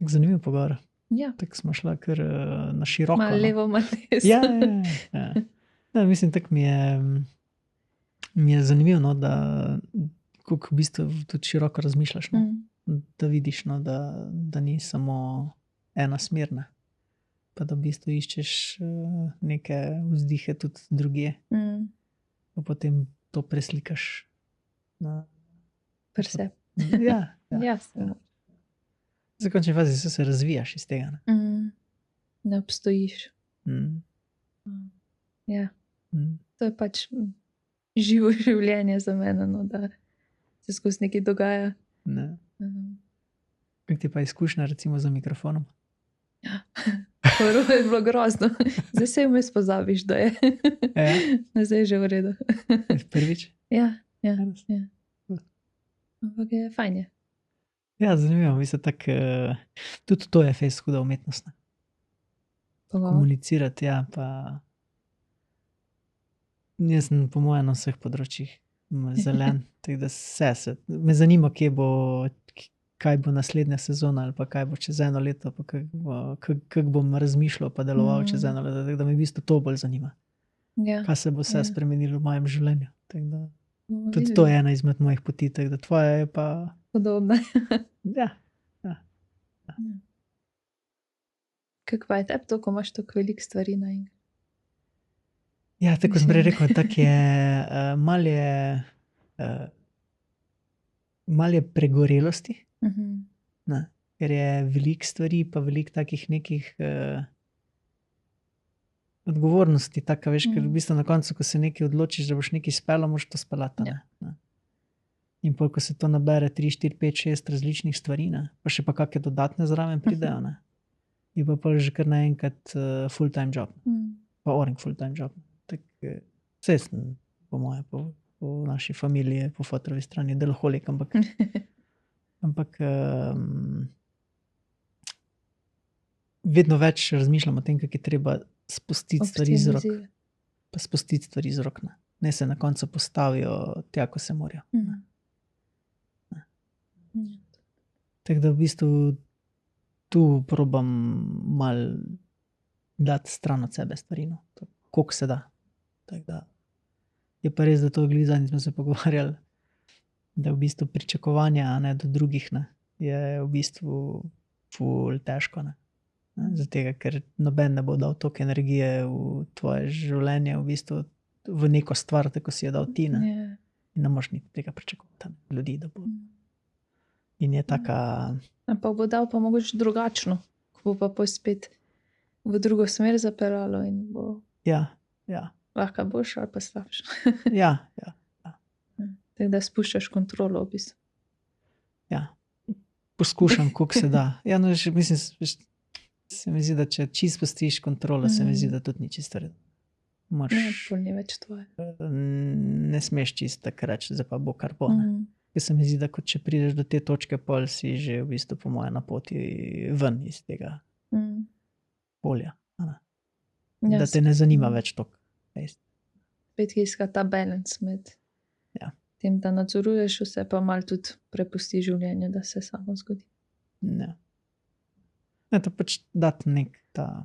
Speaker 2: Zanimiv pogovor.
Speaker 1: Ja.
Speaker 2: Tako smo šla kar na široko.
Speaker 1: Malo levo, malo desno.
Speaker 2: Ja. Mislim, tako mi je zanimivo, no, da koliko v bistvu tudi široko razmišljaš, no. Da vidiš, no, da ni samo ena smer, ne. Pa da v bistvu iščeš neke vzdihe tudi drugje. Pa potem to preslikaš na
Speaker 1: Prse.
Speaker 2: Ja.
Speaker 1: Jasno.
Speaker 2: V končni fazi se razvijaš iz tega, ne.
Speaker 1: Ne obstojiš. Ja. To je pač živo življenje za mene, no, da se skozi nekaj dogaja.
Speaker 2: Ne. Kako ti pa izkušnja recimo za mikrofonom?
Speaker 1: Prvo je bilo grozno. Zdaj se vmes pozabiš, da je.
Speaker 2: Ja.
Speaker 1: Zdaj je že v redu.
Speaker 2: Prvič?
Speaker 1: Ja. Ampak je fajn.
Speaker 2: Ja, zanimivo. Mislim, tudi to je fejst huda umetnost. Komunicirati, ja, pa jaz sem po mojem na vseh področjih zelen, tako da me zanima, kaj bo naslednja sezona ali pa kaj bo čez eno leto, pa kako bom razmišljal pa deloval čez eno leto, tako da me v bistvu to bolj zanima.
Speaker 1: Ja.
Speaker 2: Kaj se bo vse spremenilo v mojem življenju. Tako da, tudi to je ena izmed mojih poti, tako da tvoja je pa...
Speaker 1: Podobna.
Speaker 2: Ja.
Speaker 1: Kako pa je tebi to, ko imaš tako veliko stvari na enkrat?
Speaker 2: Ja, tako sem prej rekel, tako je, malo je pregorelosti, ker je veliko stvari, pa veliko takih nekih odgovornosti, taka, veš, ker v bistvu na koncu, ko se nekaj odločiš, da boš nekaj speljal, moraš to speljati.
Speaker 1: Ja.
Speaker 2: In pol, ko se to nabere 3, 4, 5, 6 različnih stvari, pa še pa kakšne dodatne zraven pridejo, je pa pol že kar naenkrat full-time job. Pa orange full-time job. Vse sem, po moje, po naši familiji, po fotrovi strani, deloholik, ampak vedno več razmišljam o tem, kako je treba spustiti stvari z rok. Pa spustiti stvari z rok. Ne se na koncu postavijo tja, ko se morajo. Tako da v bistvu tu probam malo dati stran od sebe stvari, koliko se da. Tako da je pa res, da to zadnjič smo se pogovarjali, da v bistvu pričakovanja do drugih je v bistvu ful težko. Zaradi tega, ker noben ne bo dal toliko energije v tvoje življenje, v bistvu v neko stvar, tako si je dal ti. In ne moš niti tega pričakovati ljudi, da bo. In je taka...
Speaker 1: Pa bo dal pa mogoče drugačno, ko bo pa spet v drugo smer zapeljalo in bo...
Speaker 2: Ja.
Speaker 1: Lahko boš ali pa slabš.
Speaker 2: Ja.
Speaker 1: Tako da spuščaš kontrolo v bistvu.
Speaker 2: Ja. Poskušam, koliko se da. Ja, no, mislim, se mi zdi, da če čisto spustiš kontrolo, se mi zdi, da tudi ni čisto red.
Speaker 1: Pol ni več tvoje.
Speaker 2: Ne smeš čisto tako reči, zdaj pa bo kar bo. Ker se mi zdi, da če prideš do te točke, pol si že v bistvu po moje na poti ven iz tega polja. Da te ne zanima več toliko.
Speaker 1: Spet iska ta balans med tem, da nadzoruješ vse, pa malo tudi prepusti življenje, da se samo zgodi.
Speaker 2: Ja. To pač dati nek ta...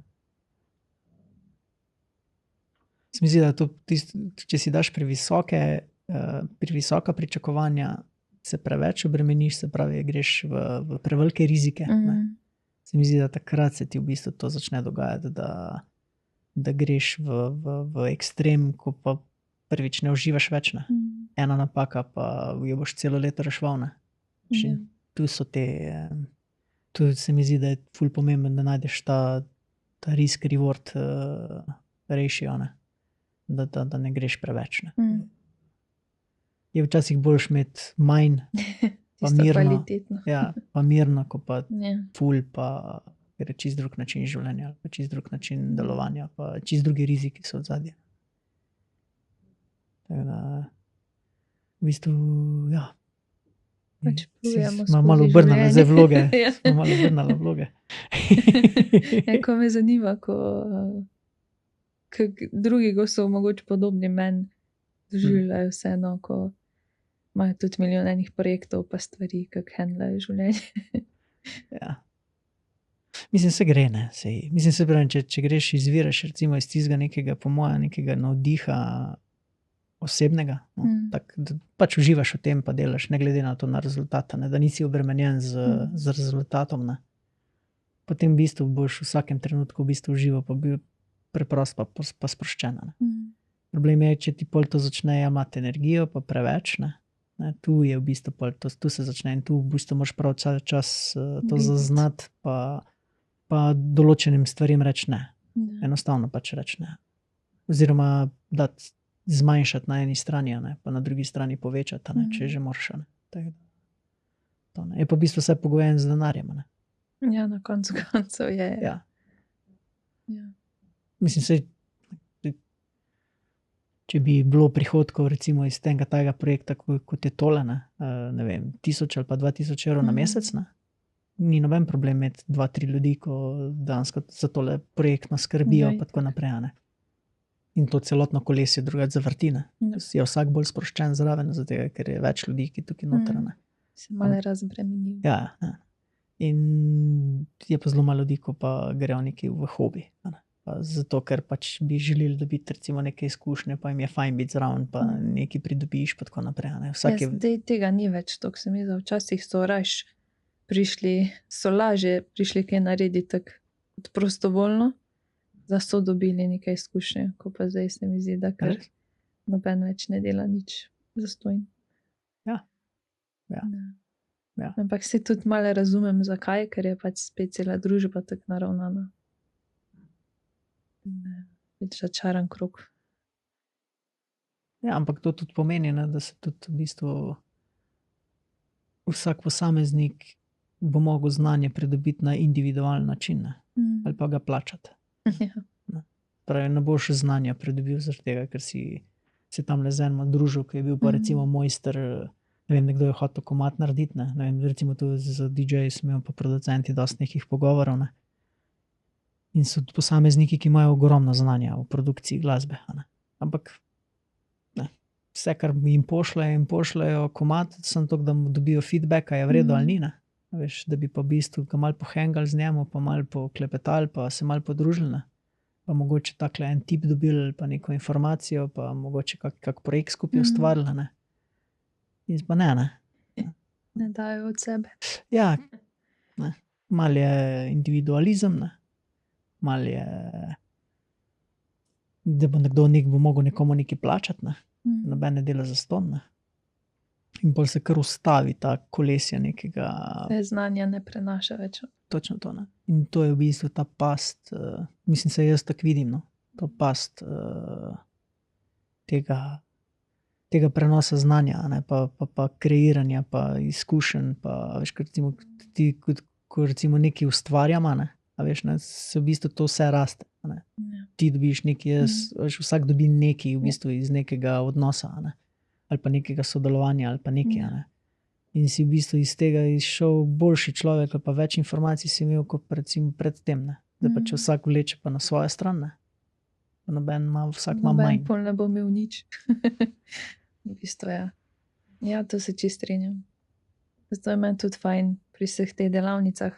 Speaker 2: Se mi zdi, da če si daš previsoka pričakovanja, se preveč obremeniš, se pravi, greš v prevelike rizike. Se mi zdi, da takrat se ti v bistvu to začne dogajati, da greš v ekstrem, ko pa prvič ne uživaš več. Ena napaka, pa jo boš celo leto reševal. Tu so tu se mi zdi, da je ful pomemben, da najdeš ta risk-reward ratio, da ne greš preveč. Je včasih boljš imeti manj, pa mirno. Ja, pa mirno, ko pa ful, pa gre čist drug način življenja, pa čist drug način delovanja, pa čist drugi riziki so odzadje. Tako da, v bistvu, ja. Smo malo obrnali zdaj vloge. Smo malo obrnali vloge.
Speaker 1: Ko me zanima, kako drugi so mogoče podobni meni doživljajo vseeno, ko imajo tudi milijon enih projektov pa stvari, kako handlajo življenje.
Speaker 2: Ja. Mislim, se gre, ne. Mislim, se pravi, če greš izviraš recimo iz tistega nekega, po moje, nekega navdiha osebnega, da pač uživaš v tem, pa delaš, ne glede na to na rezultata, da nisi obremenjen z rezultatom. Potem v bistvu boš v vsakem trenutku v bistvu užival, pa bil preprost pa sproščen. Problem je, če ti pol to začne jemati energijo, pa preveč, tu je v bistvu pol, tu se začne in tu v bistvu moraš prav čas to zaznati, pa določenim stvarim reči ne. Enostavno pač reči ne. Oziroma dati zmanjšati na eni strani, pa na drugi strani povečati, če že moraš. Je pa v bistvu vse pogojen z denarjem.
Speaker 1: Ja, na koncu koncev je.
Speaker 2: Ja. mislim, če bi bilo prihodkov recimo iz tega projekta, kot je tole, ne vem, 1000 ali pa 2000 evrov na mesec, ne, ni noben problem imeti 2-3 ljudi, ko dejansko za tole projektno skrbijo, pa tako naprej, ne. In to celotno kolesje drugače zavrti, ne. Je vsak bolj sproščen zraven, zato ker je več ljudi, ki tukaj noter, ne.
Speaker 1: Se malo razbremenijo.
Speaker 2: Ja. In je pa zelo malo ljudi, ko pa grejo nekaj v hobi, ne. Pa zato, ker pač bi želeli dobiti recimo neke izkušnje, pa jim je fajn biti zraven, pa nekaj pridobiš, pa tako naprej, ne.
Speaker 1: Zdaj tega ni več, to se mi zdi, včasih so raje lažje prišli kaj narediti tako prostovoljno, da so dobili nekaj izkušnje, ko pa zdaj se mi zdi, da kar noben več ne dela nič zastojno.
Speaker 2: Ja.
Speaker 1: Ampak se tudi malo razumem, zakaj, ker je pač spet cela družba tako naravnana. Več začaran krog.
Speaker 2: Ja, ampak to tudi pomeni, ne, da se tudi v bistvu vsak posameznik bo mogel znanje pridobiti na individualen način, ne, ali pa ga plačati.
Speaker 1: Ja.
Speaker 2: Pravi, ne boš znanja pridobil zaradi tega, ker si se tam le z enim družil, ki je bil pa recimo mojster, ne vem, nekdo je hotel komad narediti, ne vem, recimo tu z DJ-ji smo imeli pa producenti dosti nekih pogovorov, ne. In so posamezniki, ki imajo ogromno znanja v produkciji glasbe, ne. Ampak ne, vse, kar jim pošljejo komad, samo to, da mu dobijo feedbacka, je v redu ali ni, ne. Veš, da bi pa v bistvu ga malo pohengali z njemu, pa malo poklepetali, pa se malo podružili, ne. Pa mogoče takle en tip dobili, pa neko informacijo, pa mogoče kak projekt skupaj ustvarili, ne. In pa ne.
Speaker 1: Ne dajo od sebe.
Speaker 2: Ja, ne. Malo je individualizem, ne. Malo je, da bo nekdo mogel nekomu nekaj plačati, ne. Noben ne dela zastonj, ne. In pol se kar ustavi ta kolesje nekega.
Speaker 1: Znanja ne prenaša več.
Speaker 2: Točno to, ne. In to je v bistvu ta past, mislim, se jaz tako vidim, no. To past tega prenosa znanja, ne, pa kreiranja, pa izkušenj, pa veš, ker recimo ti, ko recimo nekaj ustvarjamo, ne, a veš, ne, se v bistvu to vse raste, ne.
Speaker 1: Ja.
Speaker 2: Ti dobiš nekaj, veš, vsak dobi nekaj v bistvu iz nekega odnosa, ne. Ali pa nekega sodelovanja, ali pa nekaj, ne. In si v bistvu iz tega izšel boljši človek, ali pa več informacij si imel, kot recimo pred tem, ne. Da pa če vsak vleče pa na svojo stran, ne. Pa vsak ima manj.
Speaker 1: Noben pol ne bo imel nič. V bistvu, ja. Ja, to se čisto strinjam. Zato je meni tudi fajn pri vseh teh delavnicah.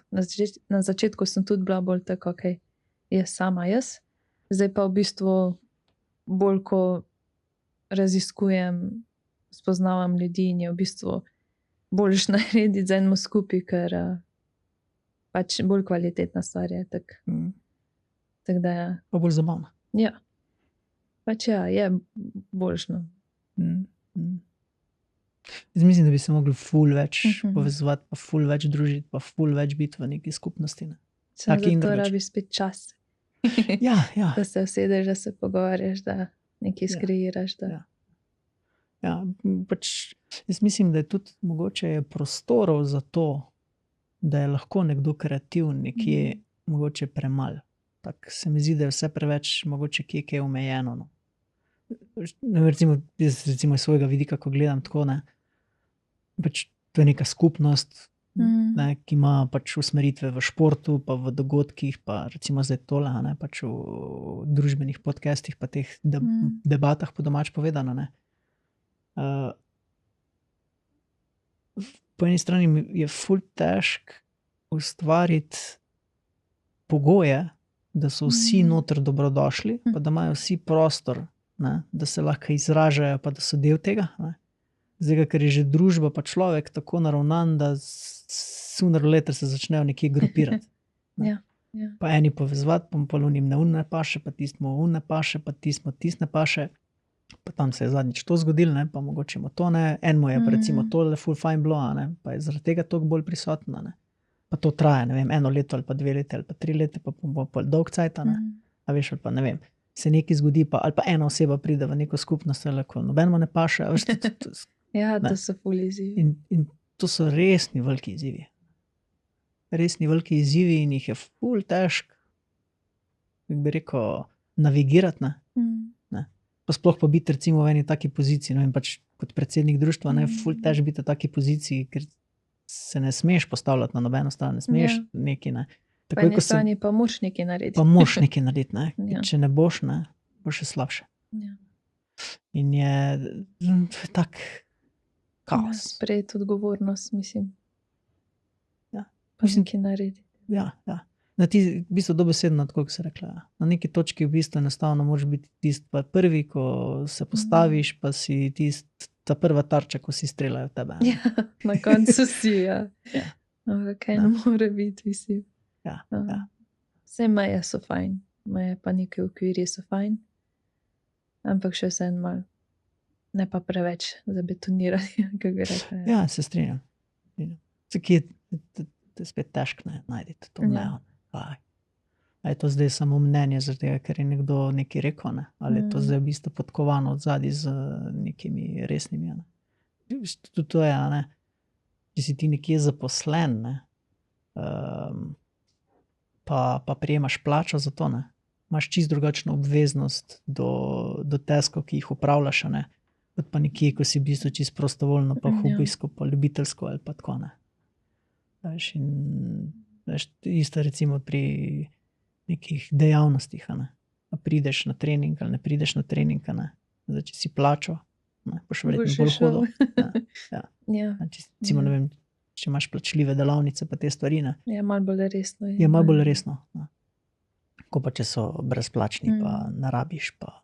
Speaker 1: Na začetku sem tudi bila bolj tako, okej, sama jaz. Zdaj pa v bistvu bolj, ko raziskujem, spoznavam ljudi in je v bistvu boljš narediti z enim skupaj, ker pač bolj kvalitetna stvar je. Tako da ja.
Speaker 2: Pa bolj zabavna.
Speaker 1: Ja. Pač ja, je boljšno.
Speaker 2: Jaz mislim, da bi se mogli ful več povezovati, pa ful več družiti, pa ful več biti v neki skupnosti, ne.
Speaker 1: Samo zato rabiš spet čas.
Speaker 2: Ja.
Speaker 1: Da se usedeš, da se pogovarjaš, da nekaj skreiraš, da.
Speaker 2: Ja, pač jaz mislim, da je tudi mogoče prostorov za to, da je lahko nekdo kreativen nekje mogoče premalo. Tako se mi zdi, da je vse preveč mogoče kje omejeno, no. Recimo, jaz recimo iz svojega vidika, ko gledam tako, ne, pač to je neka skupnost, ne, ki ima pač usmeritve v športu, pa v dogodkih, pa recimo zdaj tole, ne, pač v družbenih podcastih, pa teh debatah po domač povedano, ne. Po eni strani je ful težko ustvariti pogoje, da so vsi noter dobrodošli, pa da imajo vsi prostor, ne, da se lahko izražajo, pa da so del tega, ne. Zdaj, ker je že družba pa človek tako naravnan, da sooner or later se začnejo nekje grupirati.
Speaker 1: Ja.
Speaker 2: Pa eni povezovati, pa pol onim ne paše, pa tistmu ne paše, pa tistmu ne paše. Pa tam se je zadnjič to zgodilo, ne, pa mogoče mu to ne, enemu je pa recimo tole ful fajn bilo, ne, pa je zaradi tega toliko bolj prisotno, ne. Pa to traja, ne vem, 1 leto ali pa 2 leta ali pa 3 leta, pa bo pol dolg cajt, ne. A veš, ali pa ne vem, se nekaj zgodi, pa ali pa ena oseba pride v neko skupnost, ali ko nobenemu ne paše, a veš,
Speaker 1: Ja, to so ful izzivi.
Speaker 2: In to so resni veliki izzivi. Resni veliki izzivi in jih je ful težko, kako bi rekel, navigirati, ne.
Speaker 1: Mm.
Speaker 2: Pa sploh pa biti recimo v eni taki poziciji, no, in pač kot predsednik društva, ne, ful težko biti v taki poziciji, ker se ne smeš postavljati na nobeno stran, ne smeš nekaj, ne.
Speaker 1: Po
Speaker 2: Takoj,
Speaker 1: eni
Speaker 2: ko se
Speaker 1: strani pa moraš nekaj narediti.
Speaker 2: pa moraš nekaj narediti, ne.
Speaker 1: Ja.
Speaker 2: Če ne boš, ne, bo še slabše.
Speaker 1: Ja.
Speaker 2: In je tak kaos.
Speaker 1: Sprejeti odgovornost, mislim.
Speaker 2: Ja.
Speaker 1: Pa
Speaker 2: Mislim-
Speaker 1: nekaj narediti.
Speaker 2: Ja. Na ti, v bistvu dobesedno, tako kot se rekla, ja. Na neki točki v bistvu enostavno moraš biti tisti pa prvi, ko se postaviš, pa si ta prva tarča, ko si streljajo v tebe. Ne.
Speaker 1: Ja, na koncu si, ja.
Speaker 2: Ja.
Speaker 1: Ampak kaj ne more biti, mislim.
Speaker 2: Ja.
Speaker 1: Vse meje so fajn, meje pa neke okvirje so fajn, ampak še vse malo, ne pa preveč zabetonirati, kako bi rekla.
Speaker 2: Ja, se strinjam. Kje je spet težko najti to mejo. A je to zdaj samo mnenje, zaradi tega, ker je nekdo nekaj rekel, ne? Ali je to zdaj v bistvu podkovano odzadaj z nekimi resnimi. Ne? Tudi to je, ne? Če si ti nekje zaposlen, ne? Pa prijemaš plačo za to, ne? Imaš čisto drugačno obveznost do teskov, ki jih upravljaš, ne? Kot pa nekje, ko si v bistvu čisto prostovoljno, pa hobijsko, pa ljubiteljsko ali pa tako, ne. Veš, in veš, isto recimo pri nekih dejavnostih, ne. A prideš na trening ali ne prideš na trening, ne. Zdaj, če si plačo, ne, boš verjetno bolj hodil.
Speaker 1: Ja.
Speaker 2: Recimo, ne vem, če imaš plačljive delavnice pa te stvari, ne.
Speaker 1: Je malo bolj resno.
Speaker 2: Je malo bolj resno. Ne. Ko pa če so brezplačni, pa ne rabiš, pa.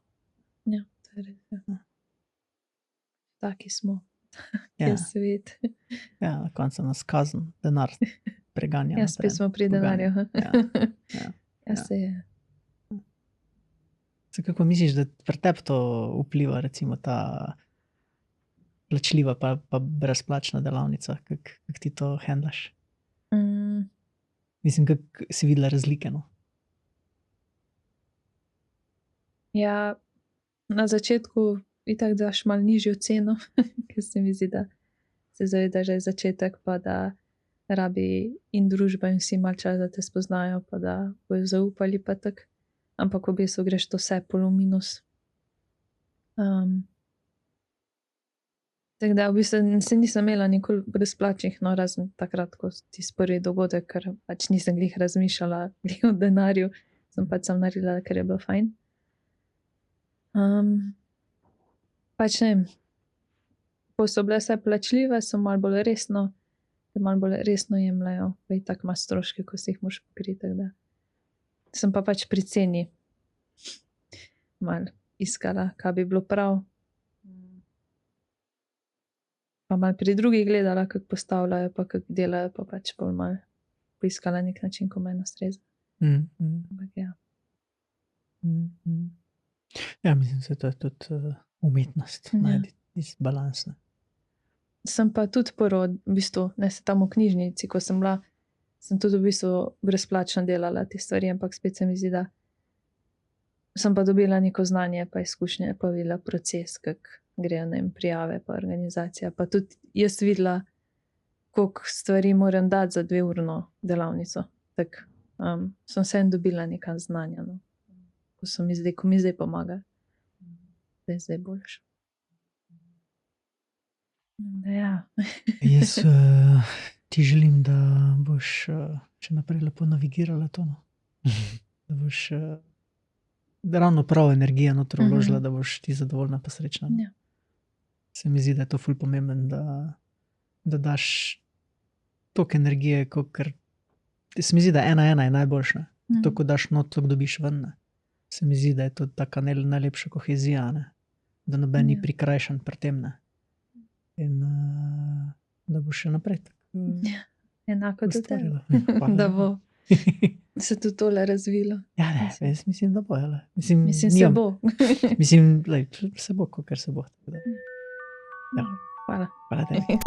Speaker 1: Ja, to je res. Ja. Taki smo.
Speaker 2: Ja.
Speaker 1: Je svet.
Speaker 2: Ja, na koncu nas kazen, denar preganja.
Speaker 1: Ja, spet smo pri denarju. Ja, se je.
Speaker 2: Kako misliš, da pri tebi to vpliva, recimo ta plačljiva pa brezplačna delavnica, kako ti to handlaš? Mislim, kako si videla razlike, no?
Speaker 1: Ja, na začetku itak daš malo nižjo ceno, ker se mi zdi, da se zaveda, že je začetek, pa da rabi in družba in vsi malo čas, da te spoznajo, pa da bojo zaupali pa tak. Ampak v bistvu greš to vse polo minus. Tako da v bistvu se nisem imela nikoli brezplačnih, no razen takrat, ko ti prvi dogodek, ker pač nisem glih razmišljala glih o denarju, sem pač sam naredila, ker je bilo fajn. Pač ne vem, ko so bile vse plačljive, so malo bolj resno jemljajo, pa i tak ima stroške, ko si jih moš pokriti, tako da sem pa pač pri ceni malo iskala, kaj bi bilo prav. Pa malo pri drugih gledala, kako postavljajo, pa kako delajo, pa pač bolj malo poiskala nek način, ko meni ustreza. Ampak ja.
Speaker 2: Ja, mislim, da to je tudi umetnost, najti tisti balans.
Speaker 1: Sem pa tudi prvo, v bistvu, ne se tam v knjižnici, ko sem bila, sem tudi v bistvu brezplačno delala te stvari, ampak spet se mi zdi, da sem pa dobila neko znanje, pa izkušnje, pa videla proces, kako grejo, ne vem, prijave, pa organizacija, pa tudi jaz videla, koliko stvari moram dati za 2-urno delavnico. Tak, sem vsem dobila neka znanja, no. Ko mi zdaj pomaga, da je zdaj boljše. Ja.
Speaker 2: Jaz ti želim, da boš še naprej lepo navigirala to, no. Da boš ravno prav energija noter vložila, da boš ti zadovoljna pa srečna.
Speaker 1: Ja.
Speaker 2: Se mi zdi, da je to ful pomemben, da daš toliko energije, ker se mi zdi, da 1:1 je najboljša. To, ko daš not, to dobiš ven. Ne. Se mi zdi, da je to taka najlepša kohezija, ne. Da noben ni prikrajšan pri tem, ne. In da bo še naprej tako
Speaker 1: enako do tebe.
Speaker 2: ustvarjala.
Speaker 1: Da bo se tudi tole razvilo.
Speaker 2: Ja, ne, jaz mislim, da bo. Mislim,
Speaker 1: se bo.
Speaker 2: Mislim, se bo, kakor se bo.
Speaker 1: Hvala.
Speaker 2: Hvala tebi.